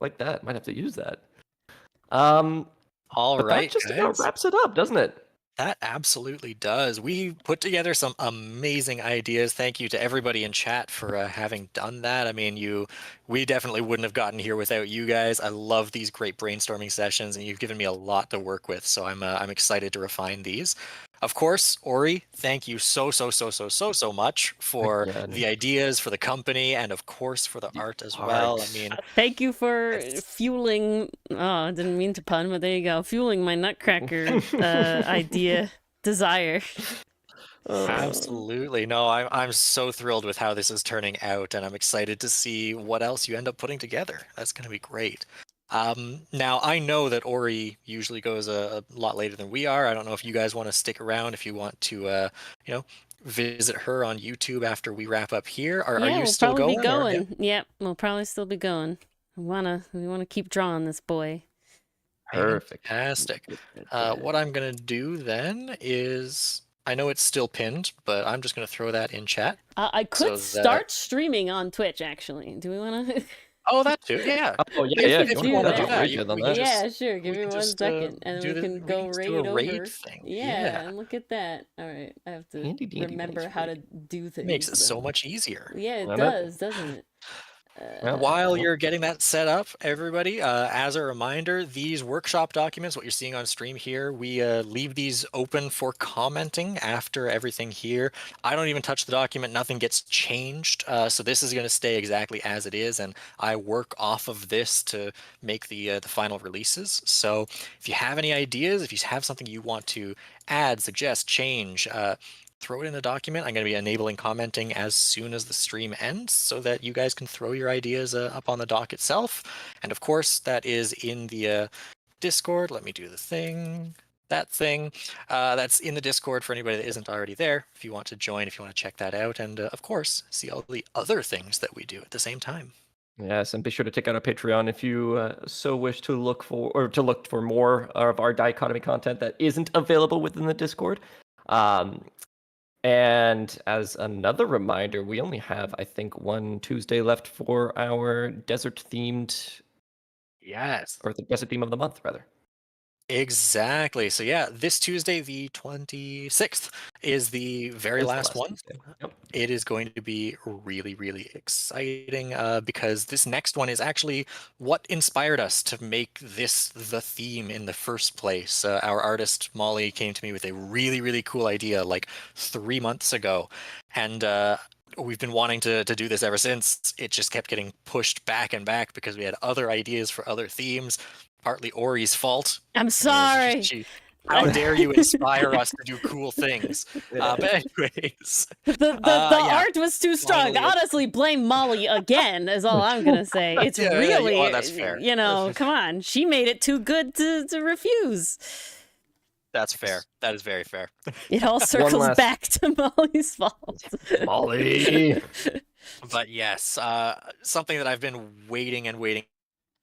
like that. Might have to use that. All But that right, just about guys. wraps it up, doesn't it? That absolutely does. We put together some amazing ideas. Thank you to everybody in chat for having done that. I mean, we definitely wouldn't have gotten here without you guys. I love these great brainstorming sessions, and you've given me a lot to work with. So I'm excited to refine these. Of course, Ori, thank you so much for Again, the ideas, for the company, and of course for the the art as well. I art. mean, Thank you for it's fueling. Oh, I didn't mean to pun, but there you go. Fueling my Nutcracker idea desire. Absolutely. No, I'm so thrilled with how this is turning out, and I'm excited to see what else you end up putting together. That's going to be great. Now, I know that Ori usually goes a lot later than we are. I don't know if you guys want to stick around, if you want to, visit her on YouTube after we wrap up here. Are Yeah, you we'll still probably be going? Or, yeah? going. Yep, we'll probably still be going. We wanna keep drawing this boy. Perfect. Fantastic. What I'm going to do then is, I know it's still pinned, but I'm just going to throw that in chat. I could So that- start streaming on Twitch. Actually, do we want to? Oh, that too. Yeah. Oh yeah, We yeah. could If do you want to that. do that, we on can that. Yeah, sure. Give we me can one just, second, and do we can go just raid do a raid over. thing. Yeah, and look at that. All right, I have to Handy dandy remember nice how to raid. do things. Makes it so though. much easier. Yeah, it Why not? does, doesn't it? While you're getting that set up, everybody, as a reminder, these workshop documents, what you're seeing on stream here, we leave these open for commenting after everything here. I don't even touch the document. Nothing gets changed. So this is going to stay exactly as it is, and I work off of this to make the final releases. So if you have any ideas, if you have something you want to add, suggest, change, throw it in the document. I'm going to be enabling commenting as soon as the stream ends so that you guys can throw your ideas up on the doc itself. And of course, that is in the Discord. Let me do the thing. That thing. That's in the Discord for anybody that isn't already there. If you want to join, if you want to check that out. And of course, see all the other things that we do at the same time. Yes, and be sure to check out our Patreon if you so wish to look for more of our dichotomy content that isn't available within the Discord. And as another reminder, we only have, I think, one Tuesday left for our desert-themed, Yes. or the desert theme of the month, rather. Exactly. So yeah, this Tuesday, the 26th, is the very Is the last last one. Tuesday. Yep. It is going to be really, really exciting because this next one is actually what inspired us to make this the theme in the first place. Our artist Molly came to me with a really, really cool idea like 3 months ago, and we've been wanting to do this ever since. It just kept getting pushed back and back because we had other ideas for other themes. Partly Ori's fault. I'm sorry. How dare you inspire us to do cool things? But anyways, The yeah, art was too strong. finally. Honestly, blame Molly again is all I'm gonna say. It's Yeah, really, oh, that's fair. you know, come on. She made it too good to refuse. That's fair. That is very fair. It all circles last- back to Molly's fault. Molly! But yes, something that I've been waiting and waiting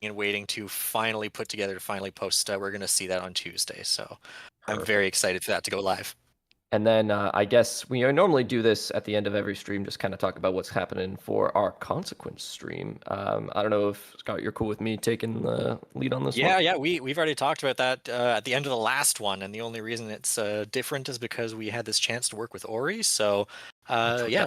and waiting to finally put together to finally post. We're going to see that on Tuesday. So I'm very excited for that to go live. And then I guess we normally do this at the end of every stream, just kind of talk about what's happening for our consequence stream. I don't know if, Scott, you're cool with me taking the lead on this one? Yeah, we've already talked about that at the end of the last one, and the only reason it's different is because we had this chance to work with Ori. So yeah,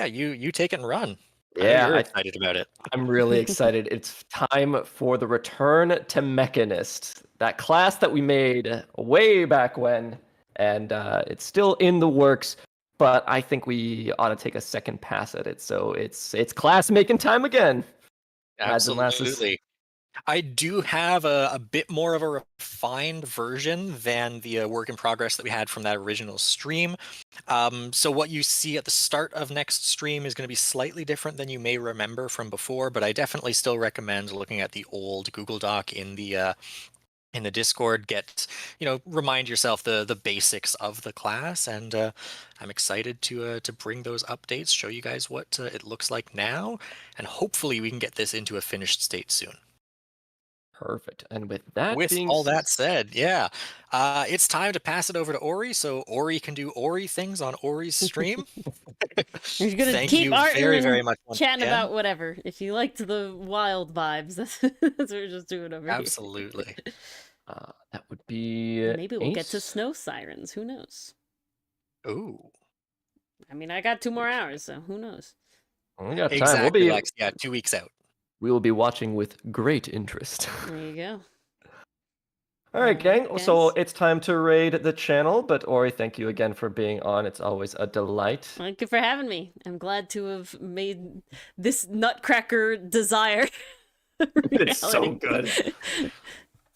you take it and run. Yeah, you're excited about it. I'm really excited. It's time for the return to Mechanist, that class that we made way back when, and it's still in the works. But I think we ought to take a second pass at it. So it's class making time again. Absolutely. I do have a bit more of a refined version than the work in progress that we had from that original stream. So what you see at the start of next stream is going to be slightly different than you may remember from before, but I definitely still recommend looking at the old Google Doc in the Discord. Remind yourself the basics of the class, and I'm excited to bring those updates, show you guys what it looks like now, and hopefully we can get this into a finished state soon. Perfect. And with that With being all that said, yeah, it's time to pass it over to Ori, so Ori can do Ori things on Ori's stream. You're gonna Thank keep you Art very, and very much. Once chatting again. about whatever. If you liked the wild vibes, that's what we're just doing over Absolutely. here. that would be Maybe we'll get to Ace. snow sirens. Who knows? Ooh. I mean, I got 2 more hours, so who knows? We got time. Exactly, Lex. Yeah, 2 weeks out. We will be watching with great interest. There you go. All right, gang. guys. So it's time to raid the channel. But Ori, thank you again for being on. It's always a delight. Thank you for having me. I'm glad to have made this Nutcracker desire. It's so reality. good.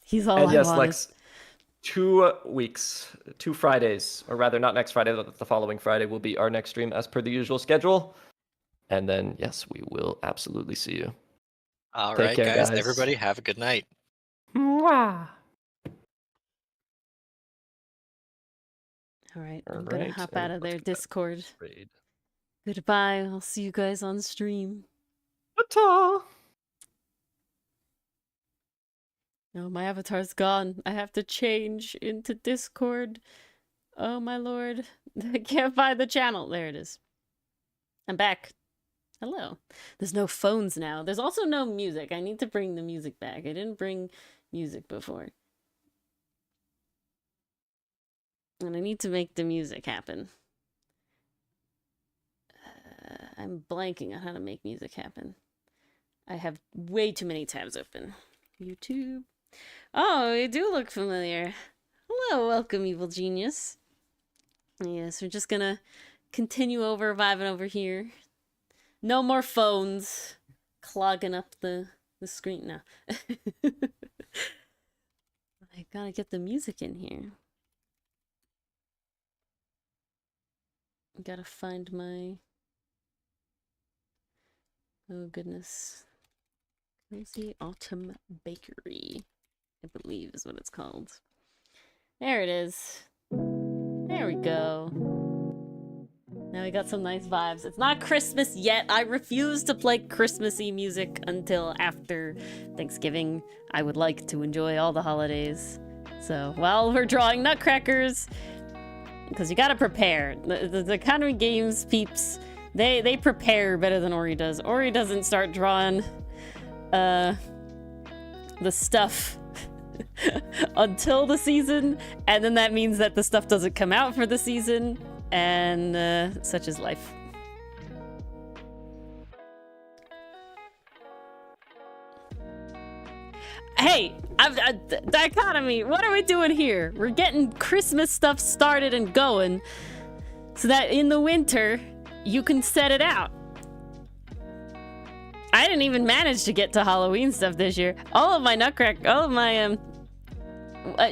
He's all And I yes, wanted. Lex, 2 weeks, 2 Fridays, or rather, not next Friday, the following Friday will be our next stream as per the usual schedule. And then, yes, we will absolutely see you. All Take right, care, guys. guys. Everybody, have a good night. Mwah. All right, All I'm gonna right, hop and out of their let's go back to Discord. raid. Goodbye. I'll see you guys on stream. Ta-ta. No, my avatar's gone. I have to change into Discord. Oh my lord. I can't find the channel. There it is. I'm back. Hello. There's no phones now. There's also no music. I need to bring the music back. I didn't bring music before. And I need to make the music happen. I'm blanking on how to make music happen. I have way too many tabs open. YouTube. Oh, you do look familiar. Hello, welcome, evil genius. Yes, we're just gonna continue vibing over here. No more phones clogging up the screen now. I gotta get the music in here. Gotta find my... Oh, goodness. Cozy Autumn Bakery, I believe is what it's called. There it is. There we go. Now we got some nice vibes. It's not Christmas yet. I refuse to play Christmassy music until after Thanksgiving. I would like to enjoy all the holidays. So while we're drawing nutcrackers, because you gotta prepare. The Dichotomy Games peeps, they prepare better than Ori does. Ori doesn't start drawing the stuff until the season, and then that means that the stuff doesn't come out for the season, and such is life. Hey, Dichotomy, what are we doing here? We're getting Christmas stuff started and going so that in the winter you can set it out. I didn't even manage to get to Halloween stuff this year. All of my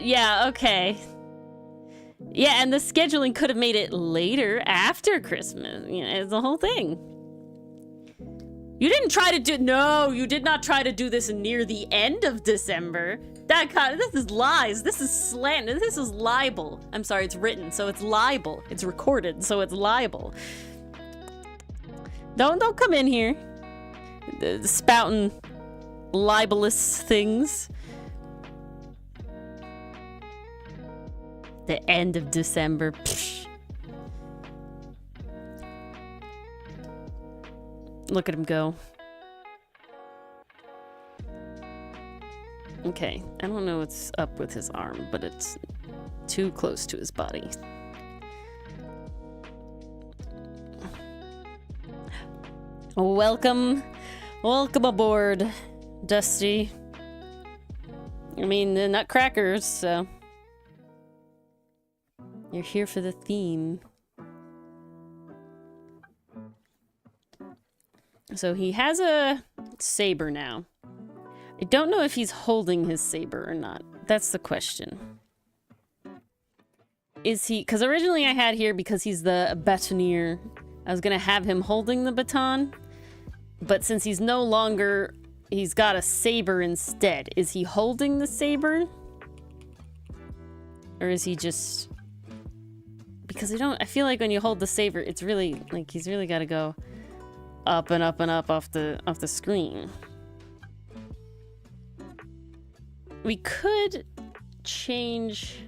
yeah, okay. Yeah, and the scheduling could have made it later after Christmas. You know, it's the whole thing. You didn't try to do... No, you did not try to do this near the end of December. This is lies. This is slander. This is libel. I'm sorry, it's written, so it's libel. It's recorded, so it's libel. Don't come in here. Spouting libelous things. The end of December. Psh. Look at him go. Okay, I don't know what's up with his arm, but it's too close to his body. Welcome aboard, Dusty. I mean, the Nutcrackers, so... You're here for the theme. So he has a saber now. I don't know if he's holding his saber or not. That's the question. Is he... Because originally I had here, because he's the bâtonnier, I was going to have him holding the baton. But since he's no longer... He's got a saber instead. Is he holding the saber? Or is he just... Because I feel like when you hold the saber, it's really... Like, he's really got to go up and up and up off the screen. We could change...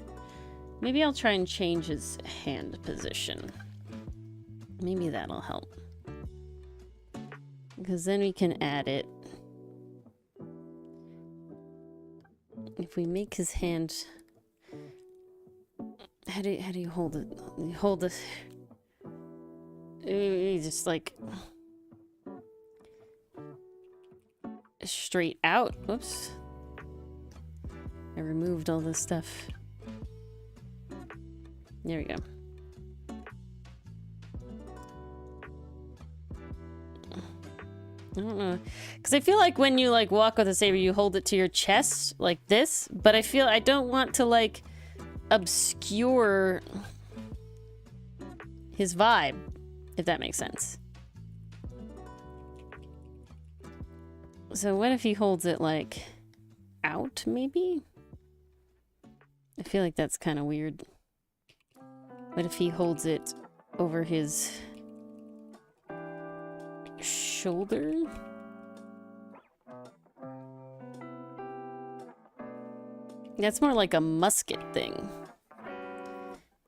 Maybe I'll try and change his hand position. Maybe that'll help. Because then we can add it. If we make his hand... How do you hold it? You hold it... You just like... Straight out. Whoops. I removed all this stuff. There we go. I don't know. Because I feel like when you like walk with a saber, you hold it to your chest like this. But I don't want to like obscure his vibe, if that makes sense. So what if he holds it like out, maybe? I feel like that's kind of weird. What if he holds it over his shoulder? That's more like a musket thing.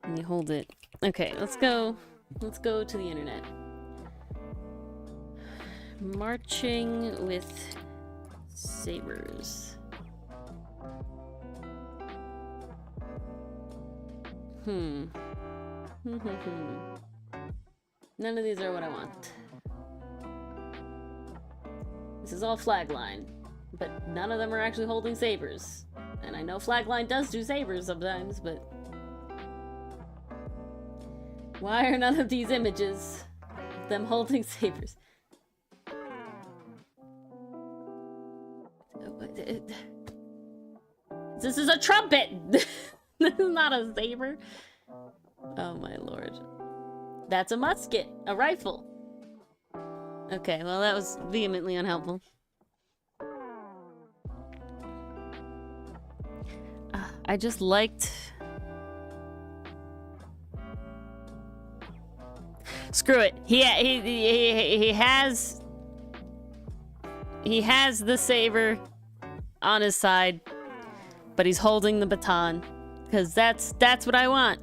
And you hold it. Okay, let's go to the internet. Marching with sabers. None of these are what I want. This is all Flagline, but none of them are actually holding sabers. And I know Flagline does do sabers sometimes, but... Why are none of these images of them holding sabers? This is a trumpet! This is not a saber. Oh my lord. That's a musket. A rifle. Okay, well that was vehemently unhelpful. I just liked... Screw it. He has the saber on his side, but he's holding the baton because that's what I want.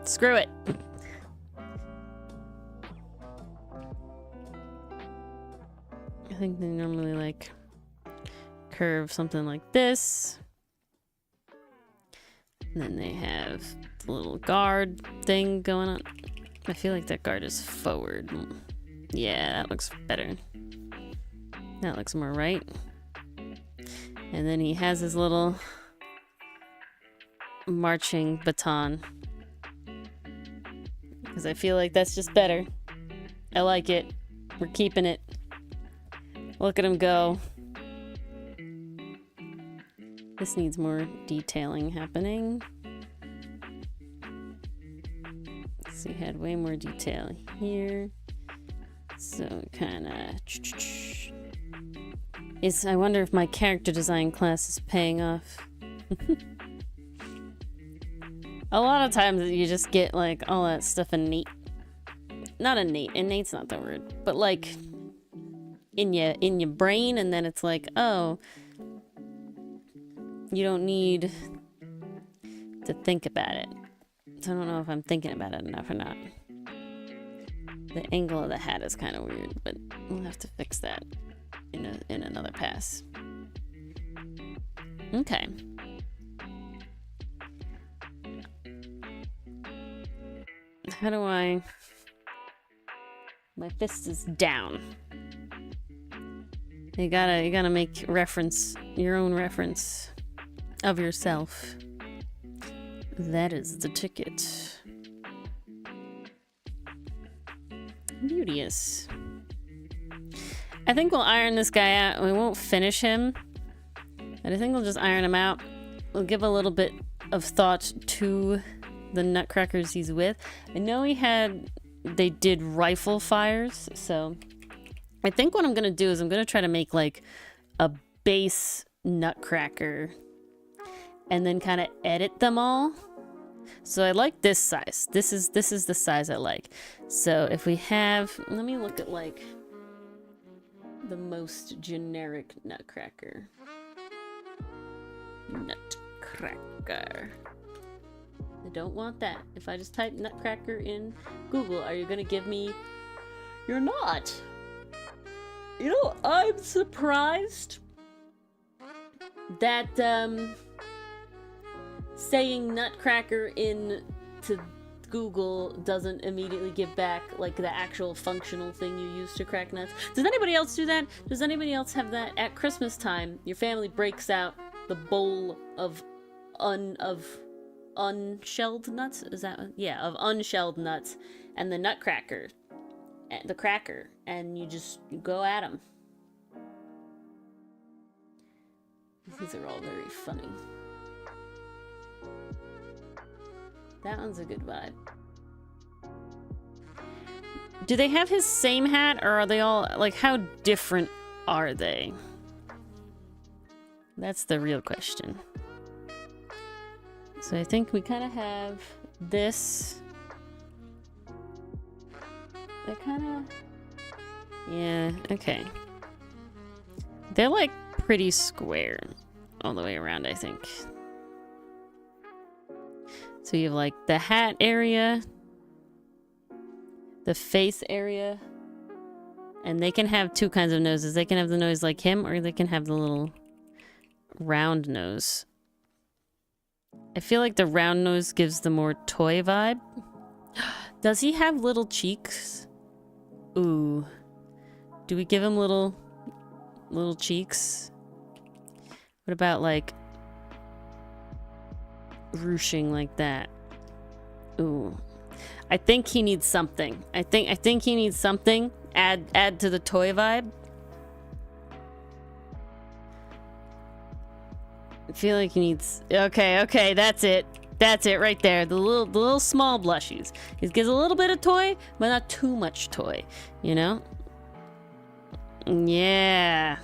Screw it. I think they normally like curve something like this. And then they have the little guard thing going on. I feel like that guard is forward. Yeah, that looks better. That looks more right. And then he has his little marching baton. Because I feel like that's just better. I like it. We're keeping it. Look at him go. This needs more detailing happening. So he had way more detail here. So kind of... I wonder if my character design class is paying off. A lot of times you just get like all that stuff innate. Not innate. Innate's not the word. But like in your brain, and then it's like, oh, you don't need to think about it. So I don't know if I'm thinking about it enough or not. The angle of the hat is kind of weird, but we'll have to fix that in another pass. Okay. How do I... My fist is down. You gotta make reference, your own reference of yourself. That is the ticket. Beauteous. I think we'll iron this guy out. We won't finish him, but I think we'll just iron him out. We'll give a little bit of thought to the nutcrackers he's with. I know they did rifle fires, so I think what I'm gonna do is I'm gonna try to make like a base nutcracker and then kind of edit them all. So I like this size. This is the size I like. So if we have, let me look at like the most generic nutcracker. Nutcracker. I don't want that. If I just type nutcracker in Google, are you gonna give me... You're not. You know, I'm surprised that saying nutcracker in to Google doesn't immediately give back like the actual functional thing you use to crack nuts. Does anybody else do that? Does anybody else have that at Christmas time? Your family breaks out the bowl of unshelled nuts? Is that, yeah, of unshelled nuts, and the nutcracker, the cracker, and you go at them. These are all very funny. That one's a good vibe. Do they have his same hat, or are they all, like, how different are they? That's the real question. So I think we kind of have this. They're kind of... Yeah, okay. They're, like, pretty square all the way around, I think. So you have like the hat area, the face area, and they can have two kinds of noses. They can have the nose like him, or they can have the little round nose. I feel like the round nose gives the more toy vibe. Does he have little cheeks? Ooh. Do we give him little cheeks? What about like ruching like that? Ooh. I think he needs something. I think he needs something. Add to the toy vibe. I feel like he needs... Okay, that's it. That's it right there. The little small blushies. He gives a little bit of toy, but not too much toy, you know? Yeah.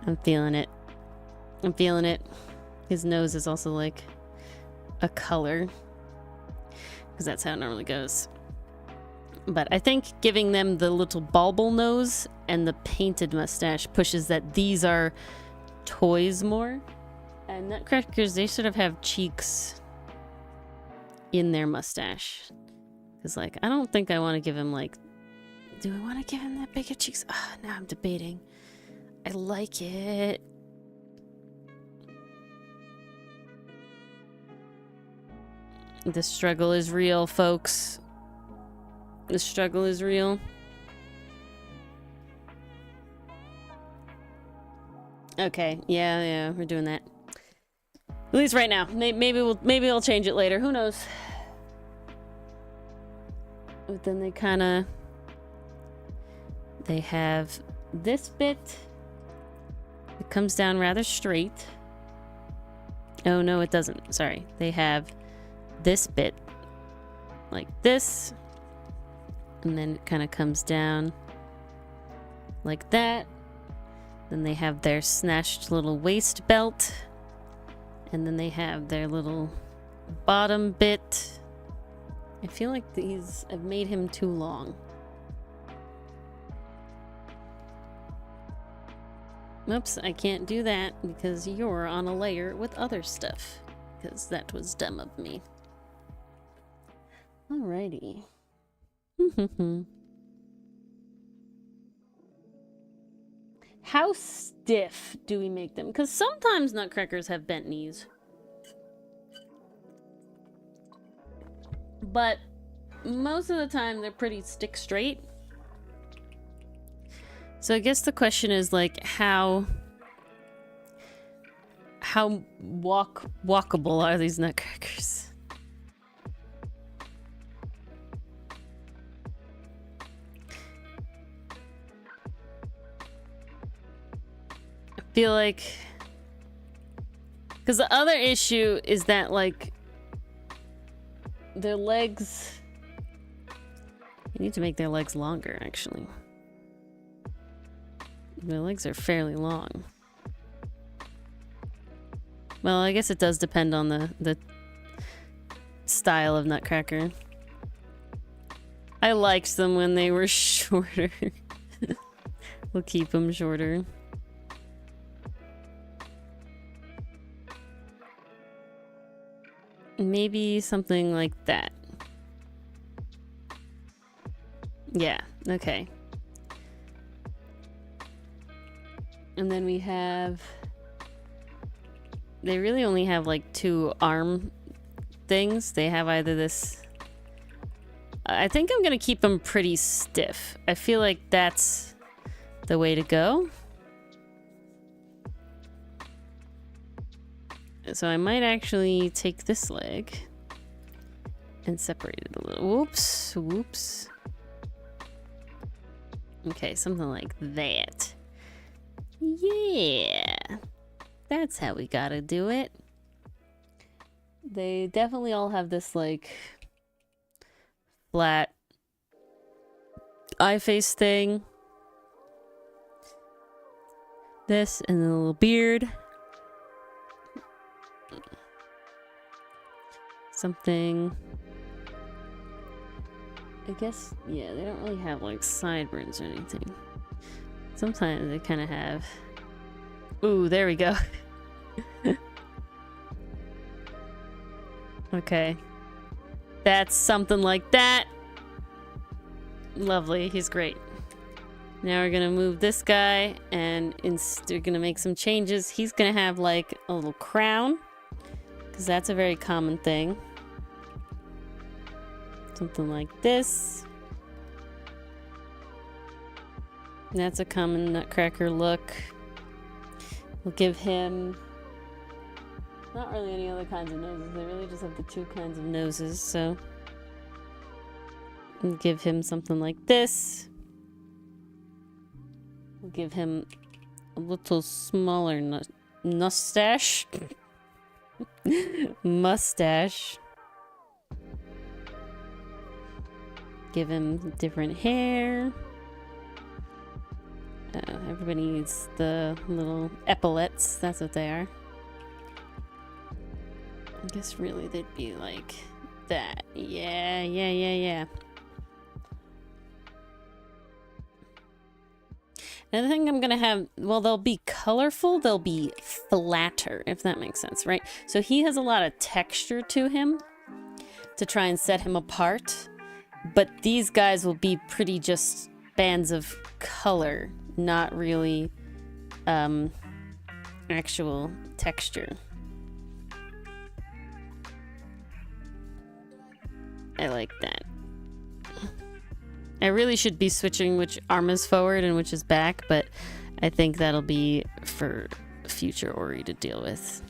I'm feeling it. I'm feeling it. His nose is also like a color, because that's how it normally goes. But I think giving them the little bauble nose and the painted mustache pushes that these are toys more. And nutcrackers, they sort of have cheeks in their mustache. Because, like, I don't think I want to give him, like... Do I want to give him that bigger cheeks? Now I'm debating. I like it. The struggle is real, folks. The struggle is real. Okay, yeah, we're doing that. At least right now. Maybe we'll change it later. Who knows? But then they have this bit. It comes down rather straight. Oh no, it doesn't. Sorry. They have this bit like this, and then it kind of comes down like that. Then they have their snatched little waist belt, and then they have their little bottom bit. I feel like I've made him too long. Oops, I can't do that because you're on a layer with other stuff, because that was dumb of me. Alrighty. How stiff do we make them? Because sometimes nutcrackers have bent knees. But most of the time they're pretty stick straight. So I guess the question is, like, how walkable are these nutcrackers? I feel like, because the other issue is that, like, their legs, you need to make their legs longer, actually. Their legs are fairly long. Well, I guess it does depend on the style of nutcracker. I liked them when they were shorter. We'll keep them shorter. Maybe something like that. Yeah, okay. And then we have... They really only have like 2 arm things. They have either this... I think I'm gonna keep them pretty stiff. I feel like that's the way to go. So I might actually take this leg and separate it a little. Whoops, whoops. Okay, something like that. Yeah, that's how we gotta do it. They definitely all have this, like, flat eye face thing. This and a little beard. Something. I guess, yeah, they don't really have, like, sideburns or anything. Sometimes they kind of have... Ooh, there we go. Okay. That's something like that. Lovely, he's great. Now we're gonna move this guy, and we're gonna make some changes. He's gonna have, like, a little crown, because that's a very common thing. Something like this. That's a common nutcracker look. We'll give him not really any other kinds of noses. They really just have the 2 kinds of noses, so we'll give him something like this. We'll give him a little smaller mustache. Mustache. Give him different hair. Everybody needs the little epaulets. That's what they are. I guess really they'd be like that. Yeah. Another thing I'm gonna have, well, they'll be colorful, they'll be flatter, if that makes sense, right? So he has a lot of texture to him. to try and set him apart. But these guys will be pretty just bands of color, not really actual texture. I like that. I really should be switching which arm is forward and which is back, but I think that'll be for future Ori to deal with.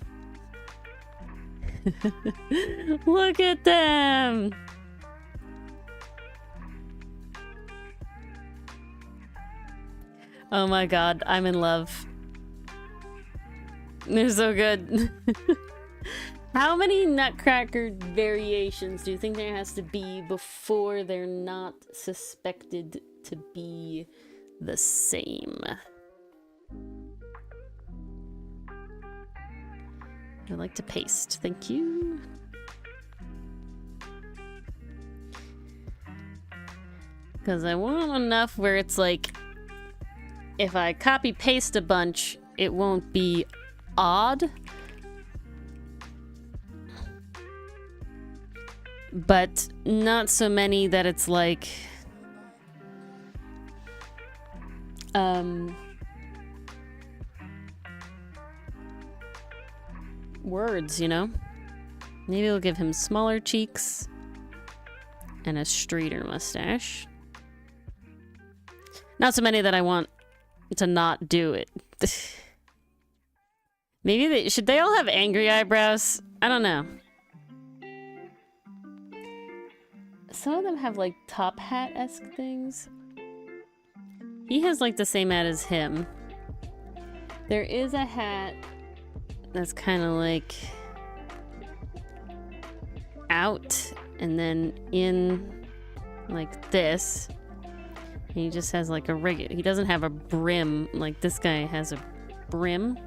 Look at them! Oh my god, I'm in love. They're so good. How many Nutcracker variations do you think there has to be before they're not suspected to be the same? I like to paste, thank you. Because I want enough where it's like, if I copy paste a bunch, it won't be odd. But not so many that it's like words, you know? Maybe we'll give him smaller cheeks and a straighter mustache. Not so many that I want to not do it. Maybe should they all have angry eyebrows? I don't know. Some of them have like top hat-esque things. He has like the same hat as him. There is a hat that's kind of like out and then in like this. And he just has like a regular, he doesn't have a brim like this guy has a brim.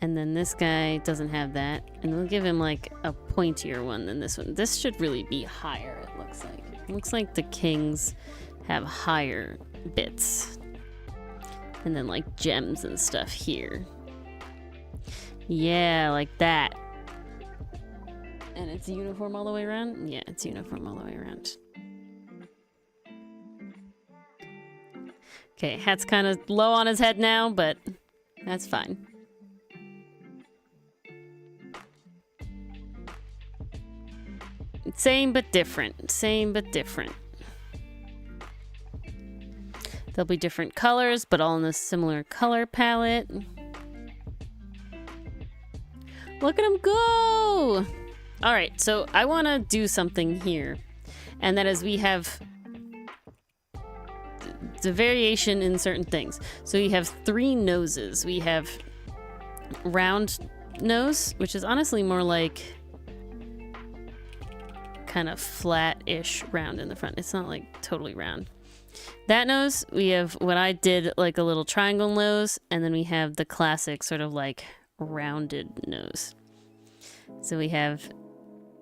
And then this guy doesn't have that. And we'll give him like a pointier one than this one. This should really be higher, it looks like. It looks like the kings have higher bits. And then like gems and stuff here. Yeah, like that. And it's uniform all the way around? Yeah, it's uniform all the way around. Okay, hat's kind of low on his head now, but that's fine. Same but different. Same but different. There'll be different colors, but all in a similar color palette. Look at him go! Alright, so I want to do something here. And that is we have the variation in certain things. So we have 3 noses. We have round nose, which is honestly more like kind of flat-ish round in the front. It's not like totally round. That nose, we have what I did like a little triangle nose, and then we have the classic sort of like rounded nose. So we have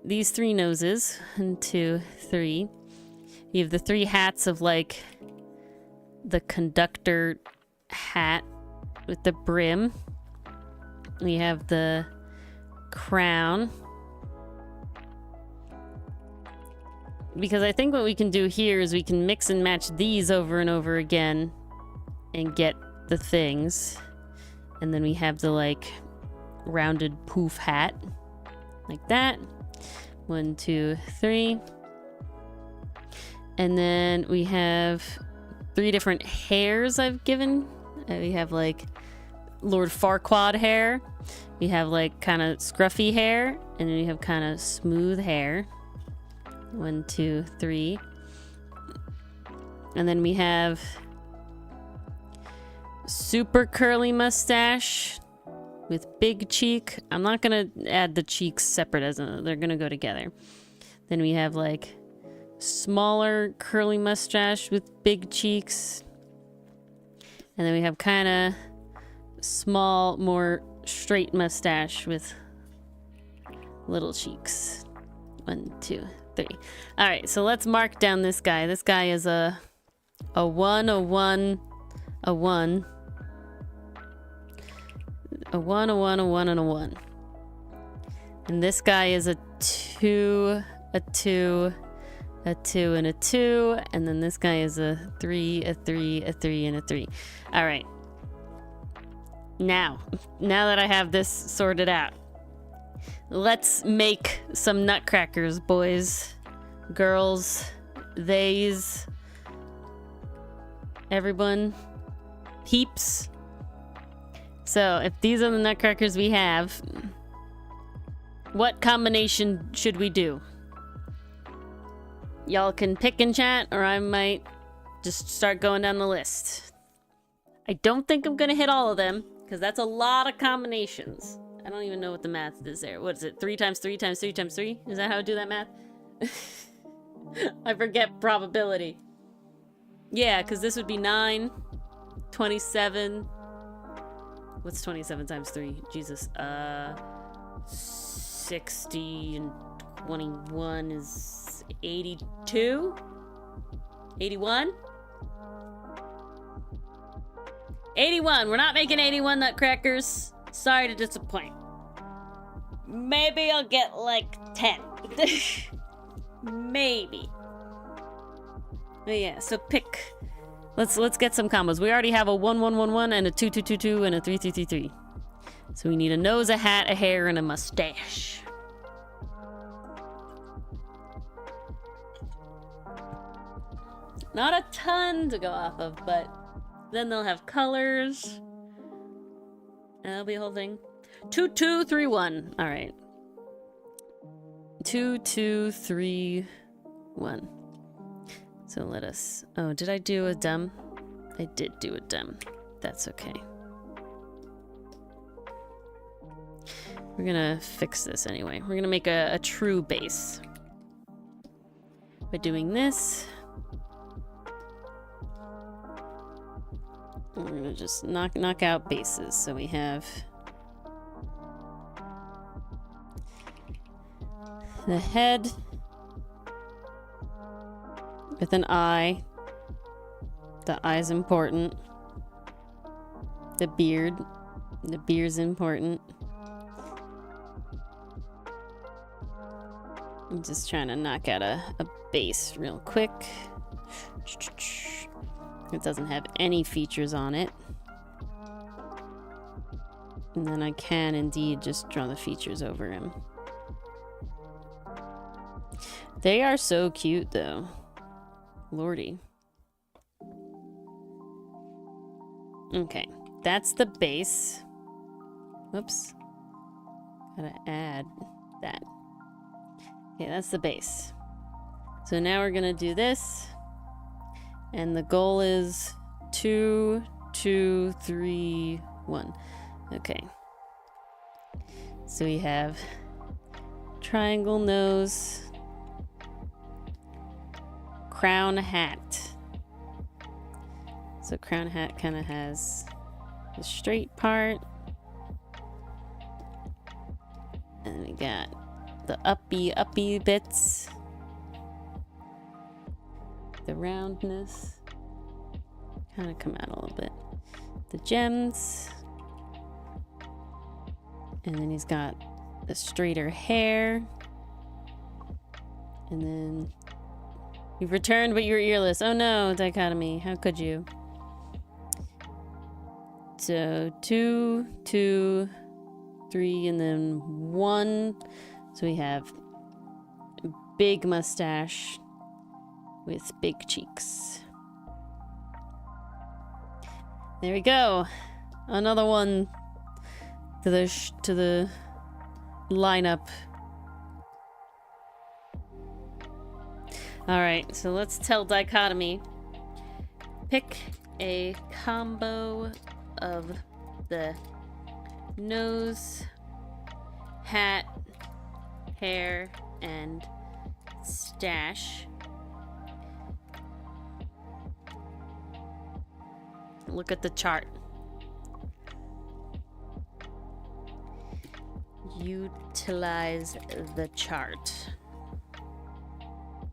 these 3 noses, 1, 2, 3. You have the 3 hats of like the conductor hat with the brim. We have the crown. Because I think what we can do here is we can mix and match these over and over again and get the things. And then we have the like rounded poof hat like that. 1, 2, 3. And then we have 3 different hairs I've given. We have like Lord Farquaad hair. We have like kind of scruffy hair. And then we have kind of smooth hair. 1, 2, 3. And then we have super curly mustache with big cheek. I'm not gonna add the cheeks separate they're gonna go together. Then we have like smaller curly mustache with big cheeks. And then we have kind of small, more straight mustache with little cheeks. 1, 2, 3. All right, so let's mark down this guy. This guy is a 1, a 1, a 1, a 1, a 1, a 1, and a 1. And this guy is a 2, a 2, a 2, and a 2. And then this guy is a 3, a 3, a 3, and a 3. All right. Now that I have this sorted out, let's make some nutcrackers, boys, girls, theys, everyone, peeps. So if these are the nutcrackers we have, what combination should we do? Y'all can pick in chat, or I might just start going down the list. I don't think I'm gonna hit all of them, because that's a lot of combinations. I don't even know what the math is there. What is it? 3 times 3 times 3 times 3? Is that how I do that math? I forget probability. Yeah, because this would be 9, 27. What's 27 times 3? Jesus. 60 and 21 is 82? 81? 81. We're not making 81 nutcrackers. Sorry to disappoint. Maybe I'll get like 10. Maybe. But yeah, so pick. Let's get some combos. We already have a 1 1 1 1 and a 2 2 2 2 and a 3 3 3 3. So we need a nose, a hat, a hair, and a mustache. Not a ton to go off of, but then they'll have colors. And that'll be a whole thing. 2 2 3 1. All right. 2 2 3 1. So let us. Oh, did I do a dumb? I did do a dumb. That's okay. We're gonna fix this anyway. We're gonna make a true base by doing this. We're gonna just knock out bases. So we have the head with an eye. The eye's important. The beard's important. I'm just trying to knock out a base real quick. It doesn't have any features on it. And then I can indeed just draw the features over him. They are so cute though. Lordy. Okay, that's the base. Whoops. Gotta add that. Okay, that's the base. So now we're gonna do this. And the goal is 2 2 3 1. Okay. So we have triangle nose, crown hat. So crown hat kind of has the straight part. And we got the uppy bits. The roundness. Kind of come out a little bit. The gems. And then he's got the straighter hair. And then you've returned, but you're earless. Oh no, Dichotomy. How could you? So 2 2 3 and then 1. So we have a big mustache with big cheeks. There we go. Another one to the lineup. All right, so let's tell Dichotomy. Pick a combo of the nose, hat, hair, and stash. Look at the chart. Utilize the chart.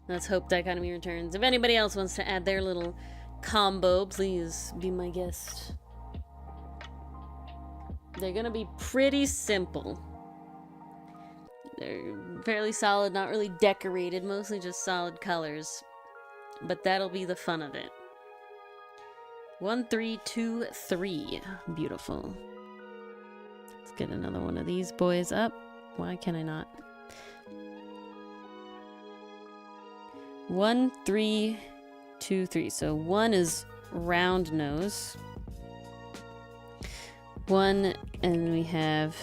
Let's hope Dichotomy returns. If anybody else wants to add their little combo, please be my guest. They're gonna be pretty simple. They're fairly solid, not really decorated, mostly just solid colors. But that'll be the fun of it. 1, 3, 2, 3. Beautiful. Let's get another one of these boys up. Why can I not? 1, 3, 2, 3. So 1 is round nose. 1, and we have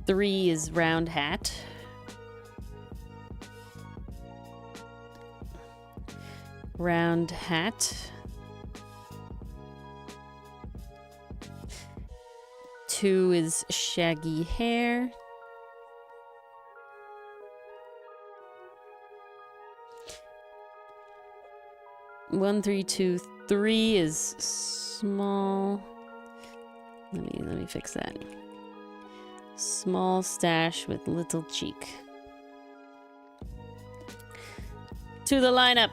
3 is round hat. Round hat. 2 is shaggy hair. 1, 3, 2, 3 is small. Let me fix that. Small stash with little cheek. To the lineup.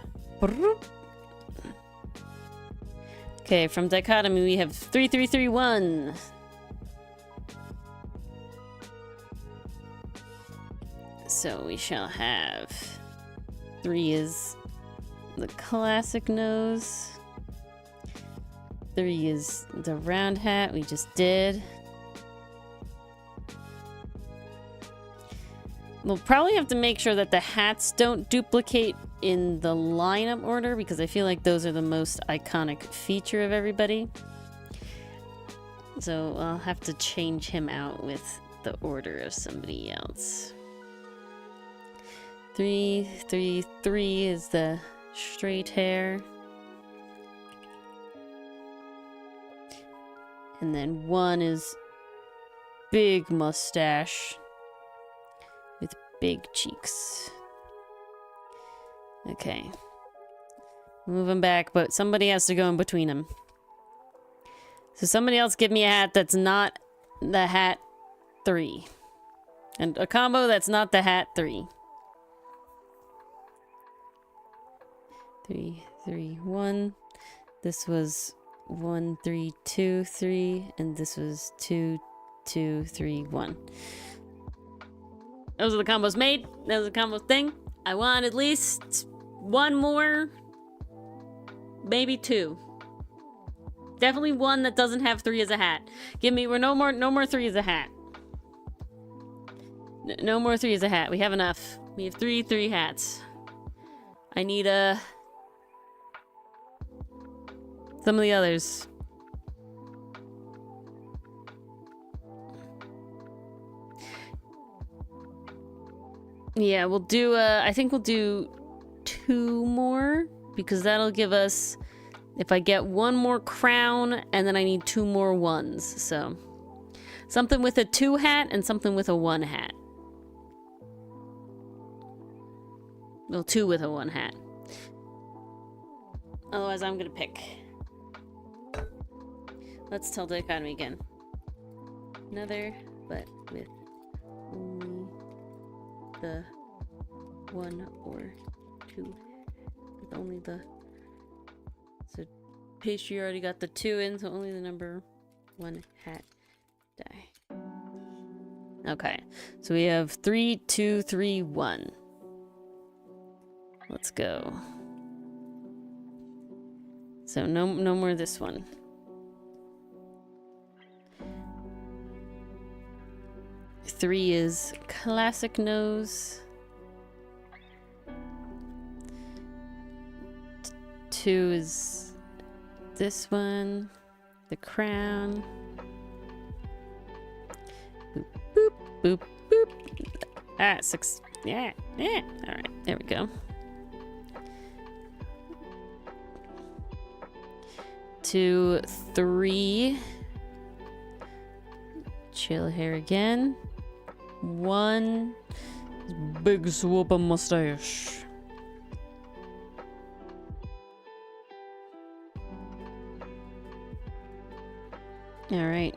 Okay, from Dichotomy we have 3, 3, 3, 1. So we shall have 3 is the classic nose. 3 is the round hat we just did. We'll probably have to make sure that the hats don't duplicate in the lineup order because I feel like those are the most iconic feature of everybody. So I'll have to change him out with the order of somebody else. 3, 3, 3 is the straight hair. And then 1 is big mustache with big cheeks. Okay. Move him back, but somebody has to go in between them. So somebody else give me a hat that's not the hat 3. And a combo that's not the hat 3. 3, 3, 1. This was 1, 3, 2, 3. And this was 2, 2, 3, 1. Those are the combos made. That was the combo thing. I want at least 1 more. Maybe 2. Definitely 1 that doesn't have 3 as a hat. Give me, we're no more 3 as a hat. No more 3 as a hat. We have enough. We have 3 hats. I need some of the others. Yeah, we'll do, I think we'll do 2 more, because that'll give us, if I get 1 more crown, and then I need 2 more 1s, so. Something with a 2 hat, and something with a 1 hat. Well, 2 with a 1 hat. Otherwise, I'm gonna pick. Let's tell the economy again. Another, but with only the 1 or 2. With only the... So, pastry already got the 2 in, so only the number 1 hat die. Okay, so we have 3, 2, 3, 1. Let's go. So no more this one. Three is classic nose. 2 is this one, the crown. Boop, boop, boop, boop. Ah, 6. Yeah. All right, there we go. 2, 3. Chill hair again. 1. Big swoop of mustache. All right.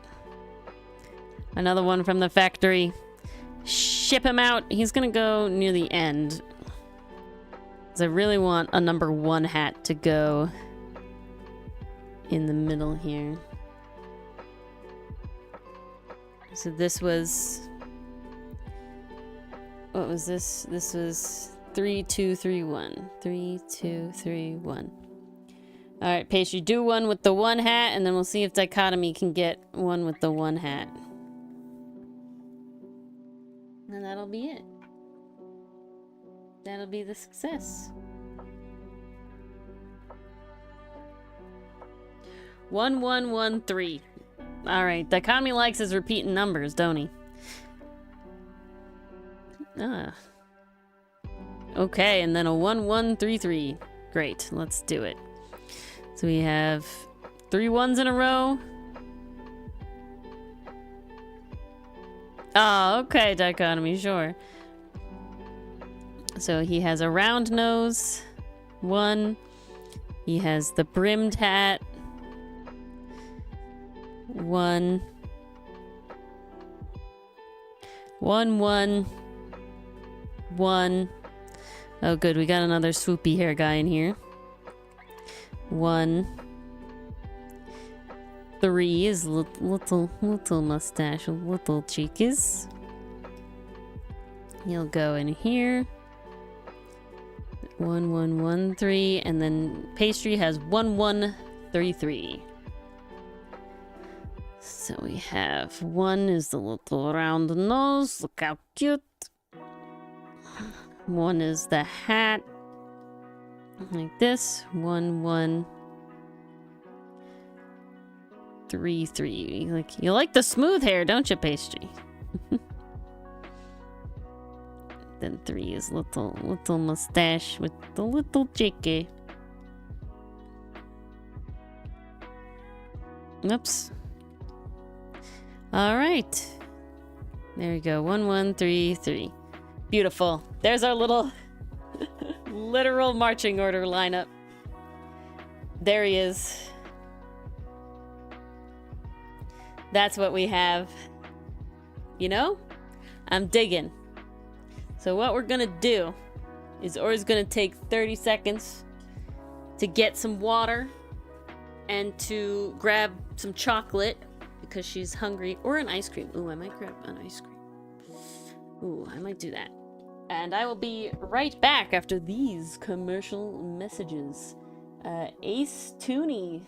Another one from the factory. Ship him out. He's gonna go near the end. 'Cause I really want a number 1 hat to go in the middle here. So this was what was this? This was 3, 2, 3, 1. 3, 2, 3, 1. All right, Pastry, do one with the 1 hat, and then we'll see if Dichotomy can get one with the 1 hat. And that'll be it. That'll be the success. 1, 1, 1, 3. All right, Dichotomy likes his repeating numbers, don't he? Ah. Okay, and then a 1, 1, 3, 3. Great, let's do it. So we have 3 1s in a row. Oh, okay, Dichotomy, sure. So he has a round nose, 1. He has the brimmed hat, 1. 1, 1, 1. Oh, good, we got another swoopy hair guy in here. 1. 3 is little mustache, little cheekies. He'll go in here. 1, 1, 1, 3, and then Pastry has 1, 1, 3, 3. So we have 1 is the little round nose. Look how cute. 1 is the hat. Like this. 1, 1, 3, 3. You like the smooth hair, don't you, Pastry? Then 3 is little mustache with the little cheeky. Oops. All right. There we go. 1, 1, 3, 3. Beautiful. There's our little literal marching order lineup. There he is. That's what we have. You know? I'm digging. So what we're gonna do is Ora's gonna take 30 seconds to get some water and to grab some chocolate because she's hungry, or an ice cream. Ooh, I might grab an ice cream. Ooh, I might do that. And I will be right back after these commercial messages. Ace Tooney.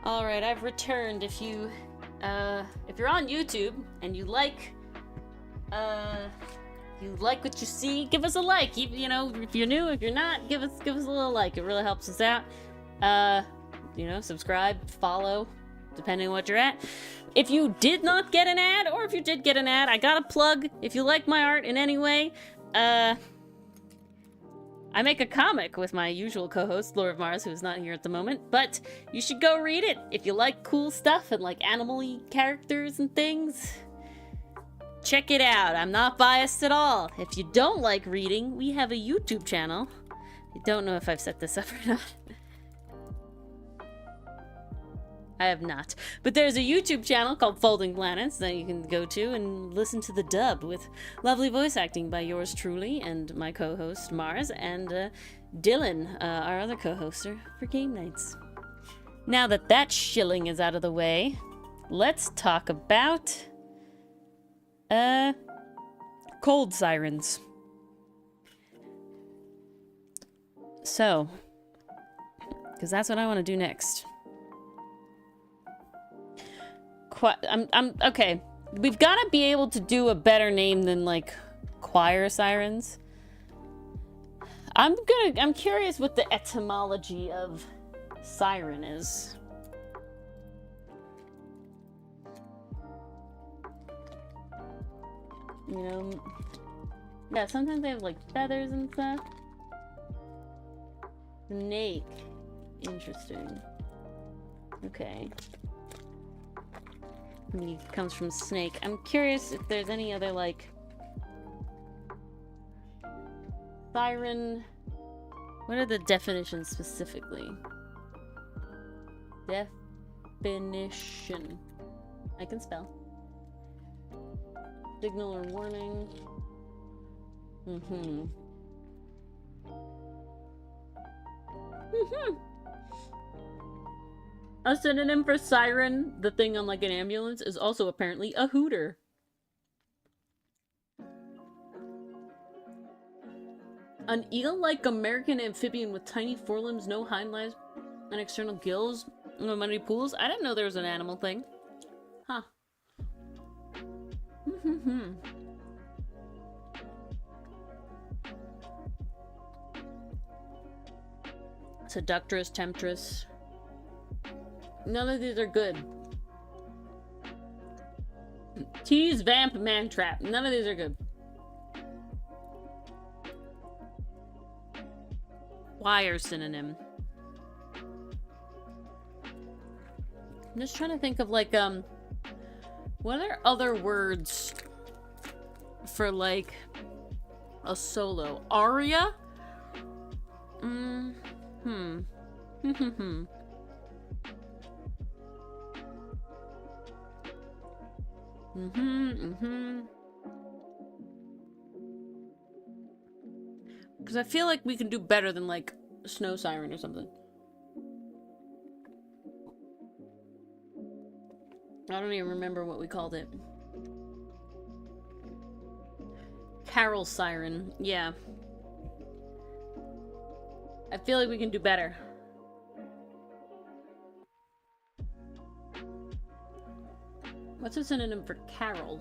All right, I've returned. If you're on YouTube and you like what you see, give us a like. You know, if you're new, if you're not, give us a little like. It really helps us out. You know, subscribe, follow, depending on what you're at. If you did not get an ad, or if you did get an ad, I got a plug. If you like my art in any way, I make a comic with my usual co-host, Laura of Mars, who's not here at the moment, but you should go read it if you like cool stuff and like animal-y characters and things. Check it out. I'm not biased at all. If you don't like reading, we have a YouTube channel. I don't know if I've set this up or not. I have not. But there's a YouTube channel called Folding Planets that you can go to and listen to the dub with lovely voice acting by yours truly and my co-host Mars and Dylan, our other co-hoster for game nights. Now that shilling is out of the way, let's talk about cold sirens. So, because that's what I want to do next. I'm okay. We've got to be able to do a better name than like choir sirens. I'm curious what the etymology of siren is. You know, yeah, sometimes they have like feathers and stuff. Snake. Interesting. Okay. He comes from snake. I'm curious if there's any other, like... Siren... What are the definitions specifically? Definition. I can spell. Signal or warning. A synonym for siren, the thing on like an ambulance, is also apparently a hooter. An eel-like American amphibian with tiny forelimbs, no hind legs, and external gills, no muddy pools. I didn't know there was an animal thing. Huh. Seductress, temptress. None of these are good. Tease, vamp, mantrap. None of these are good. Wire synonym. I'm just trying to think of like, what are other words for like a solo? Aria? Because I feel like we can do better than like snow siren or something. I don't even remember what we called it. Carol siren. Yeah. I feel like we can do better. What's a synonym for carol?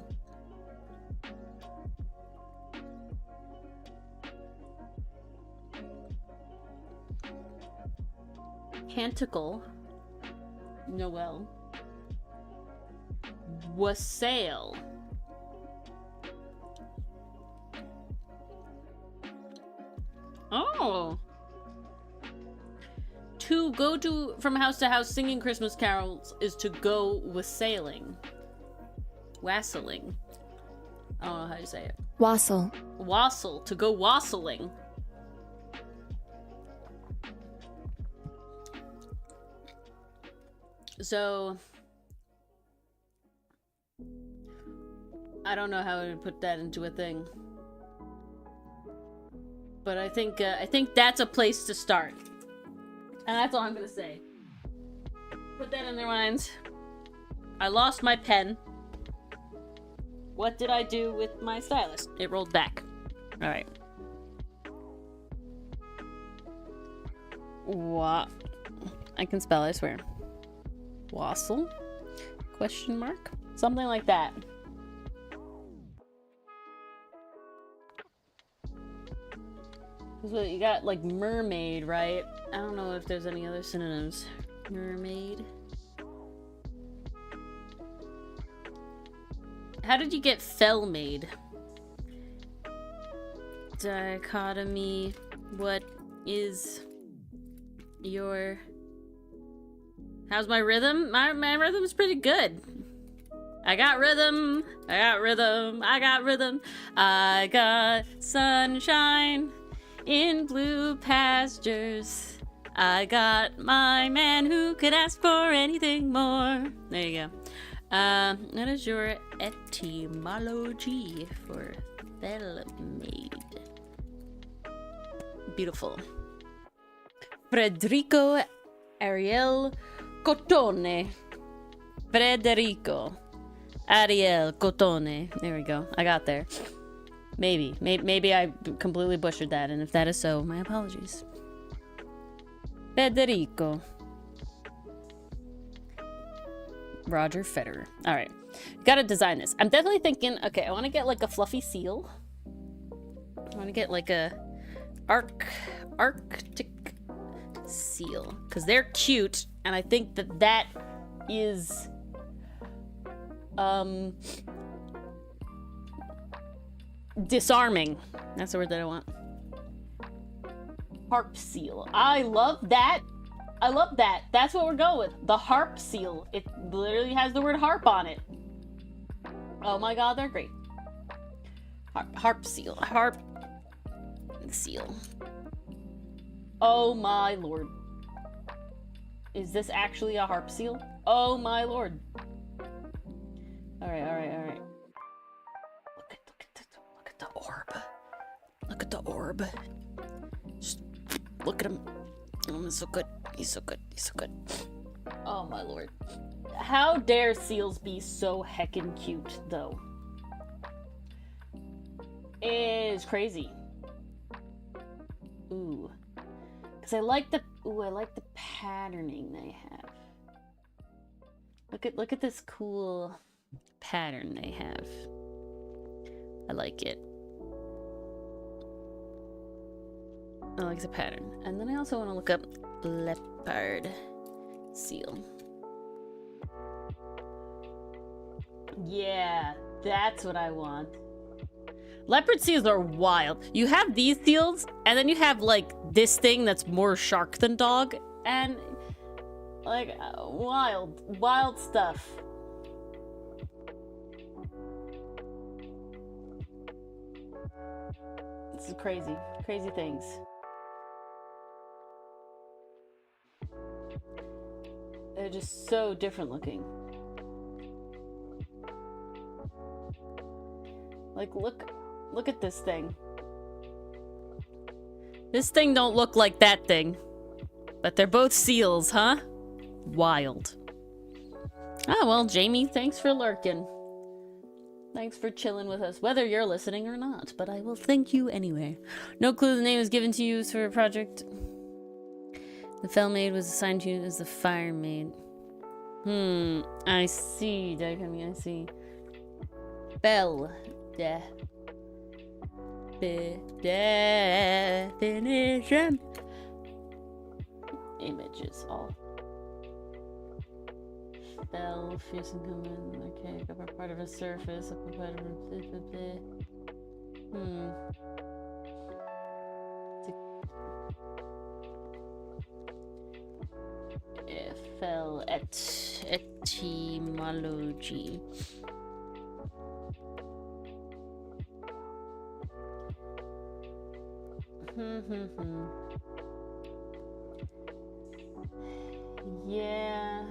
Canticle. Noel. Wassail. Oh. To go to from house to house singing Christmas carols is to go wassailing. Wassailing. I don't know how you say it. Wassail. Wassail. To go wassailing. So, I don't know how to put that into a thing, but I think that's a place to start, and that's all I'm gonna say. Put that in their minds. I lost my pen. What did I do with my stylus? It rolled back. All right. What? I can spell, I swear. Wassail? Question mark? Something like that. So you got like mermaid, right? I don't know if there's any other synonyms. Mermaid. How did you get fell made? Dichotomy. What is your... How's my rhythm? My rhythm is pretty good. I got rhythm. I got rhythm. I got rhythm. I got sunshine in blue pastures. I got my man who could ask for anything more. There you go. What is your etymology for fell-made? Beautiful. Federico Ariel Cotone. Federico Ariel Cotone. There we go. I got there. Maybe I completely butchered that, and if that is so, my apologies. Federico. Roger Federer. All right, gotta design this. I'm definitely thinking. Okay, I want to get like a fluffy seal. I want to get like a Arctic seal because they're cute, and I think that is disarming. That's the word that I want. Harp seal. I love that. I love that. That's what we're going with. The harp seal. It literally has the word harp on it. Oh my god, they're great. Harp seal. Harp seal. Oh my lord. Is this actually a harp seal? Oh my lord. Alright, alright, alright. Look at the orb. Look at the orb. Just look at him. Oh, he's so good. He's so good. He's so good. Oh my lord. How dare seals be so heckin' cute, though? It is crazy. Ooh. Cause I like the patterning they have. Look at this cool pattern they have. I like it. I like the pattern. And then I also want to look up leopard seal. Yeah, that's what I want. Leopard seals are wild. You have these seals, and then you have, like, this thing that's more shark than dog, and, like, wild stuff. This is crazy. Crazy things. They're just so different looking. Like, look at this thing. This thing don't look like that thing. But they're both seals, huh? Wild. Oh, well, Jamie, thanks for lurking. Thanks for chilling with us, whether you're listening or not, but I will thank you anyway. No clue the name was given to you for a project. The Fell Maid was assigned to you as the Fire Maid. I see, Dichotomy, I see. Fell. Definition. Images all. Fell, fierce and common, archaic, upper part of a surface, upper part of a Fell etymology. Yeah.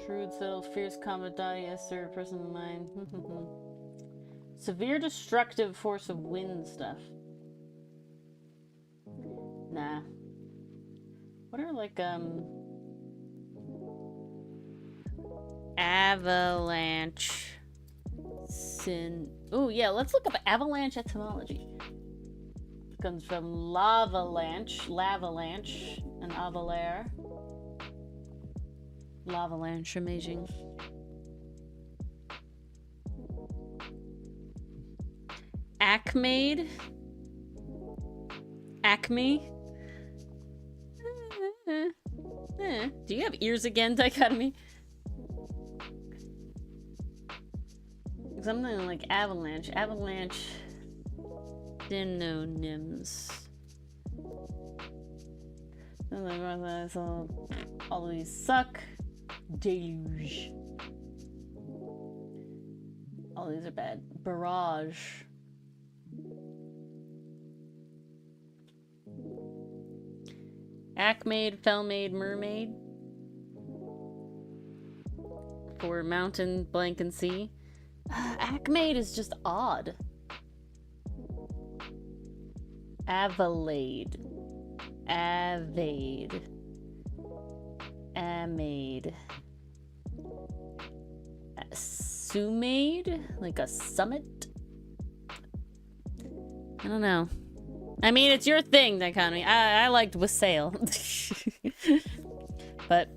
Shrewd, subtle, fierce, combat, dotty, Esther, person of mind. Severe destructive force of wind stuff. Nah. What are like avalanche oh yeah, let's look up avalanche etymology. It comes from lavalanche, and avalare. Lavalanche, amazing. Acme. Do you have ears again, Dichotomy? Something like avalanche. Avalanche synonyms. All of these suck. Deluge. All these are bad. Barrage. Acmaid, Fellmaid, Mermaid. For mountain, blank, and sea. Acmaid is just odd. Avalade. Avade. Amaid. Sumaid? Like a summit? I don't know. I mean, it's your thing, Dichotomy. I liked Wassail. But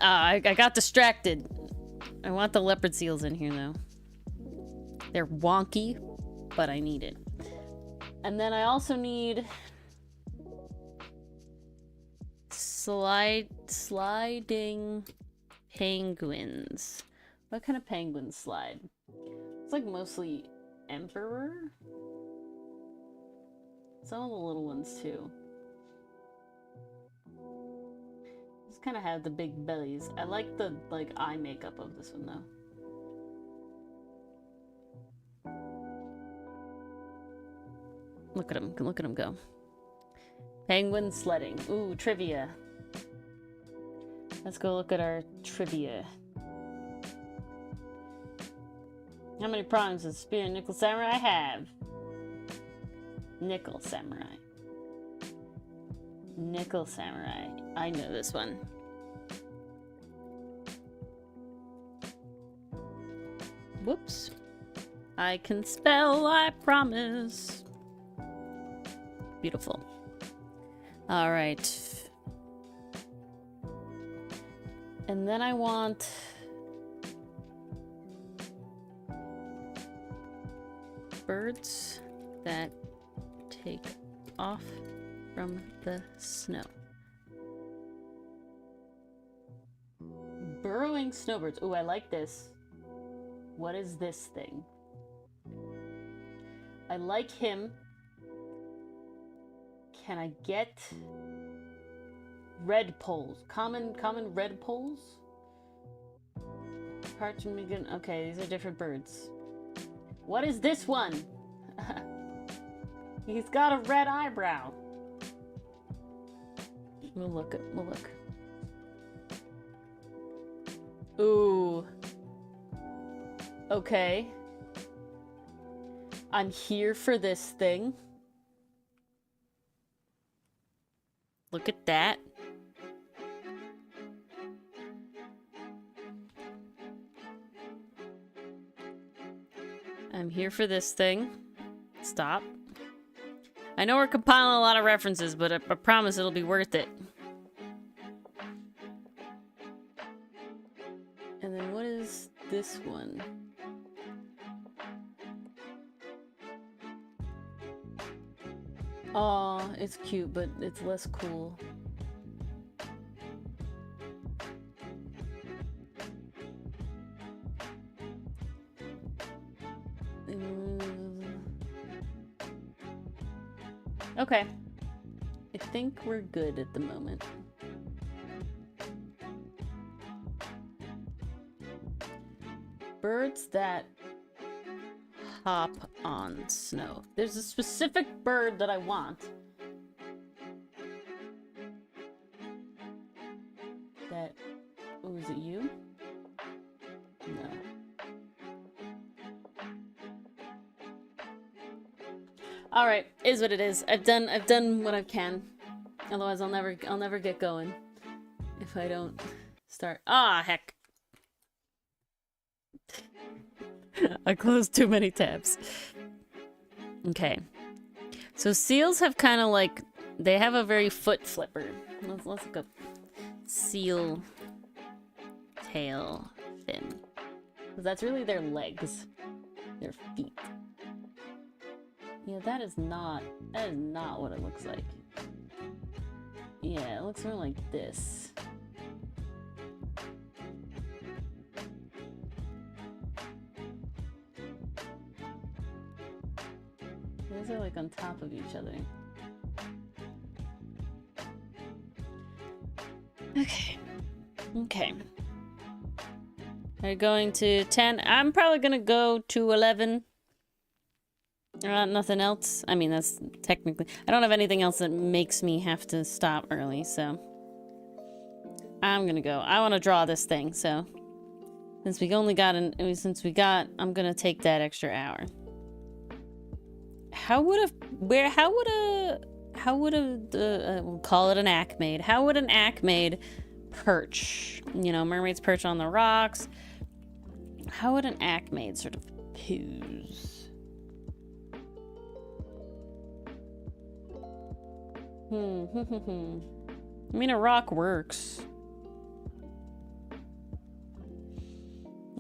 I got distracted. I want the leopard seals in here, though. They're wonky, but I need it. And then I also need sliding penguins. What kind of penguins slide? It's like mostly emperor. Some of the little ones too. kind of have the big bellies. I like the eye makeup of this one though. Look at him go. Penguin sledding. Ooh, trivia. Let's go look at our trivia. How many prongs does Spear and Nickel Samurai have? Nickel Samurai. Nickel Samurai. I know this one. Whoops. I can spell, I promise. Beautiful. All right. And then I want birds that take off from the snow. Burrowing snowbirds. Ooh, I like this. What is this thing? I like him. Can I get red poles? Common red poles? Parchment. Okay, these are different birds. What is this one? He's got a red eyebrow. We'll look. Ooh. Okay. I'm here for this thing. Look at that. I'm here for this thing. Stop. I know we're compiling a lot of references, but I promise it'll be worth it. And then what is this one? Aw, it's cute, but it's less cool. Okay. I think we're good at the moment. Birds that hop on snow. There's a specific bird that I want. That... Oh, is it you? No. All right, is what it is. I've done what I can. Otherwise, I'll never get going if I don't start. Ah, heck! I closed too many tabs. Okay, so seals have kind of like they have a very foot flipper. Let's look up seal tail fin. 'Cause that's really their legs, their feet. Yeah, that is not what it looks like. Yeah, it looks more like this. These are like on top of each other. Okay. Okay. We're going to 10. I'm probably gonna go to 11. Nothing else. I mean, that's technically... I don't have anything else that makes me have to stop early, so... I'm gonna go. I want to draw this thing, so... Since we only got I'm gonna take that extra hour. We'll call it an Acmade. How would an Acmade perch? You know, mermaids perch on the rocks. How would an Acmade sort of pose? I mean, a rock works.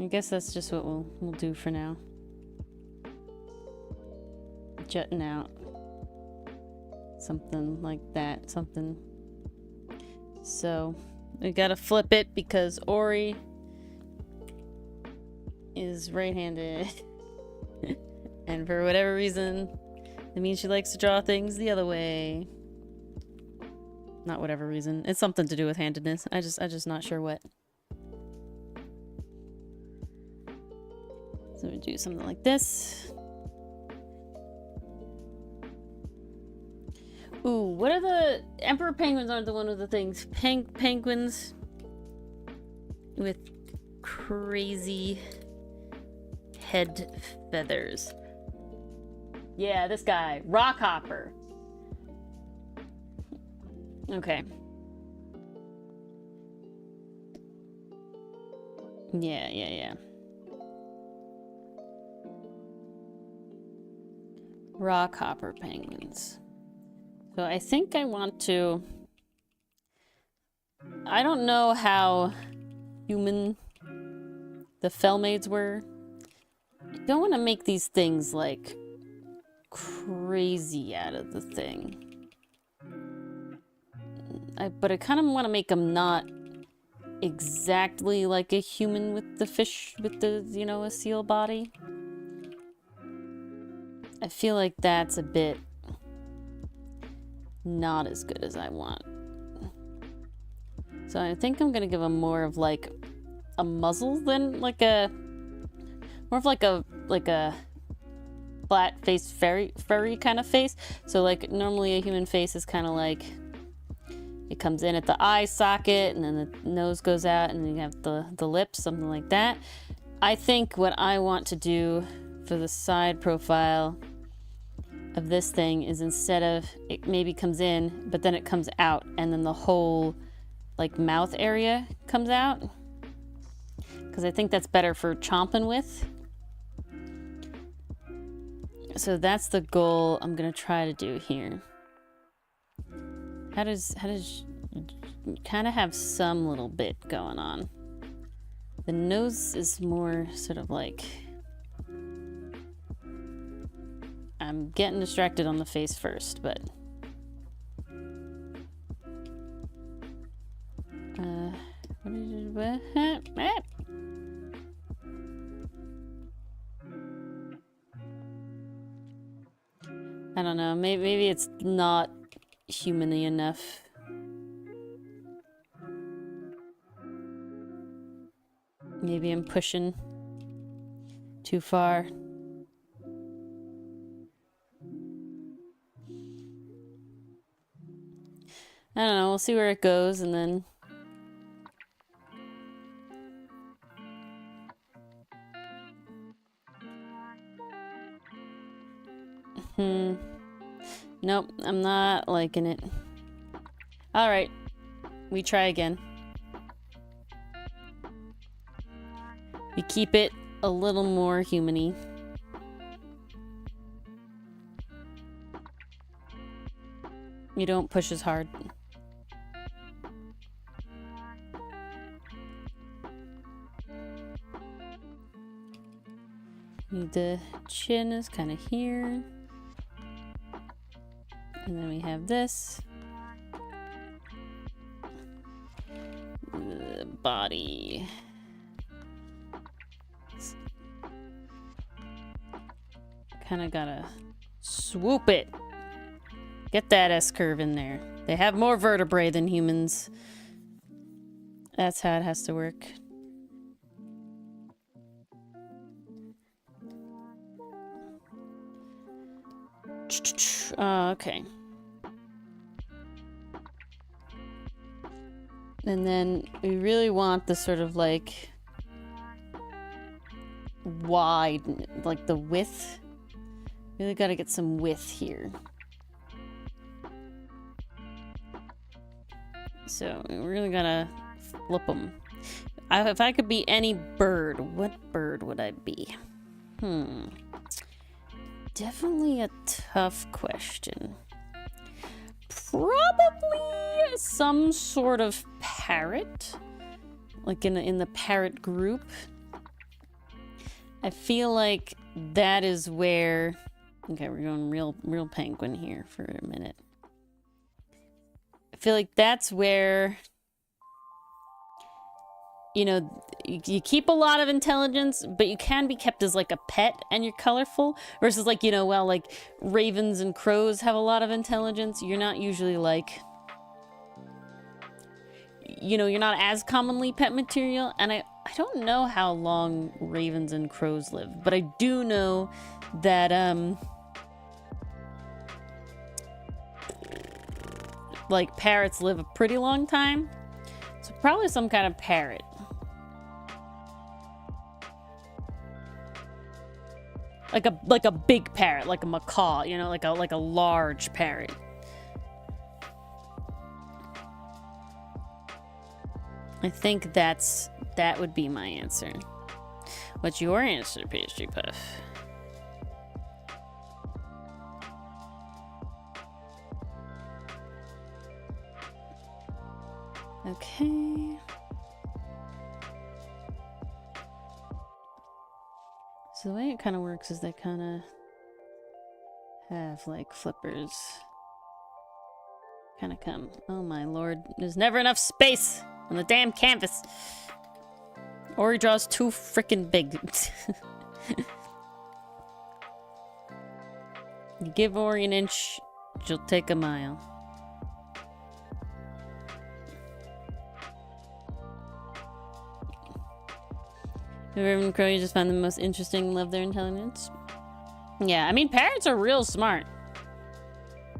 I guess that's just what we'll do for now. Jutting out. Something like that. Something. So, we gotta flip it because Ori is right-handed. And for whatever reason, it means she likes to draw things the other way. Not whatever reason. It's something to do with handedness. I just not sure what. So we do something like this. Ooh, what are the emperor penguins? Aren't the one of the things? Penguins with crazy head feathers. Yeah, this guy, Rockhopper. Okay. Yeah. Rockhopper penguins. So I think I want to... I don't know how human the Fellmaids were. I don't want to make these things, like, crazy out of the thing. But I kind of want to make them not exactly like a human with the fish, with the, you know, a seal body. I feel like that's a bit not as good as I want. So I think I'm gonna give them more of like a muzzle than like a, more of like a flat face furry kind of face. So like normally a human face is kind of like, it comes in at the eye socket and then the nose goes out and then you have the lips, something like that. I think what I want to do for the side profile of this thing is, instead of it maybe comes in but then it comes out and then the whole like mouth area comes out, because I think that's better for chomping with. So that's the goal I'm gonna try to do here. How does kind of have some little bit going on. The nose is more sort of like, I'm getting distracted on the face first, but I don't know, maybe it's not human-y enough. Maybe I'm pushing too far. I don't know, we'll see where it goes and then... Nope, I'm not liking it. Alright, we try again. We keep it a little more human-y. You don't push as hard. The chin is kind of here. And then we have this. The body. Kind of gotta swoop it. Get that S-curve in there. They have more vertebrae than humans. That's how it has to work. Okay. And then we really want the sort of like wide, like the width. Really gotta get some width here. So we really gotta flip them. If I could be any bird, what bird would I be? Definitely a tough question. Probably some sort of parrot, like in the parrot group. I feel like that is where. Okay, we're going real penguin here for a minute. I feel like that's where, you know, you keep a lot of intelligence, but you can be kept as like a pet and you're colorful, versus like, you know, well, like ravens and crows have a lot of intelligence. You're not usually like you know, you're not as commonly pet material. And I don't know how long ravens and crows live, but I do know that, like, parrots live a pretty long time. So probably some kind of parrot. Like a big parrot, like a macaw, you know, like a large parrot. I think that would be my answer. What's your answer, Pastry Puff? Okay. So the way it kind of works is they kind of have like flippers. Kind of come. Oh my lord. There's never enough space on the damn canvas. Ori draws too freaking big. You give Ori an inch, she'll take a mile. The Raven Crow, you just find the most interesting, love their intelligence. Yeah, I mean, parrots are real smart.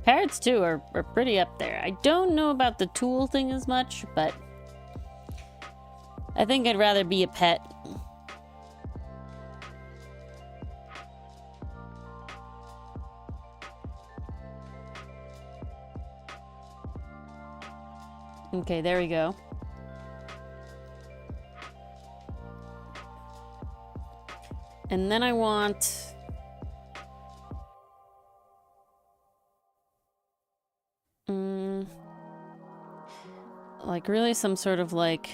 Parrots, too, are pretty up there. I don't know about the tool thing as much, but I think I'd rather be a pet. Okay, there we go. And then I want... like really some sort of like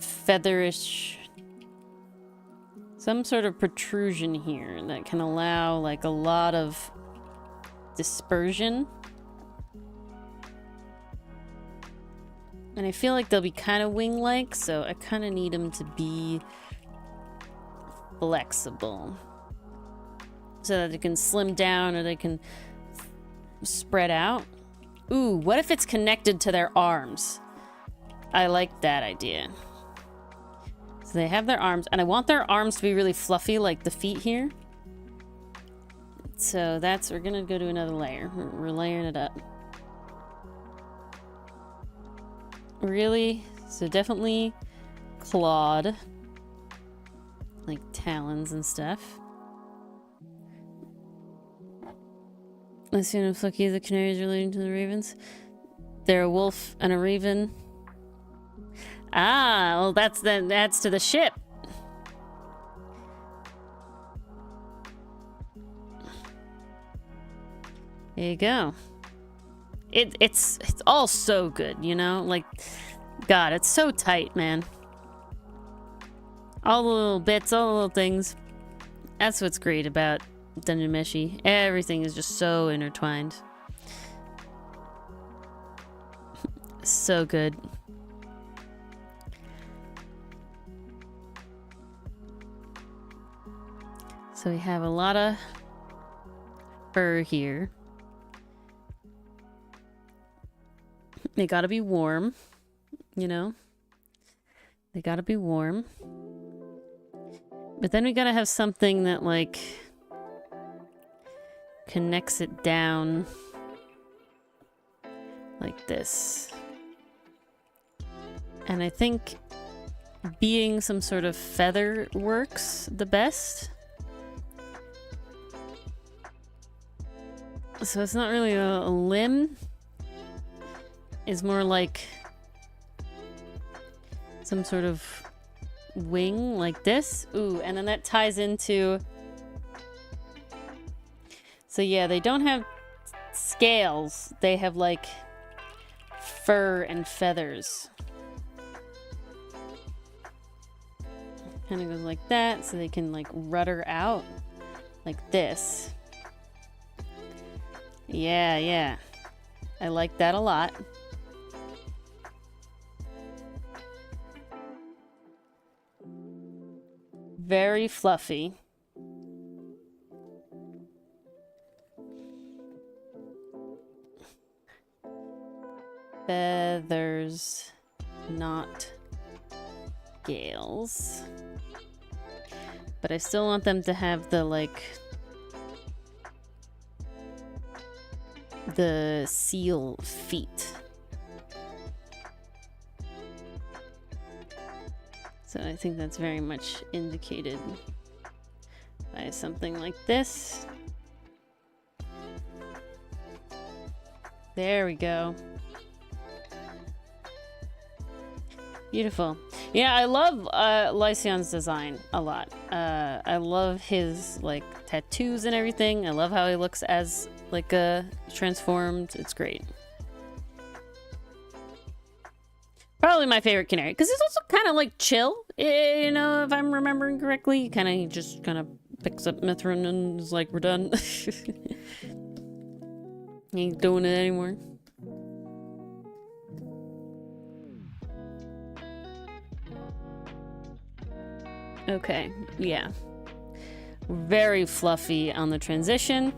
featherish, some sort of protrusion here that can allow like a lot of dispersion. And I feel like they'll be kind of wing-like, so I kind of need them to be flexible so that they can slim down or they can spread out. Ooh, what if it's connected to their arms? I like that idea. So they have their arms, and I want their arms to be really fluffy like the feet here. So that's, we're gonna go to another layer. We're layering it up. Really? So definitely clawed. Like talons and stuff. Let's see if Flucky the canary is relating to the ravens. They're a wolf and a raven. Ah, well that's to the ship. There you go. It's all so good, you know? Like, God, it's so tight, man. All the little bits, all the little things. That's what's great about Dungeon Meshi. Everything is just so intertwined. So good. So we have a lot of fur here. They gotta be warm, you know? They gotta be warm. But then we gotta have something that, like, connects it down like this. And I think being some sort of feather works the best. So it's not really a limb. It's more like some sort of wing like this. Ooh, and then that ties into... So yeah, they don't have scales. They have like fur and feathers. Kind of goes like that, so they can like rudder out like this. Yeah, yeah. I like that a lot. Very fluffy. feathers, not scales. But I still want them to have the, like, the seal feet. So I think that's very much indicated by something like this. There we go. Beautiful. Yeah, I love Lysion's design a lot. I love his, like, tattoos and everything. I love how he looks as, like, transformed. It's great. Probably my favorite canary, because he's also kind of, like, chill. You know, if I'm remembering correctly. He just kind of picks up Mithrin and is like, we're done. He ain't doing it anymore. Okay, yeah. Very fluffy on the transition.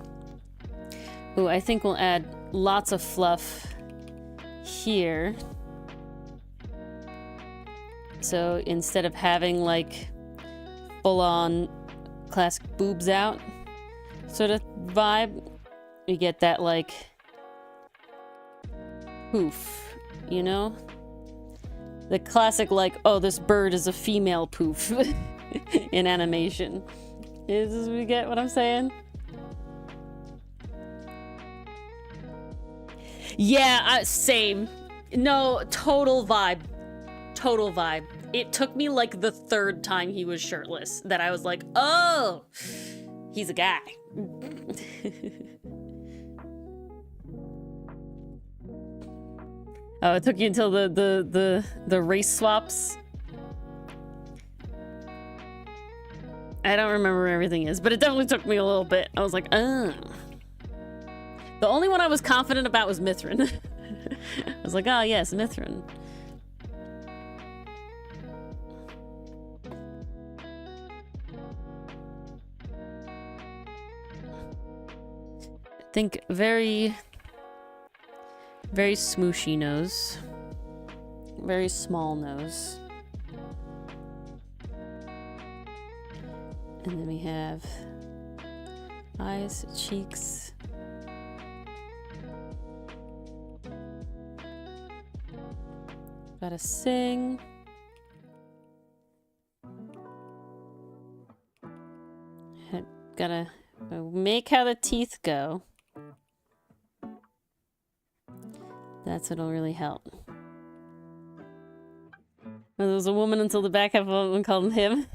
Ooh, I think we'll add lots of fluff here. So instead of having, like, full-on classic boobs out sort of vibe, we get that, like, poof, you know? The classic, like, oh, this bird is a female poof in animation. Is we get what I'm saying? Yeah, same. No, total vibe. Total vibe. It took me, like, the third time he was shirtless that I was like, oh, he's a guy. Oh, it took you until the race swaps. I don't remember where everything is, but it definitely took me a little bit. I was like, oh. The only one I was confident about was Mithrin. I was like, oh yes, Mithrin. I think very smooshy nose. Very small nose. And then we have eyes, cheeks. Gotta sing. Gotta make how the teeth go. That's what'll really help. Well, there was a woman until the back half of one called him.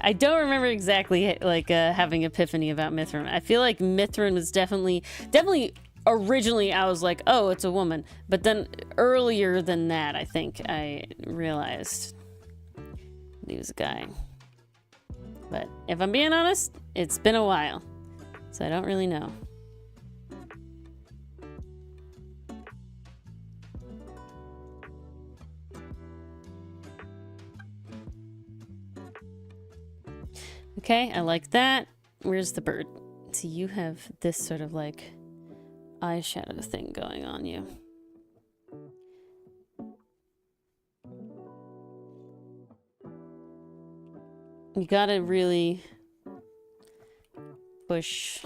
I don't remember exactly, like, having epiphany about Mithrin. I feel like Mithrin was definitely originally I was like, oh, it's a woman. But then earlier than that, I think I realized he was a guy. But if I'm being honest, it's been a while. So I don't really know. Okay, I like that. Where's the bird? See, you have this sort of, like, eyeshadow thing going on you. You gotta really push.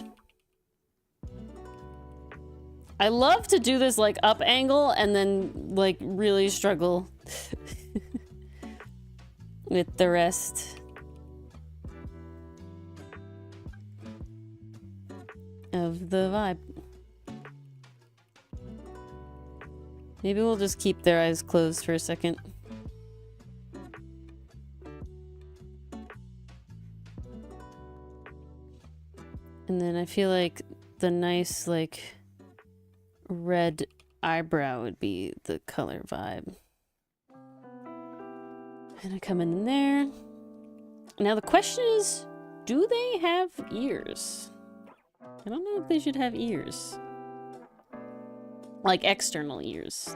I love to do this, like, up angle and then, like, really struggle with the rest of the vibe. Maybe we'll just keep their eyes closed for a second. And then I feel like the nice, like, red eyebrow would be the color vibe. And I come in there. Now the question is, do they have ears? I don't know if they should have ears. Like external ears.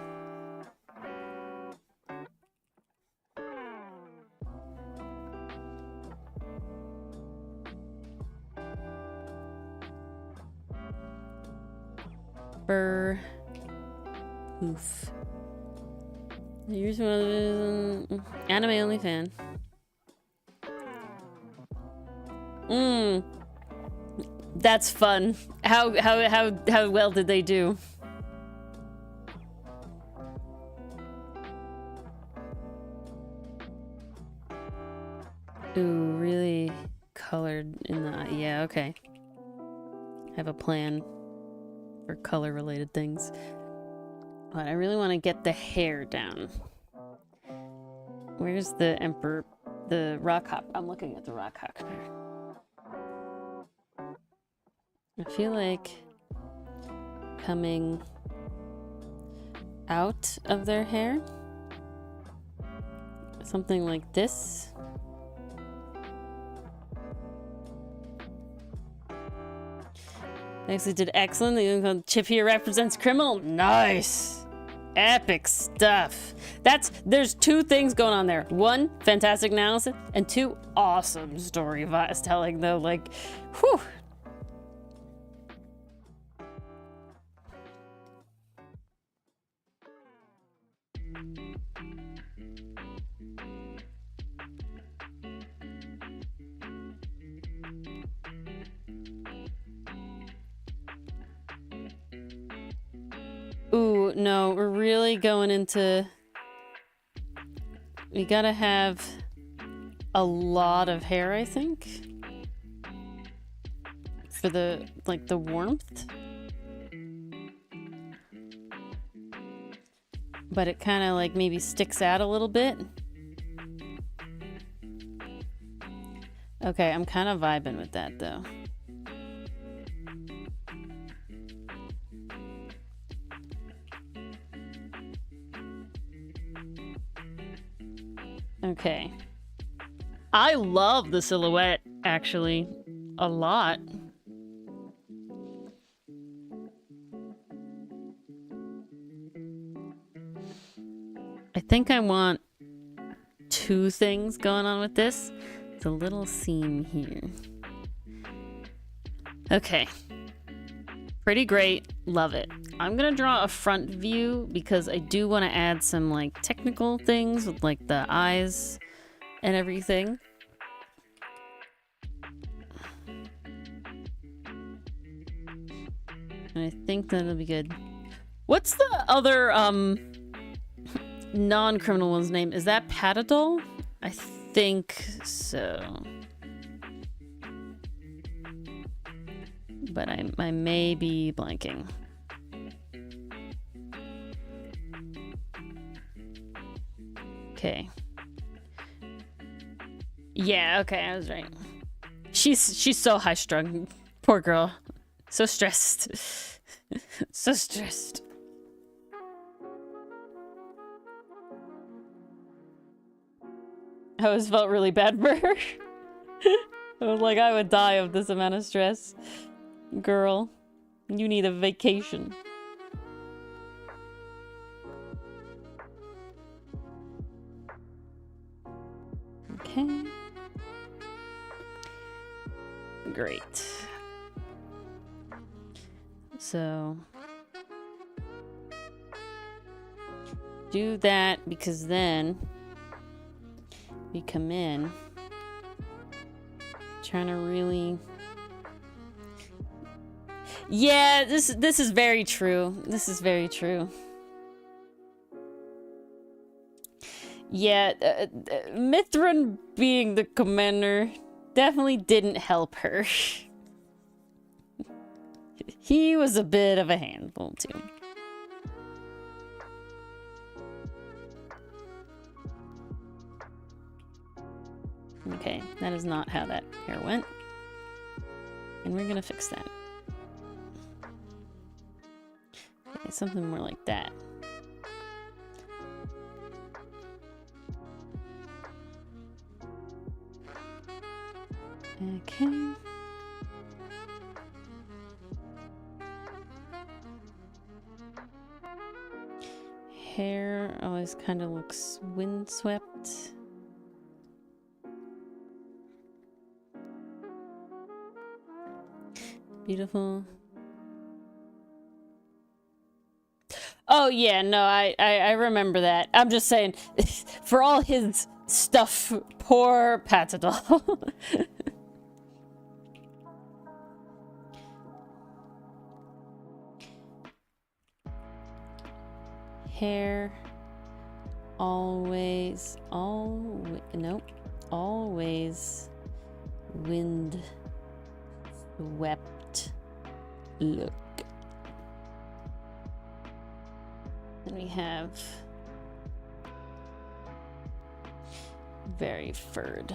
fur. Oof. Here's one of the anime only fan. That's fun. How well did they do? Ooh, really colored in the eye. Yeah, okay. I have a plan for color related things. But I really want to get the hair down. Where's the emperor? The rock hop. I'm looking at the rock hop. I feel like coming out of their hair. Something like this. They actually did excellent. The chip here represents criminal. Nice. Epic stuff. There's two things going on there. One, fantastic analysis, and two, awesome story telling though. Like, whew. Ooh, no, we're really going into... We gotta have a lot of hair, I think. For the, like, the warmth. But it kind of, like, maybe sticks out a little bit. Okay, I'm kind of vibing with that, though. Okay. I love the silhouette, actually, a lot. I think I want two things going on with this. It's a little seam here. Okay. Pretty great. Love it. I'm gonna draw a front view because I do want to add some like technical things with like the eyes and everything. And I think that'll be good. What's the other non-criminal one's name? Is that Patadol? I think so. But I may be blanking. Okay. Yeah, okay, I was right. She's so high strung. Poor girl. So stressed. So stressed. I always felt really bad for her. I was like, I would die of this amount of stress. Girl, you need a vacation. Okay. Great. So do that because then we come in trying to really... Yeah, this is very true. This is very true. Yeah, Mithrin being the commander definitely didn't help her. He was a bit of a handful too. Okay, that is not how that hair went. And we're gonna fix that. Okay, something more like that. Okay. Hair always kind of looks windswept. Beautiful. Oh yeah, no, I remember that. I'm just saying, for all his stuff, poor Patadol. Hair, always wind swept look. And we have very furred.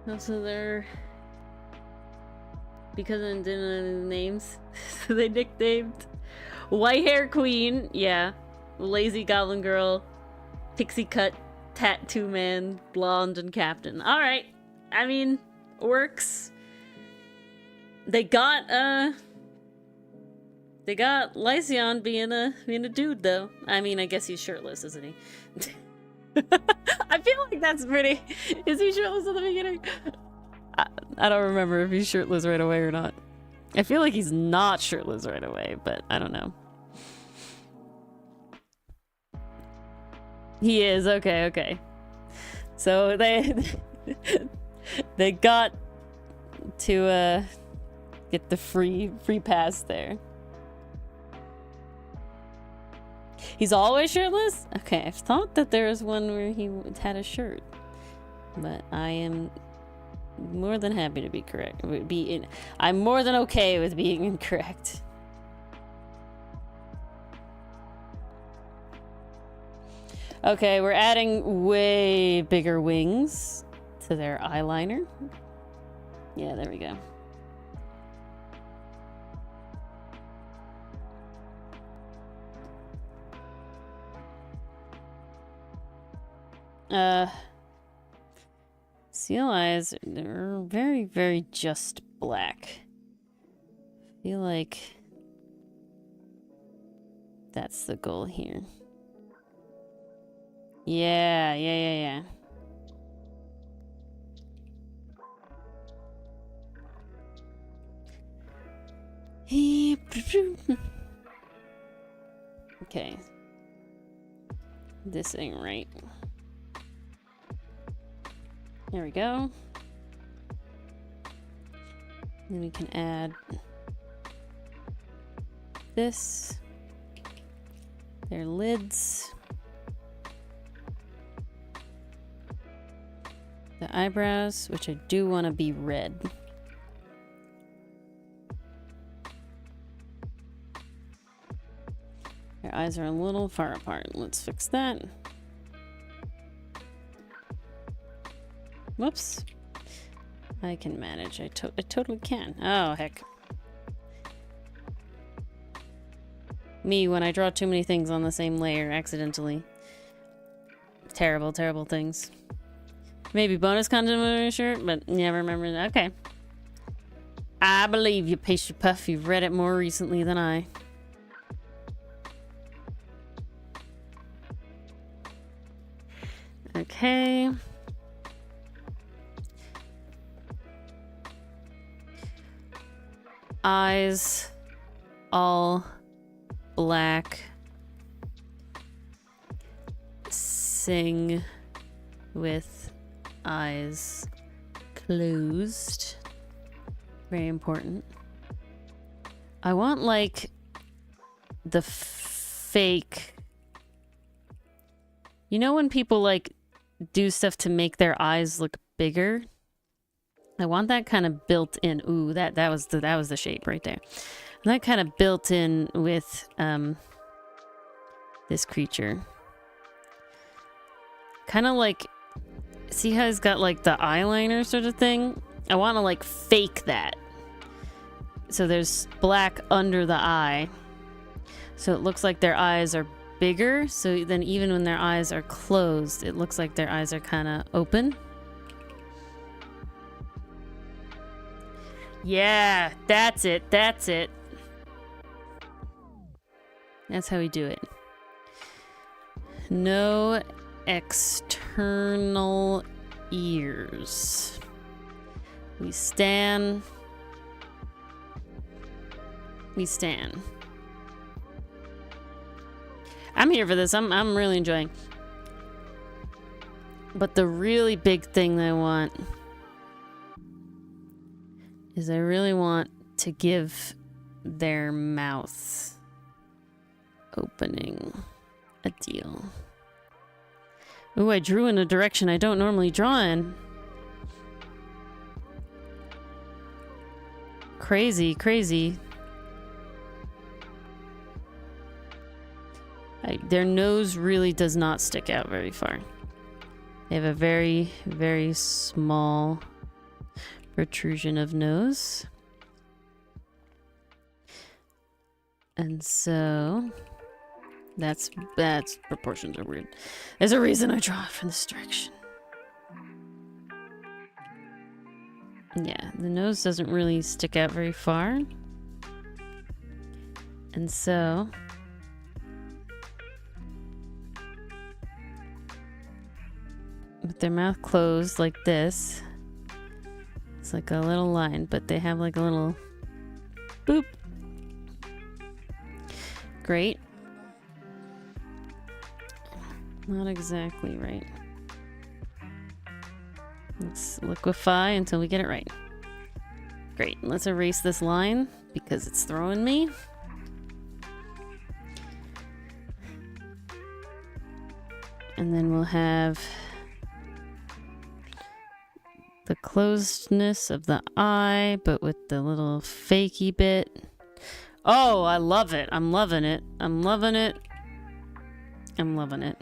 Also, they're because I didn't know the names, so they nicknamed White Hair Queen, yeah, Lazy Goblin Girl, Pixie Cut Tattoo Man, Blonde, and Captain. All right, I mean, works. They got Lycion being a dude though. I mean, I guess he's shirtless, isn't he? I feel like that's pretty. Is he shirtless at the beginning? I don't remember if he's shirtless right away or not. I feel like he's not shirtless right away, but I don't know. He is, okay. So they got to get the free pass there. He's always shirtless? Okay, I've thought that there was one where he had a shirt. But I am more than happy to be correct. I'm more than okay with being incorrect. Okay, we're adding way bigger wings to their eyeliner. Yeah, there we go. Seal eyes, they're very, very just black. I feel like that's the goal here. Yeah. Okay. This ain't right. There we go. Then we can add this. Their lids. The eyebrows, which I do want to be red. Their eyes are a little far apart. Let's fix that. Whoops. I can manage. I totally can. Oh, heck. Me, when I draw too many things on the same layer accidentally. Terrible, terrible things. Maybe bonus content on your shirt, but never remember that. Okay. I believe you, Pastry Puff. You've read it more recently than I. Okay. Eyes all black. Sing with eyes closed. Very important. I want like the fake. You know when people like do stuff to make their eyes look bigger? I want that kind of built in. Ooh, that was the shape right there. And that kind of built in with this creature. Kind of like, see how he's got like the eyeliner sort of thing? I want to like fake that. So there's black under the eye. So it looks like their eyes are bigger. So then even when their eyes are closed, it looks like their eyes are kind of open. Yeah, that's it. That's how we do it. No external ears. We stand. I'm here for this. I'm really enjoying. But the really big thing that I want is I really want to give their mouth opening a deal. Ooh, I drew in a direction I don't normally draw in. Crazy, crazy. Their nose really does not stick out very far. They have a very, very small protrusion of nose. And so that's proportions are weird. There's a reason I draw it from this direction. Yeah, the nose doesn't really stick out very far. And so with their mouth closed like this, it's like a little line, but they have like a little boop. Great. Not exactly right. Let's liquefy until we get it right. Great. Let's erase this line because it's throwing me. And then we'll have the closedness of the eye, but with the little fakey bit. Oh, I love it. I'm loving it. I'm loving it. I'm loving it.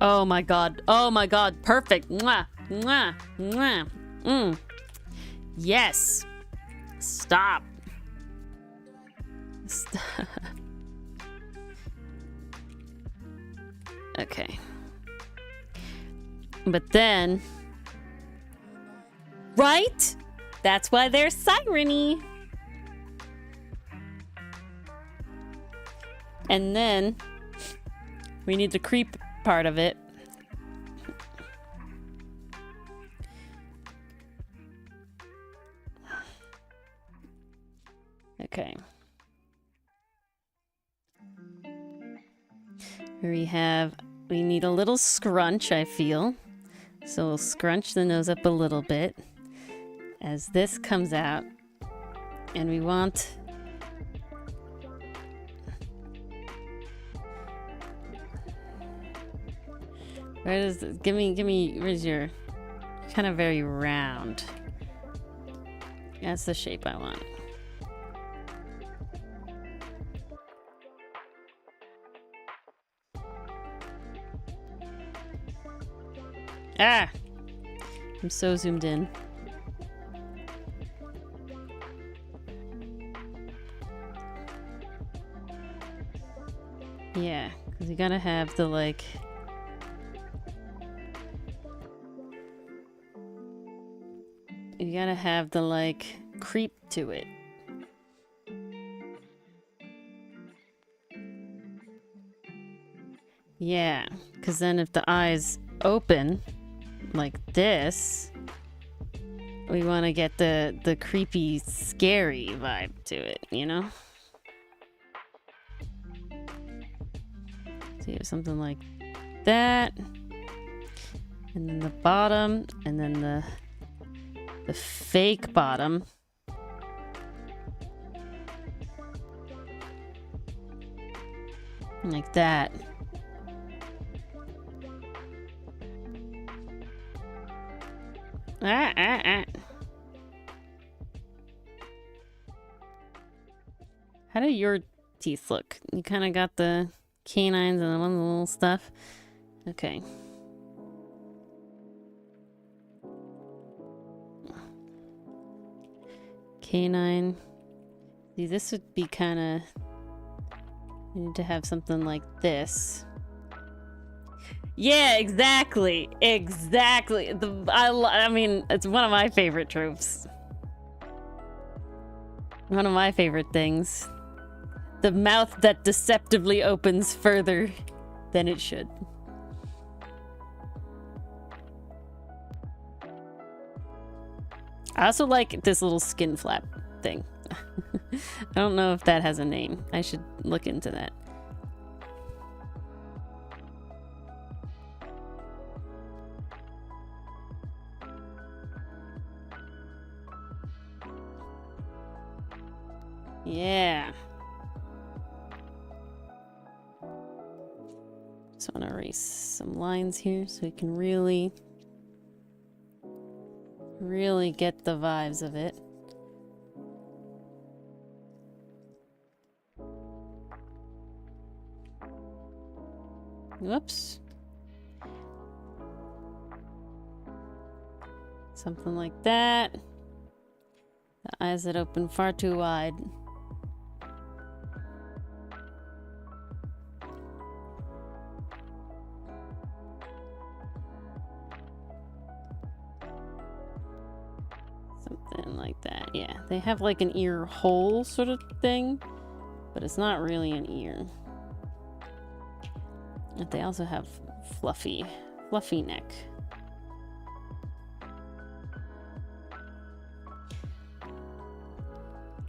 Oh my god. Oh my god. Perfect. Mwah. Mwah. Mwah. Yes. Stop. Stop. Okay. But then, right? That's why they're siren-y. And then we need the creep part of it. Okay. We need a little scrunch, I feel. So we'll scrunch the nose up a little bit as this comes out. And we want where is this? Give me, where's your, kind of very round. That's the shape I want. Ah! I'm so zoomed in. Yeah, because you gotta have the, like... You gotta have the, like, creep to it. Yeah, because then if the eyes open like this, we want to get the creepy, scary vibe to it, you know? So you have something like that, and then the bottom, and then the fake bottom. Like that. How do your teeth look? You kind of got the canines and the one little stuff. Okay. Canine. See, this would be kind of... You need to have something like this. Yeah, exactly. Exactly. I mean, it's one of my favorite tropes. One of my favorite things. The mouth that deceptively opens further than it should. I also like this little skin flap thing. I don't know if that has a name. I should look into that. Yeah. Just want to erase some lines here so we can really get the vibes of it. Whoops. Something like that. The eyes that open far too wide. Something like that, yeah. They have like an ear hole sort of thing, but it's not really an ear. And they also have fluffy neck.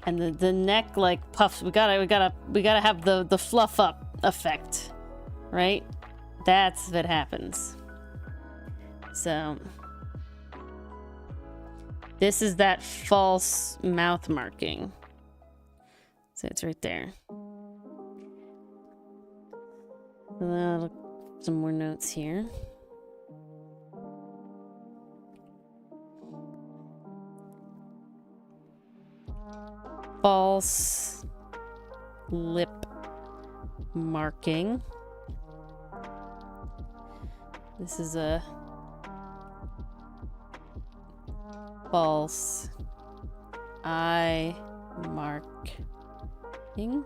And the neck like puffs. We gotta have the fluff up effect, right? That's what happens. So this is that false mouth marking. So it's right there. Some more notes here. False lip marking. This is a false eye marking.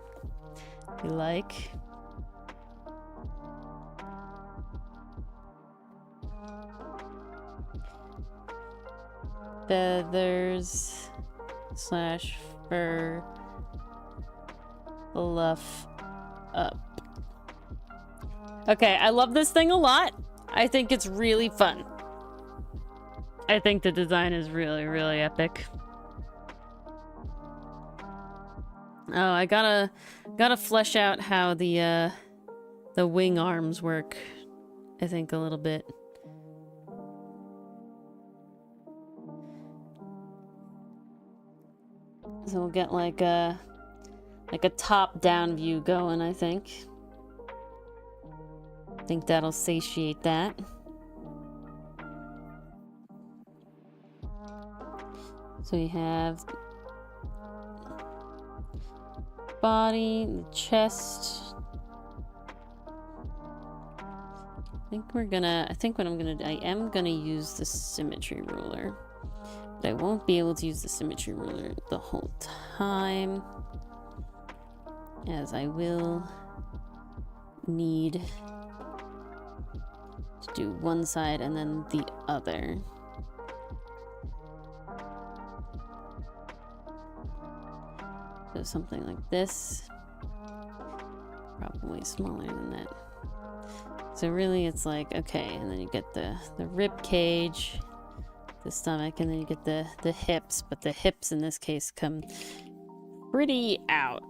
We like. Feathers / fur fluff up. Okay, I love this thing a lot. I think it's really fun. I think the design is really epic. Oh, I gotta flesh out how the wing arms work, I think, a little bit. So we'll get like a top-down view going, I think. I think that'll satiate that. So we have body, the chest. I am gonna use the symmetry ruler. But I won't be able to use the symmetry ruler the whole time, as I will need to do one side and then the other. So something like this. Probably smaller than that. So really it's like, okay, and then you get the rib cage, the stomach, and then you get the hips, but the hips in this case come pretty out.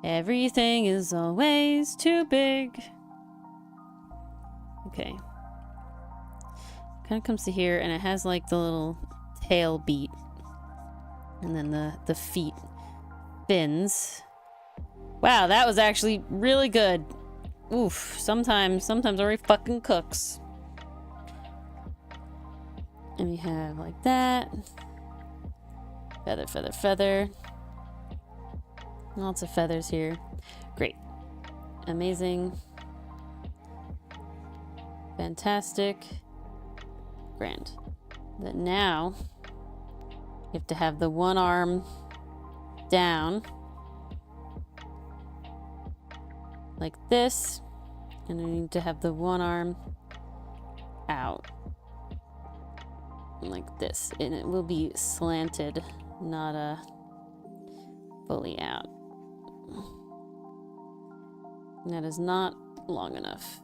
Everything is always too big. Okay. Kind of comes to here, and it has like the little tail beat, and then the feet fins. Wow, that was actually really good. Oof, sometimes already fucking cooks. And we have like that. Feather, feather, feather. Lots of feathers here. Great. Amazing. Fantastic. Grand. But now, you have to have the one arm down. Like this, and I need to have the one arm out like this, and it will be slanted not fully out. That is not long enough.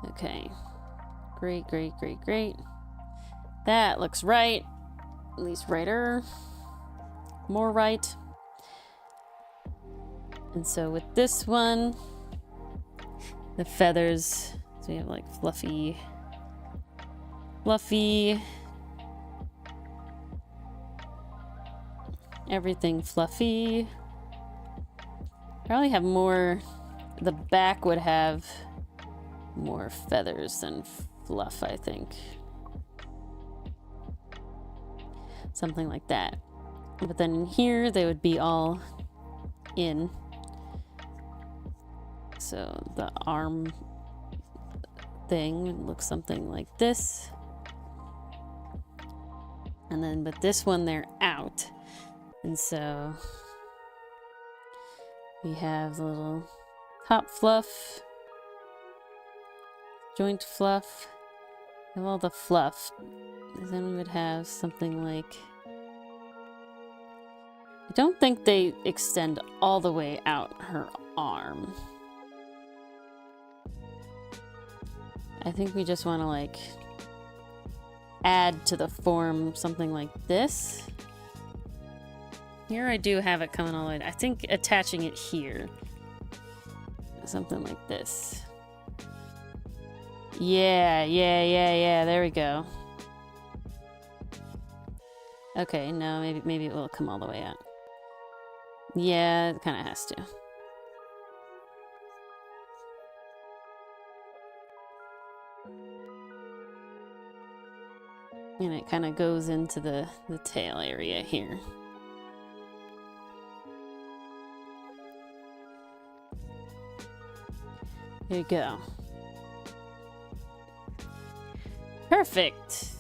Okay. Great, great, great, great. That looks right. At least righter. More right. And so with this one, the feathers, so we have like fluffy, everything fluffy. Probably have more, the back would have more feathers than fluff, I think. Something like that. But then in here, they would be all in. So the arm thing would look something like this. And then, but this one, they're out. And so we have the little top fluff, joint fluff, and all the fluff. And then we would have something like, I don't think they extend all the way out her arm. I think we just want to like add to the form something like this. Here I do have it coming all the way. I think attaching it here. Something like this. Yeah. There we go. Okay, no, maybe it will come all the way out. Yeah, it kind of has to. And it kind of goes into the tail area here. There you go. Perfect.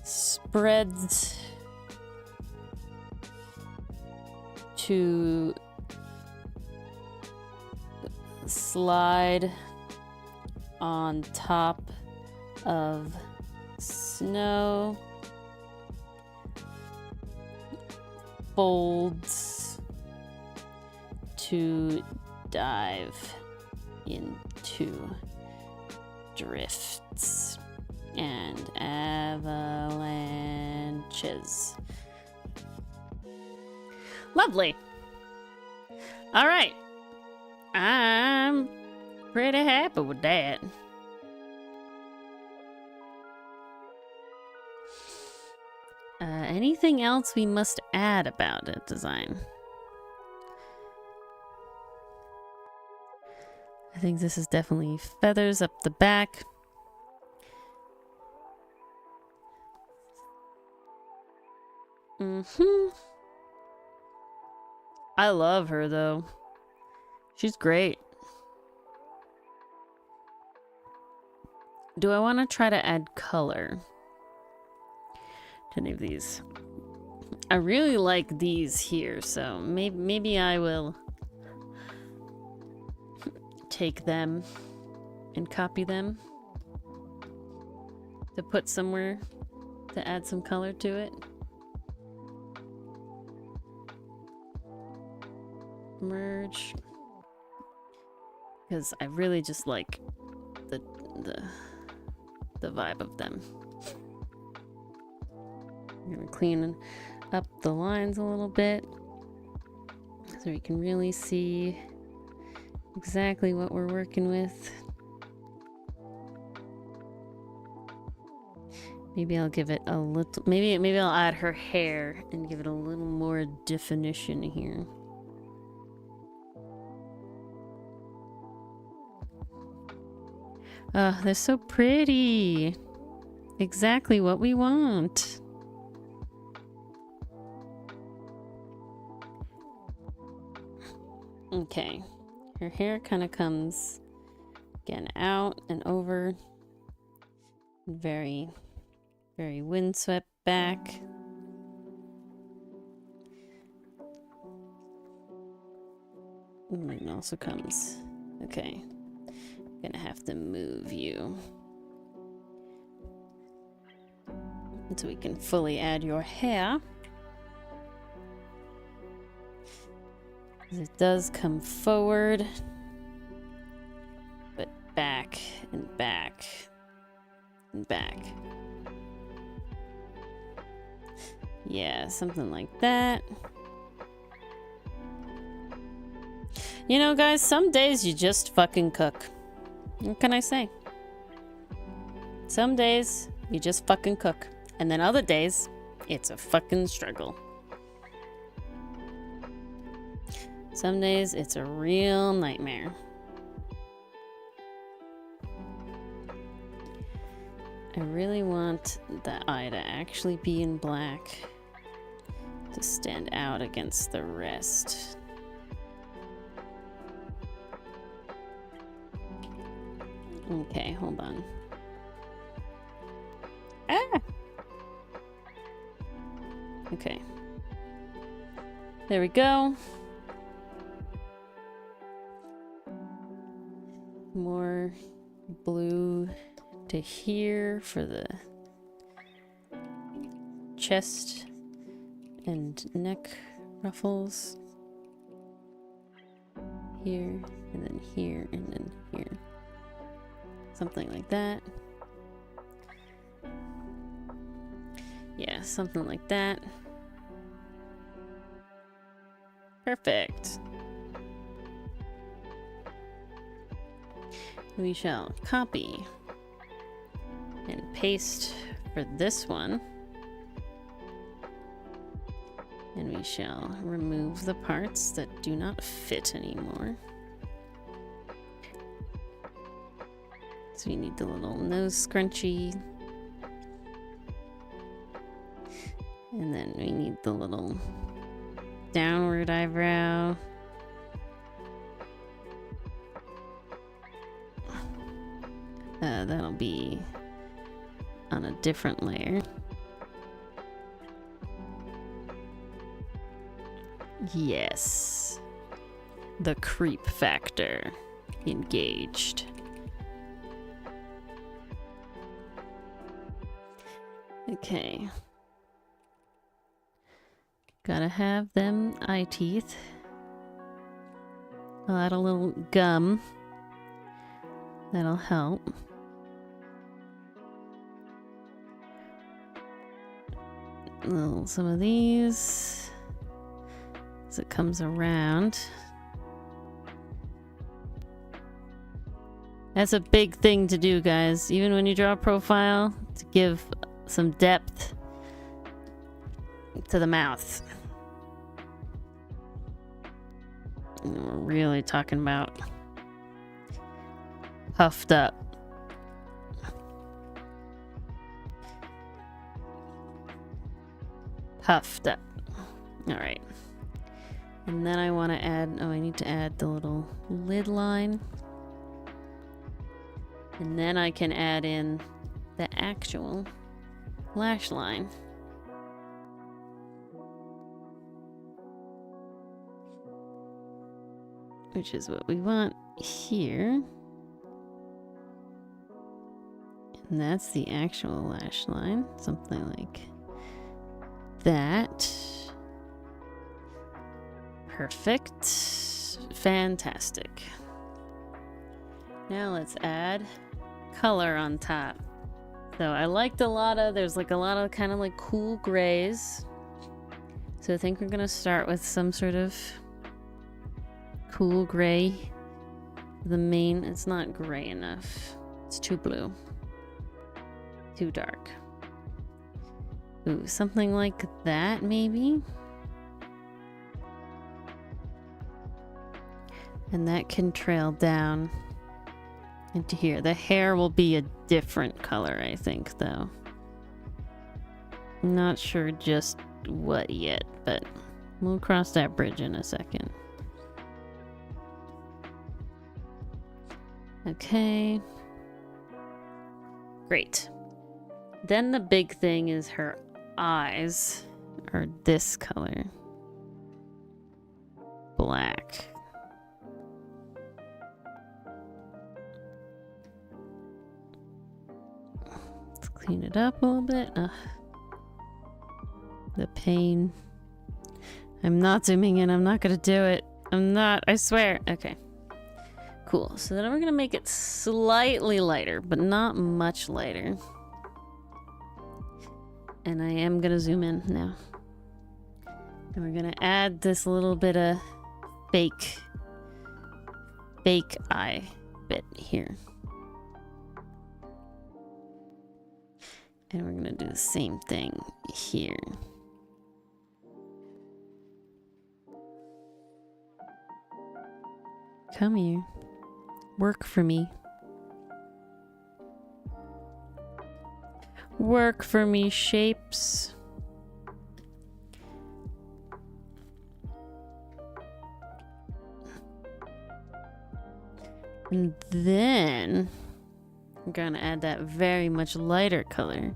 Spreads to slide on top of snow. Folds to dive into drifts and avalanches. Lovely. All right. I'm pretty happy with that. Anything else we must add about it, design? I think this is definitely feathers up the back. I love her though. She's great. Do I want to try to add color to any of these? I really like these here, so maybe I will take them and copy them to put somewhere to add some color to it. Merge, because I really just like the vibe of them. I'm gonna clean up the lines a little bit so we can really see exactly what we're working with. Maybe I'll give it a little, maybe I'll add her hair and give it a little more definition here. Oh, they're so pretty. Exactly what we want. Okay. Her hair kind of comes again out and over. Very, very windswept back. And it also comes. Okay. Gonna have to move you. So we can fully add your hair. It does come forward, but back and back and back. Yeah, something like that. You know, guys, some days you just fucking cook. What can I say? Some days you just fucking cook. And then other days, it's a fucking struggle. Some days it's a real nightmare. I really want the eye to actually be in black to stand out against the rest. Okay, hold on. Ah! Okay. There we go. More blue to here for the chest and neck ruffles. Here, and then here, and then here. Something like that. Yeah, something like that. Perfect. We shall copy and paste for this one. And we shall remove the parts that do not fit anymore. So we need the little nose scrunchie. And then we need the little downward eyebrow. That'll be on a different layer. Yes. The creep factor engaged. Okay. Gotta have them eye teeth. I'll add a little gum. That'll help. Some of these as it comes around. That's a big thing to do, guys. Even when you draw a profile, to give some depth to the mouth. And we're really talking about puffed up. Puffed up. Alright. And then I want to add, I need to add the little lid line. And then I can add in the actual lash line. Which is what we want here. And that's the actual lash line. Something like that. Perfect. Fantastic. Now let's add color on top. So I liked there's like a lot of kind of like cool grays. So I think we're gonna start with some sort of cool gray. The main, it's not gray enough. It's too blue. Too dark. Ooh, something like that maybe? And that can trail down into here. The hair will be a different color, I think, though. I'm not sure just what yet, but we'll cross that bridge in a second. Okay. Great. Then the big thing is her eyes are this color. Black. Let's clean it up a little bit. Ugh. The pain. I'm not zooming in. I'm not gonna do it. I'm not. I swear. Okay. Cool. So then we're gonna make it slightly lighter, but not much lighter. And I am gonna zoom in now. And we're gonna add this little bit of fake eye bit here. And we're gonna do the same thing here. Come here. Work for me. Work for me, shapes. And then I'm gonna add that very much lighter color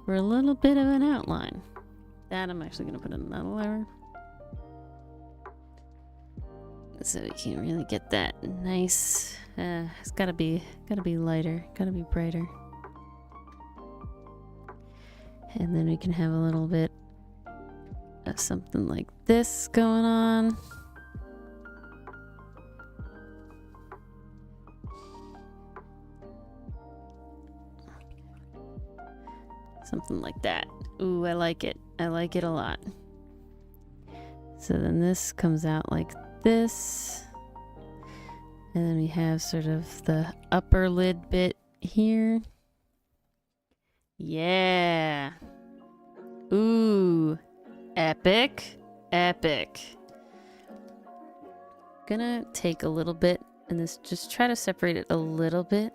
for a little bit of an outline. That I'm actually gonna put another layer, so we can really get that nice. It's gotta be lighter, gotta be brighter. And then we can have a little bit of something like this going on. Something like that. Ooh, I like it. I like it a lot. So then this comes out like this. And then we have sort of the upper lid bit here. Yeah. Ooh. Epic. Epic. Gonna take a little bit and just try to separate it a little bit.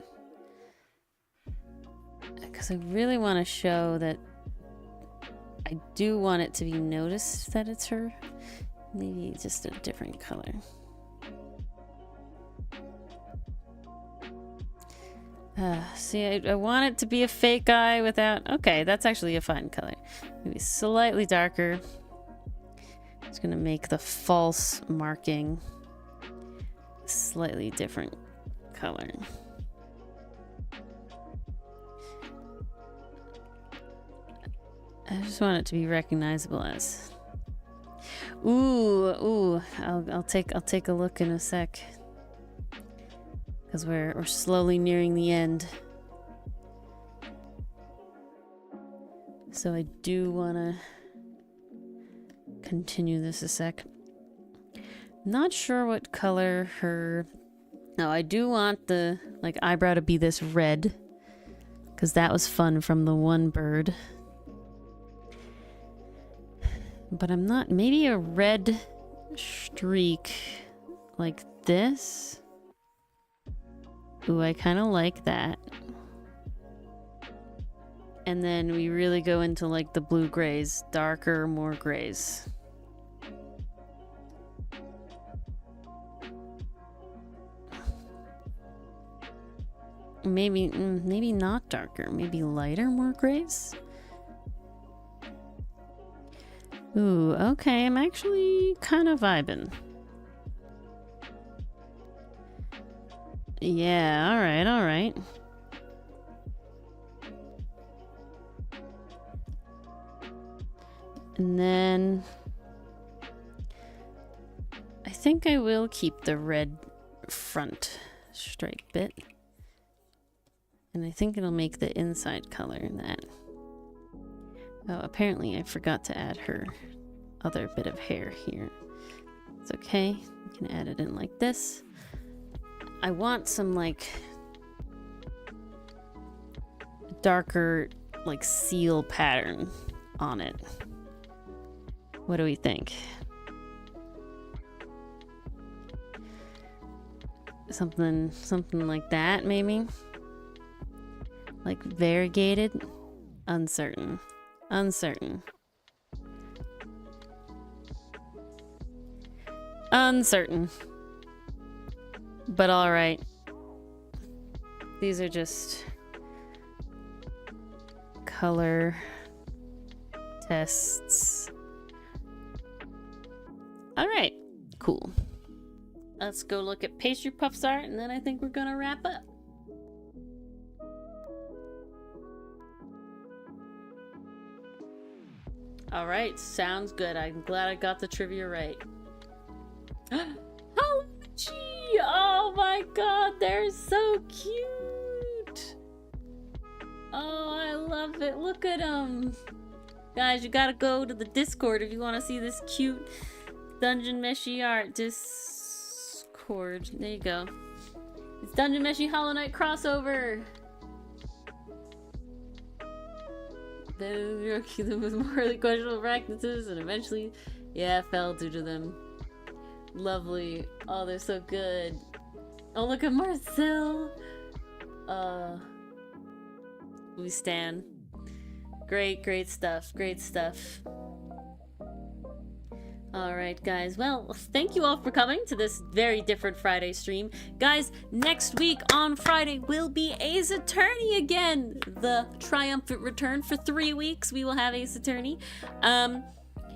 Because I really want to show that I do want it to be noticed that it's her. Maybe just a different color. See, I want it to be a fake eye without... Okay, that's actually a fine color. Maybe slightly darker. It's going to make the false marking slightly different color. I just want it to be recognizable as... Ooh, I'll take a look in a sec. Because we're slowly nearing the end. So I do want to continue this a sec. Not sure what color her... No, I do want the eyebrow to be this red. Because that was fun from the one bird. But I'm not... Maybe a red streak like this. Ooh, I kind of like that. And then we really go into like the blue grays. Darker, more grays. Maybe not darker. Maybe lighter, more grays. Ooh, okay. I'm actually kind of vibing. Yeah, all right. And then I think I will keep the red front stripe bit. And I think it'll make the inside color that. Oh, apparently I forgot to add her other bit of hair here. It's okay. You can add it in like this. I want some like darker like seal pattern on it. What do we think? Something like that maybe? Like variegated? Uncertain. But all right. These are just color tests. All right, cool. Let's go look at Pastry Puff's art, and then I think we're gonna wrap up. All right, sounds good. I'm glad I got the trivia right. Halachi! Oh my god, they're so cute! Oh, I love it. Look at them. Guys, you gotta go to the Discord if you want to see this cute Dungeon Meshi art. Discord. There you go. It's Dungeon Meshi Hollow Knight crossover. Then you accuse them with morally questionable practices, and eventually, yeah, fell due to them. Lovely. Oh, they're so good. Oh, look at Marcel. We stand. Great stuff. Great stuff. Alright, guys. Well, thank you all for coming to this very different Friday stream. Guys, next week on Friday will be Ace Attorney again. The triumphant return for 3 weeks. We will have Ace Attorney.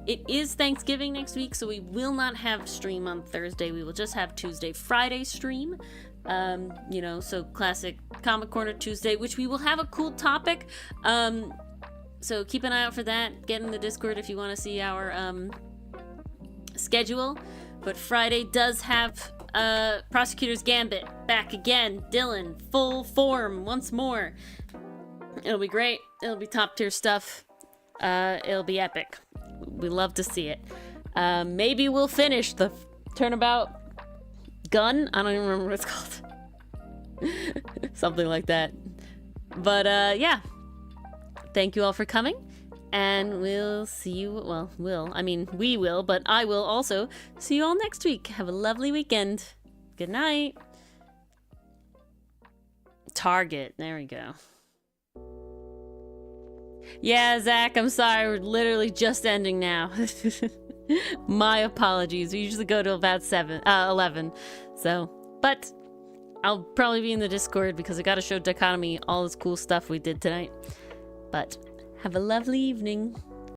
It is Thanksgiving next week, so we will not have stream on Thursday. We will just have Tuesday, Friday stream. You know, so classic Comic Corner Tuesday, which we will have a cool topic. So keep an eye out for that. Get in the Discord if you want to see our schedule. But Friday does have Prosecutor's Gambit back again. Dylan, full form once more. It'll be great. It'll be top tier stuff. It'll be epic. We love to see it. Maybe we'll finish the Turnabout Gun. I don't even remember what it's called. Something like that. But yeah. Thank you all for coming. And we'll see you. Well, we will, but I will also see you all next week. Have a lovely weekend. Good night. Target. There we go. Yeah, Zach, I'm sorry. We're literally just ending now. My apologies. We usually go to about 11. So, but I'll probably be in the Discord because I got to show Dichotomy all this cool stuff we did tonight. But have a lovely evening.